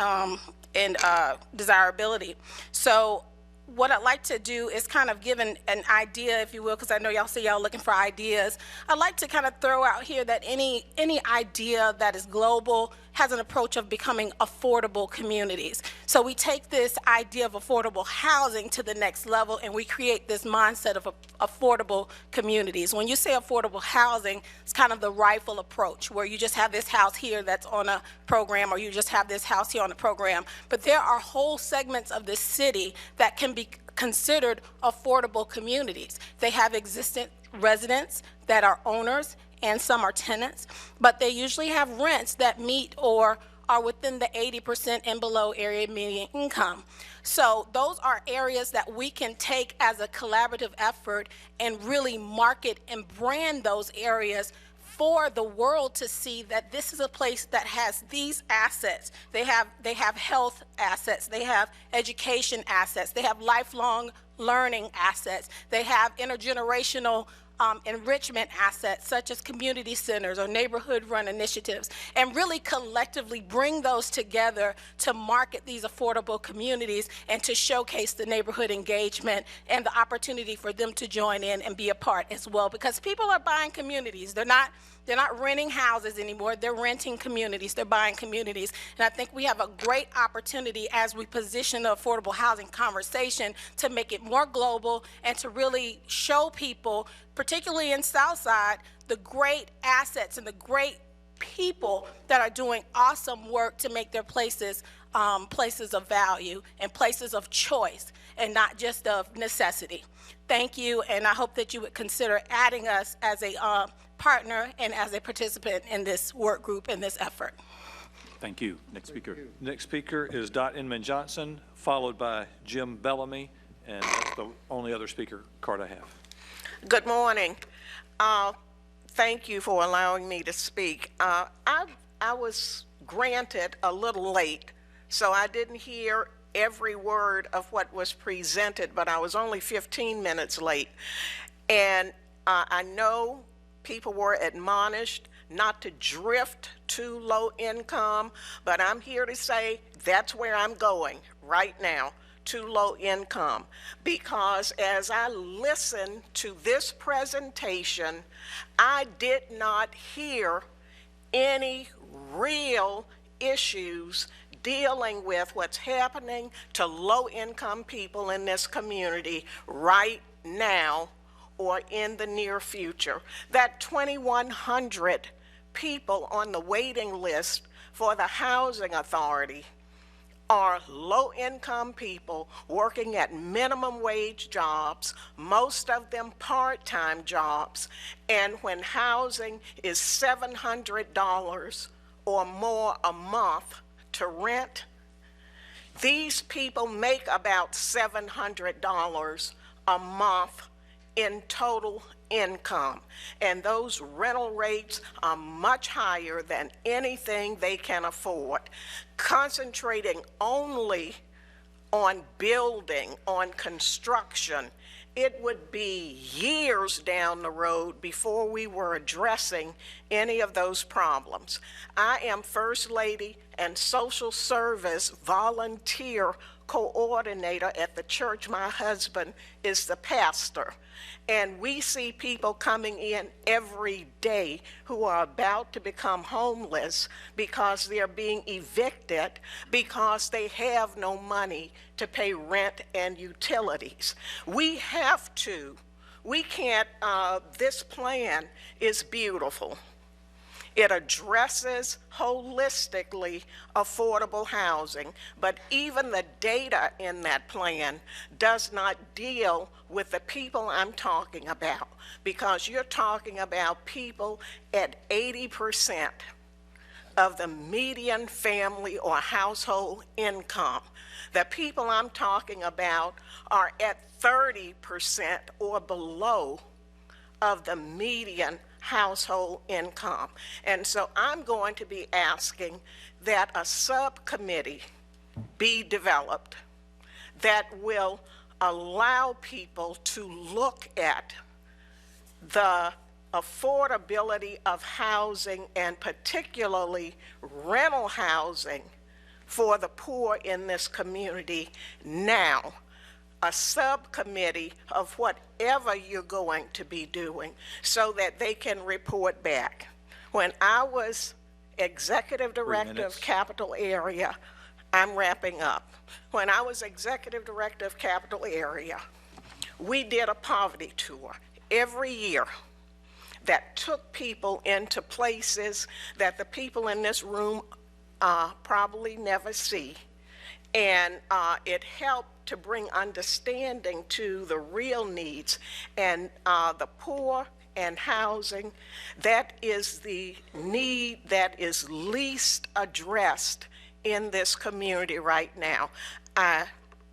desirability. So what I'd like to do is kind of give an idea, if you will, because I know y'all say y'all looking for ideas. I'd like to kind of throw out here that any idea that is global has an approach of becoming affordable communities. So we take this idea of affordable housing to the next level and we create this mindset of affordable communities. When you say affordable housing, it's kind of the rifle approach where you just have this house here that's on a program, or you just have this house here on a program. But there are whole segments of the city that can be considered affordable communities. They have existing residents that are owners, and some are tenants, but they usually have rents that meet or are within the 80% and below area median income. So those are areas that we can take as a collaborative effort and really market and brand those areas for the world to see that this is a place that has these assets. They have health assets, they have education assets, they have lifelong learning assets, they have intergenerational enrichment assets such as community centers or neighborhood-run initiatives, and really collectively bring those together to market these affordable communities and to showcase the neighborhood engagement and the opportunity for them to join in and be a part as well. Because people are buying communities. They're not renting houses anymore. They're renting communities. They're buying communities. And I think we have a great opportunity as we position the affordable housing conversation to make it more global and to really show people, particularly in Southside, the great assets and the great people that are doing awesome work to make their places places of value and places of choice and not just of necessity. Thank you, and I hope that you would consider adding us as a partner and as a participant in this work group and this effort.
Thank you. Next speaker.
Next speaker is Dot Inman Johnson, followed by Jim Bellamy, and that's the only other speaker card I have.
Good morning. Thank you for allowing me to speak. I was granted a little late, so I didn't hear every word of what was presented, but I was only 15 minutes late. And I know people were admonished not to drift to low income, but I'm here to say that's where I'm going right now, to low income. Because as I listened to this presentation, I did not hear any real issues dealing with what's happening to low-income people in this community right now or in the near future. That 2,100 people on the waiting list for the Housing Authority are low-income people working at minimum wage jobs, most of them part-time jobs, and when housing is $700 or more a month to rent, these people make about $700 a month in total income, and those rental rates are much higher than anything they can afford. Concentrating only on building, on construction, it would be years down the road before we were addressing any of those problems. I am First Lady and Social Service Volunteer Coordinator at the church. My husband is the pastor. And we see people coming in every day who are about to become homeless because they're being evicted because they have no money to pay rent and utilities. We can't, this plan is beautiful. It addresses holistically affordable housing, but even the data in that plan does not deal with the people I'm talking about, because you're talking about people at 80% of the median family or household income. The people I'm talking about are at 30% or below of the median household income. And so I'm going to be asking that a subcommittee be developed that will allow people to look at the affordability of housing, and particularly rental housing for the poor in this community now. A subcommittee of whatever you're going to be doing so that they can report back. When I was executive director of Capital Area, I'm wrapping up. When I was executive director of Capital Area, we did a poverty tour every year that took people into places that the people in this room probably never see. And it helped to bring understanding to the real needs, and the poor and housing. That is the need that is least addressed in this community right now. I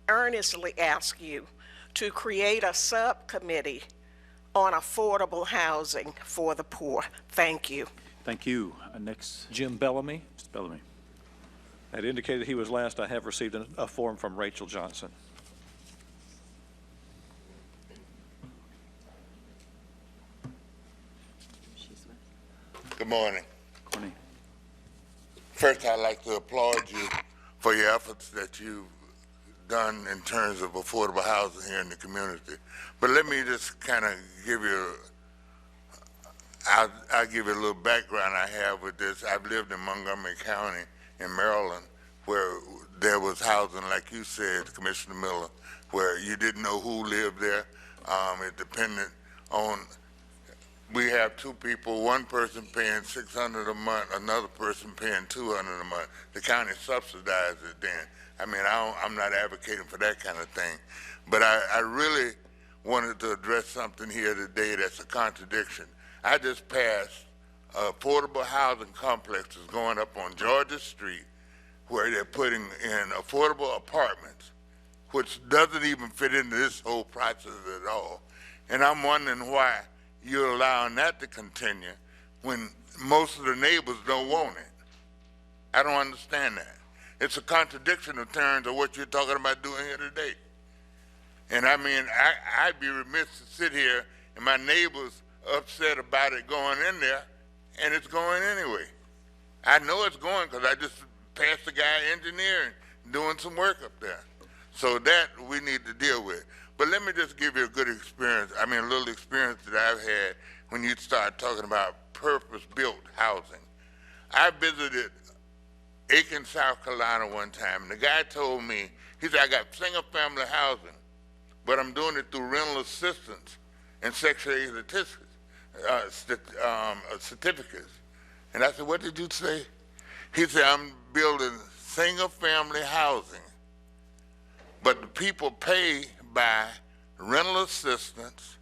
earnestly ask you to create a subcommittee on affordable housing for the poor. Thank you.
Thank you. Next,
Jim Bellamy.
Mr. Bellamy.
Had indicated he was last. I have received a form from Rachel Johnson.
morning.
Good morning.
First, I'd like to applaud you for your efforts that you've done in terms of affordable housing here in the community. But let me just kind of give you, I'll give you a little background I have with this. I've lived in Montgomery County in Maryland, where there was housing, like you said, Commissioner Miller, where you didn't know who lived there. It depended on, we have two people, one person paying $600 a month, another person paying $200 a month. The county subsidized it then. I mean, I'm not advocating for that kind of thing, but I really wanted to address something here today that's a contradiction. I just passed affordable housing complexes going up on Georgia Street where they're putting in affordable apartments, which doesn't even fit into this whole process at all. And I'm wondering why you're allowing that to continue when most of the neighbors don't want it. I don't understand that. It's a contradiction in terms of what you're talking about doing here today. And I mean, I'd be remiss to sit here and my neighbors upset about it going in there, and it's going anyway. I know it's going because I just passed the guy engineering doing some work up there. So that we need to deal with. But let me just give you a good experience, a little experience that I've had when you start talking about purpose-built housing. I visited Aiken, South Carolina one time, and the guy told me, he said, I got single-family housing, but I'm doing it through rental assistance and Section 8 certificates. And I said, what did you say? He said, I'm building single-family housing, but the people pay by rental assistance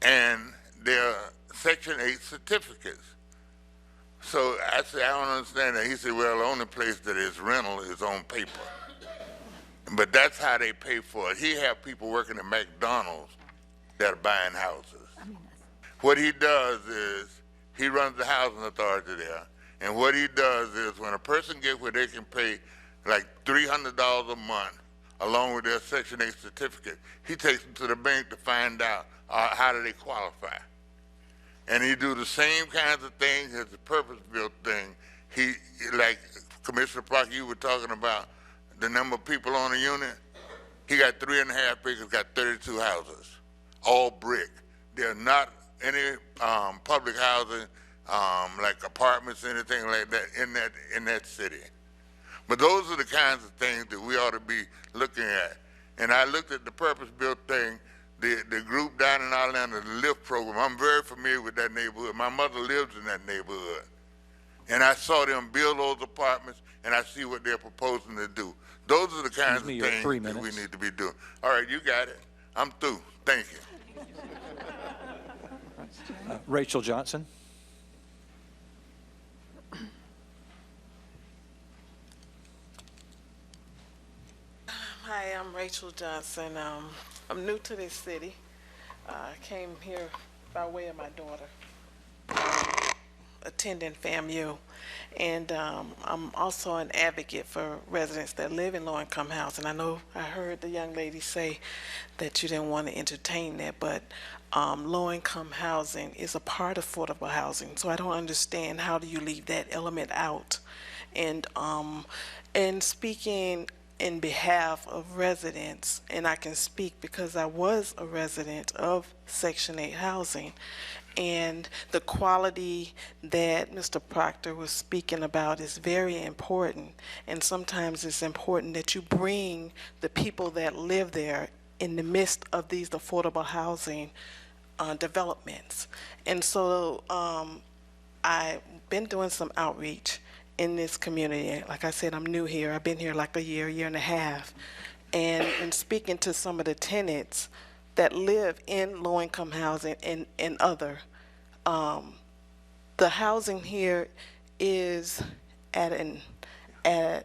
and their Section 8 certificates. So I said, I don't understand that. He said, well, the only place that is rental is on paper. But that's how they pay for it. He have people working at McDonald's that are buying houses. What he does is he runs the housing authority there. And what he does is when a person gets where they can pay like $300 a month along with their Section 8 certificate, he takes them to the bank to find out how do they qualify. And he do the same kinds of things as the purpose-built thing. He, like Commissioner Parker, you were talking about the number of people on a unit. He got 3.5 acres, got 32 houses, all brick. There are not any public housing, like apartments, anything like that in that city. But those are the kinds of things that we ought to be looking at. And I looked at the purpose-built thing, the group down in Orlando, the LIFT program. I'm very familiar with that neighborhood. My mother lives in that neighborhood. And I saw them build those apartments, and I see what they're proposing to do. Those are the kinds of things that we need to be doing. All right, you got it. I'm through. Thank you.
Rachel Johnson.
Hi, I'm Rachel Johnson. I'm new to this city. I came here by way of my daughter, attending FAMU. And I'm also an advocate for residents that live in low-income housing. I know I heard the young lady say that you didn't want to entertain that, but low-income housing is a part of affordable housing. So I don't understand how do you leave that element out. And speaking in behalf of residents, and I can speak because I was a resident of Section 8 housing, and the quality that Mr. Proctor was speaking about is very important, and sometimes it's important that you bring the people that live there in the midst of these affordable housing developments. And so I've been doing some outreach in this community. Like I said, I'm new here. I've been here like a year and a half. And in speaking to some of the tenants that live in low-income housing and other, the housing here is at a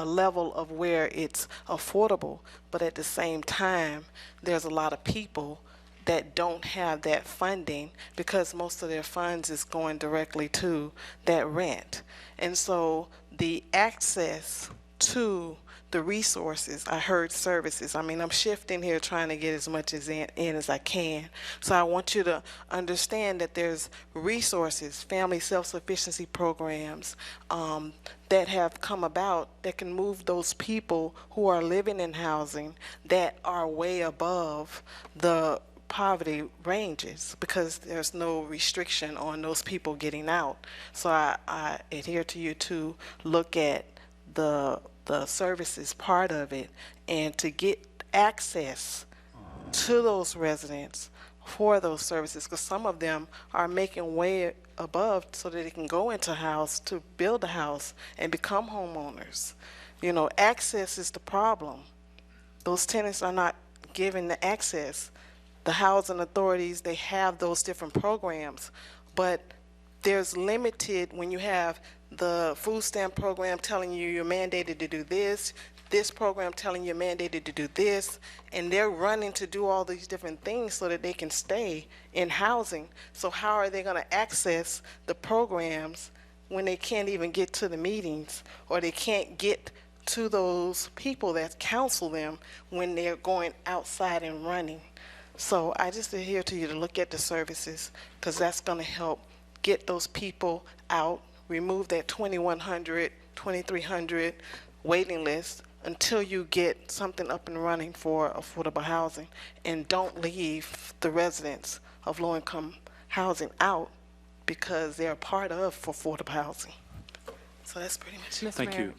level of where it's affordable, but at the same time, there's a lot of people that don't have that funding because most of their funds is going directly to that rent. And so the access to the resources. I heard services. I mean, I'm shifting here trying to get as much in as I can. So I want you to understand that there's resources, family self-sufficiency programs that have come about that can move those people who are living in housing that are way above the poverty ranges, because there's no restriction on those people getting out. So I adhere to you to look at the services part of it, and to get access to those residents for those services, because some of them are making way above so that they can go into a house to build a house and become homeowners. You know, access is the problem. Those tenants are not given the access. The housing authorities, they have those different programs, but there's limited when you have the food stamp program telling you you're mandated to do this program telling you you're mandated to do this, and they're running to do all these different things so that they can stay in housing. So how are they going to access the programs when they can't even get to the meetings, or they can't get to those people that counsel them when they're going outside and running? So I just adhere to you to look at the services, because that's going to help get those people out, remove that 2,100, 2,300 waiting list until you get something up and running for affordable housing, and don't leave the residents of low-income housing out because they're part of affordable housing. So that's pretty much it.
Thank you.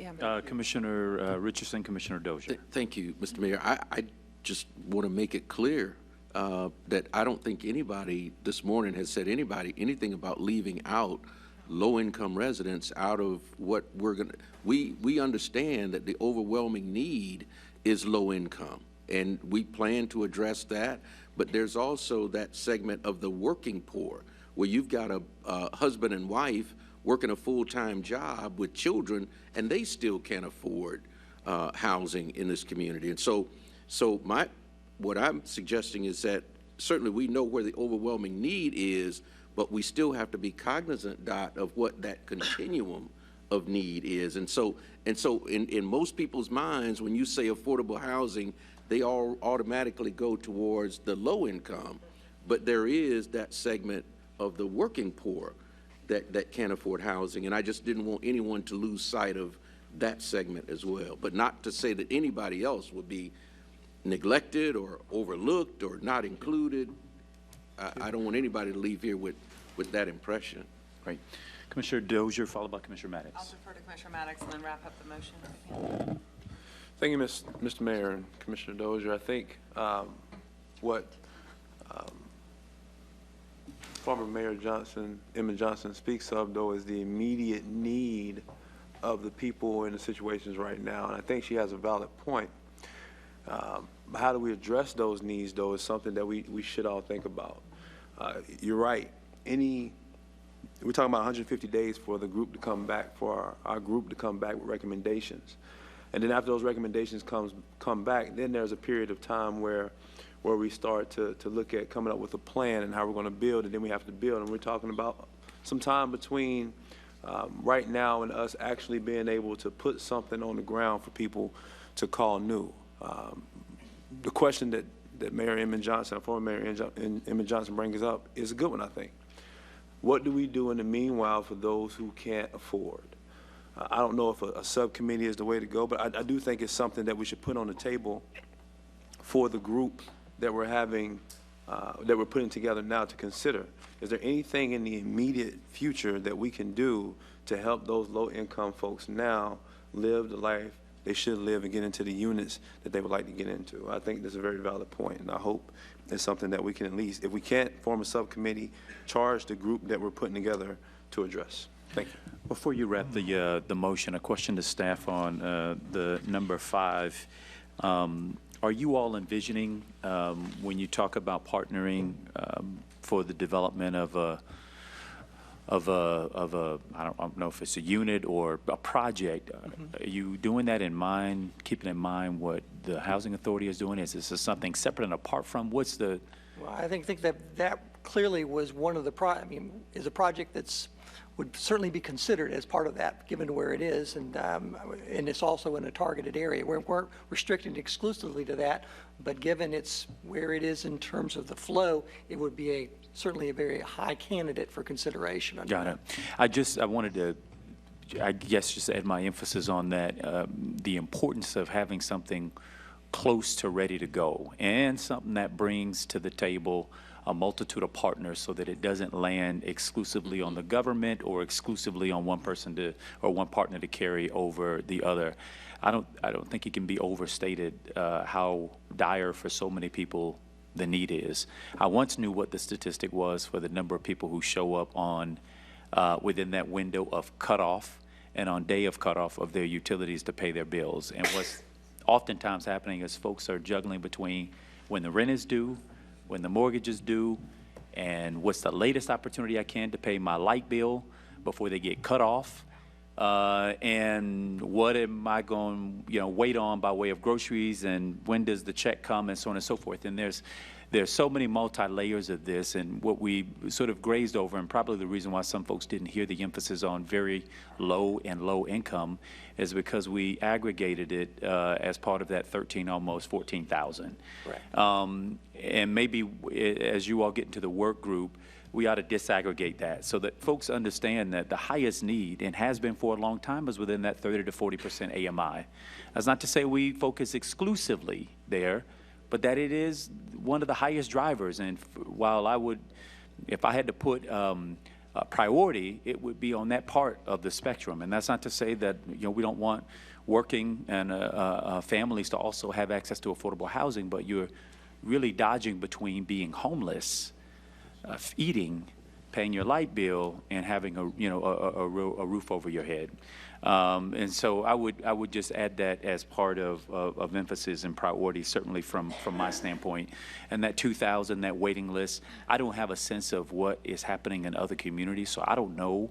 Commissioner Richardson, Commissioner Dozier.
Thank you, Mr. Mayor. I just want to make it clear that I don't think anybody this morning has said anything about leaving out low-income residents out of what we're going to, we understand that the overwhelming need is low income, and we plan to address that, but there's also that segment of the working poor where you've got a husband and wife working a full-time job with children, and they still can't afford housing in this community. And so what I'm suggesting is that certainly we know where the overwhelming need is, but we still have to be cognizant, Dot, of what that continuum of need is. And so in most people's minds, when you say affordable housing, they all automatically go towards the low income. But there is that segment of the working poor that can't afford housing. And I just didn't want anyone to lose sight of that segment as well. But not to say that anybody else would be neglected or overlooked or not included. I don't want anybody to leave here with that impression.
Right. Commissioner Dozier, followed by Commissioner Maddox.
I'll defer to Commissioner Maddox and then wrap up the motion.
Thank you, Mr. Mayor and Commissioner Dozier. I think what former Mayor Emma Johnson speaks of, though, is the immediate need of the people in the situations right now. And I think she has a valid point. How do we address those needs, though, is something that we should all think about. You're right. We're talking about 150 days for the group to come back, for our group to come back with recommendations. And then after those recommendations come back, then there's a period of time where we start to look at coming up with a plan and how we're going to build, and then we have to build. And we're talking about some time between right now and us actually being able to put something on the ground for people to call new. The question that Mayor Emmett Johnson, former Mayor Emmett Johnson brings up is a good one, I think. What do we do in the meanwhile for those who can't afford? I don't know if a subcommittee is the way to go, but I do think it's something that we should put on the table for the group that we're having, that we're putting together now to consider. Is there anything in the immediate future that we can do to help those low-income folks now live the life they should live and get into the units that they would like to get into? I think that's a very valid point, and I hope it's something that we can at least, if we can't form a subcommittee, charge the group that we're putting together to address. Thank you.
Before you wrap the motion, a question to staff on the number 5. Are you all envisioning, when you talk about partnering for the development of a I don't know if it's a unit or a project, are you doing that in mind, keeping in mind what the Housing Authority is doing? Is this something separate and apart from? What's the?
Well, I think that clearly was one of the is a project that's would certainly be considered as part of that, given where it is, and it's also in a targeted area. We weren't restricted exclusively to that, but given it's where it is in terms of the flow, it would be certainly a very high candidate for consideration.
Got it. I wanted to, I guess, just add my emphasis on that, the importance of having something close to ready to go, and something that brings to the table a multitude of partners so that it doesn't land exclusively on the government or exclusively on one person to, or one partner to carry over the other. I don't think it can be overstated how dire for so many people the need is. I once knew what the statistic was for the number of people who show up on within that window of cutoff and on day of cutoff of their utilities to pay their bills. And what's oftentimes happening is folks are juggling between when the rent is due, when the mortgage is due, and what's the latest opportunity I can to pay my light bill before they get cut off, and what am I going to wait on by way of groceries, and when does the check come, and so on and so forth. And there's so many multi-layers of this, and what we sort of grazed over, and probably the reason why some folks didn't hear the emphasis on very low and low income, is because we aggregated it as part of that 13, almost 14,000. Right. And maybe as you all get into the work group, we ought to disaggregate that so that folks understand that the highest need, and has been for a long time, is within that 30 to 40% AMI. That's not to say we focus exclusively there, but that it is one of the highest drivers. And while I would, if I had to put priority, it would be on that part of the spectrum. And that's not to say that we don't want working and families to also have access to affordable housing, but you're really dodging between being homeless, eating, paying your light bill, and having a roof over your head. And so I would just add that as part of emphasis and priority, certainly from my standpoint. And that 2,000, that waiting list, I don't have a sense of what is happening in other communities, so I don't know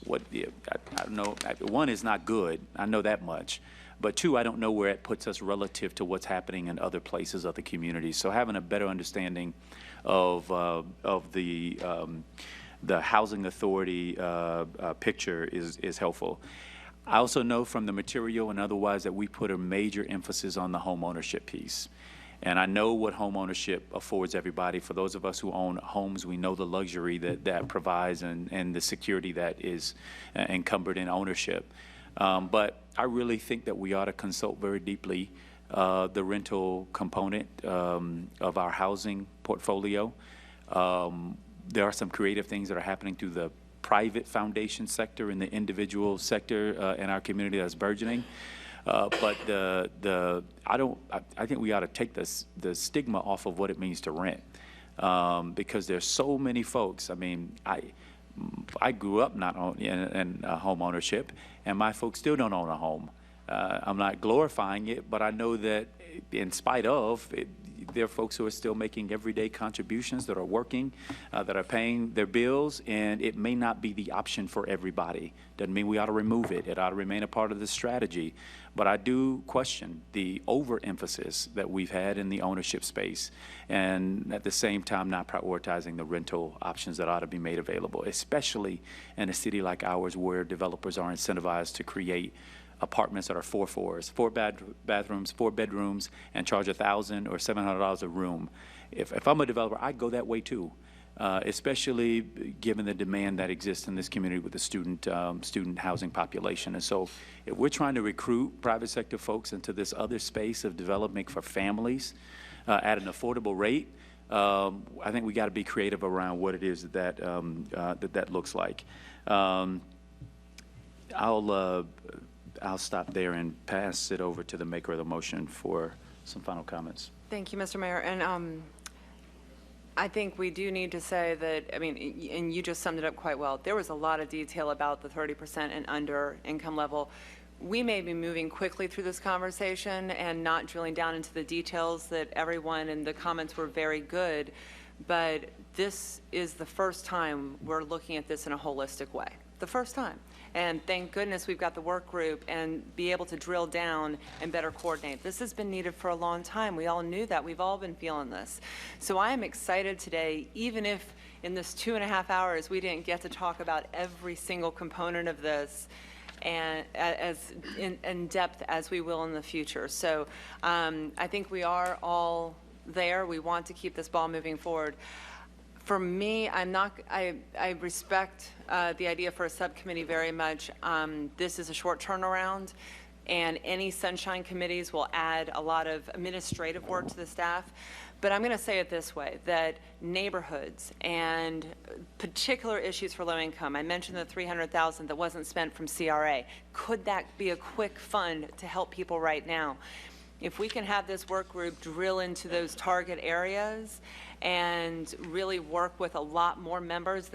what I don't know. One is not good, I know that much. But two, I don't know where it puts us relative to what's happening in other places, other communities. So having a better understanding of the housing authority picture is helpful. I also know from the material and otherwise that we put a major emphasis on the home ownership piece. And I know what home ownership affords everybody. For those of us who own homes, we know the luxury that provides and the security that is encumbered in ownership. But I really think that we ought to consult very deeply the rental component of our housing portfolio. There are some creative things that are happening through the private foundation sector and the individual sector in our community that's burgeoning. But I think we ought to take the stigma off of what it means to rent, because there's so many folks. I mean, I grew up not in home ownership, and my folks still don't own a home. I'm not glorifying it, but I know that in spite of it, there are folks who are still making everyday contributions, that are working, that are paying their bills, and it may not be the option for everybody. Doesn't mean we ought to remove it. It ought to remain a part of the strategy. But I do question the overemphasis that we've had in the ownership space, and at the same time not prioritizing the rental options that ought to be made available, especially in a city like ours where developers are incentivized to create apartments that are 4 floors, 4 bathrooms, 4 bedrooms, and charge $1,000 or $700 a room. If I'm a developer, I'd go that way too, especially given the demand that exists in this community with the student housing population. And so if we're trying to recruit private sector folks into this other space of development for families at an affordable rate, I think we got to be creative around what it is that looks like. I'll stop there and pass it over to the maker of the motion for some final comments.
Thank you, Mr. Mayor. And I think we do need to say that, I mean, and you just summed it up quite well. There was a lot of detail about the 30% and under income level. We may be moving quickly through this conversation and not drilling down into the details that everyone, and the comments were very good, but this is the first time we're looking at this in a holistic way. the first time. And thank goodness we've got the work group and be able to drill down and better coordinate. This has been needed for a long time. We all knew that. We've all been feeling this. So I am excited today, even if in this 2.5 hours we didn't get to talk about every single component of this and as in depth as we will in the future. So I think we are all there. We want to keep this ball moving forward. For me, I respect the idea for a subcommittee very much. This is a short turnaround, and any sunshine committees will add a lot of administrative work to the staff. But I'm going to say it this way, that neighborhoods and particular issues for low income, I mentioned the $300,000 that wasn't spent from CRA. Could that be a quick fund to help people right now? If we can have this work group drill into those target areas and really work with a lot more members,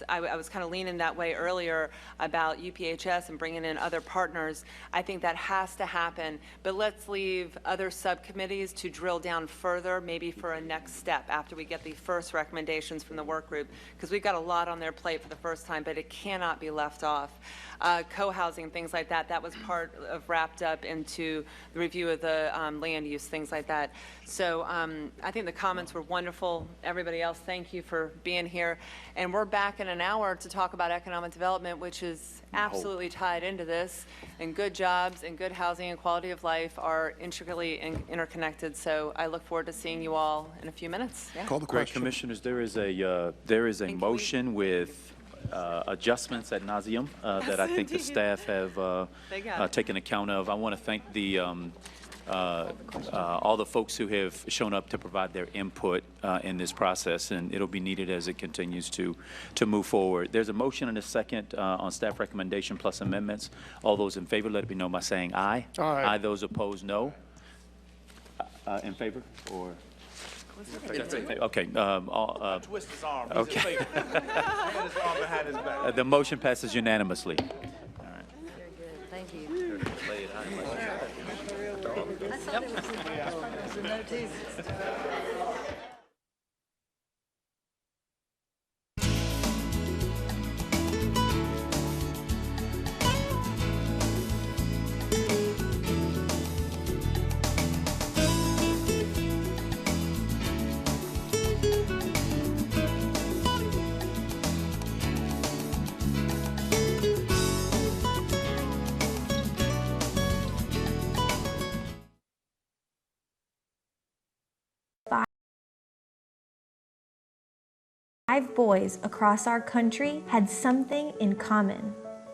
I was kind of leaning that way earlier about UPHS and bringing in other partners. I think that has to happen, but let's leave other subcommittees to drill down further, maybe for a next step after we get the first recommendations from the work group, because we've got a lot on their plate for the first time, but it cannot be left off. Co-housing, things like that, that was part of wrapped up into the review of the land use, things like that. So I think the comments were wonderful. Everybody else, thank you for being here. And we're back in an hour to talk about economic development, which is absolutely tied into this. And good jobs and good housing and quality of life are intricately interconnected. So I look forward to seeing you all in a few minutes. Yeah.
Call the question. Commissioners, there is a motion with adjustments ad nauseum that I think the staff have taken account of. I want to thank the all the folks who have shown up to provide their input in this process, and it'll be needed as it continues to move forward. There's a motion and a second on staff recommendation plus amendments. All those in favor, let it be known by saying aye.
Aye.
Aye. Those opposed, no. In favor or? Okay.
Twist his arm.
Okay.
His arm behind his back.
The motion passes unanimously.
Thank you. I saw there was a note too.
5 boys across our country had something in common.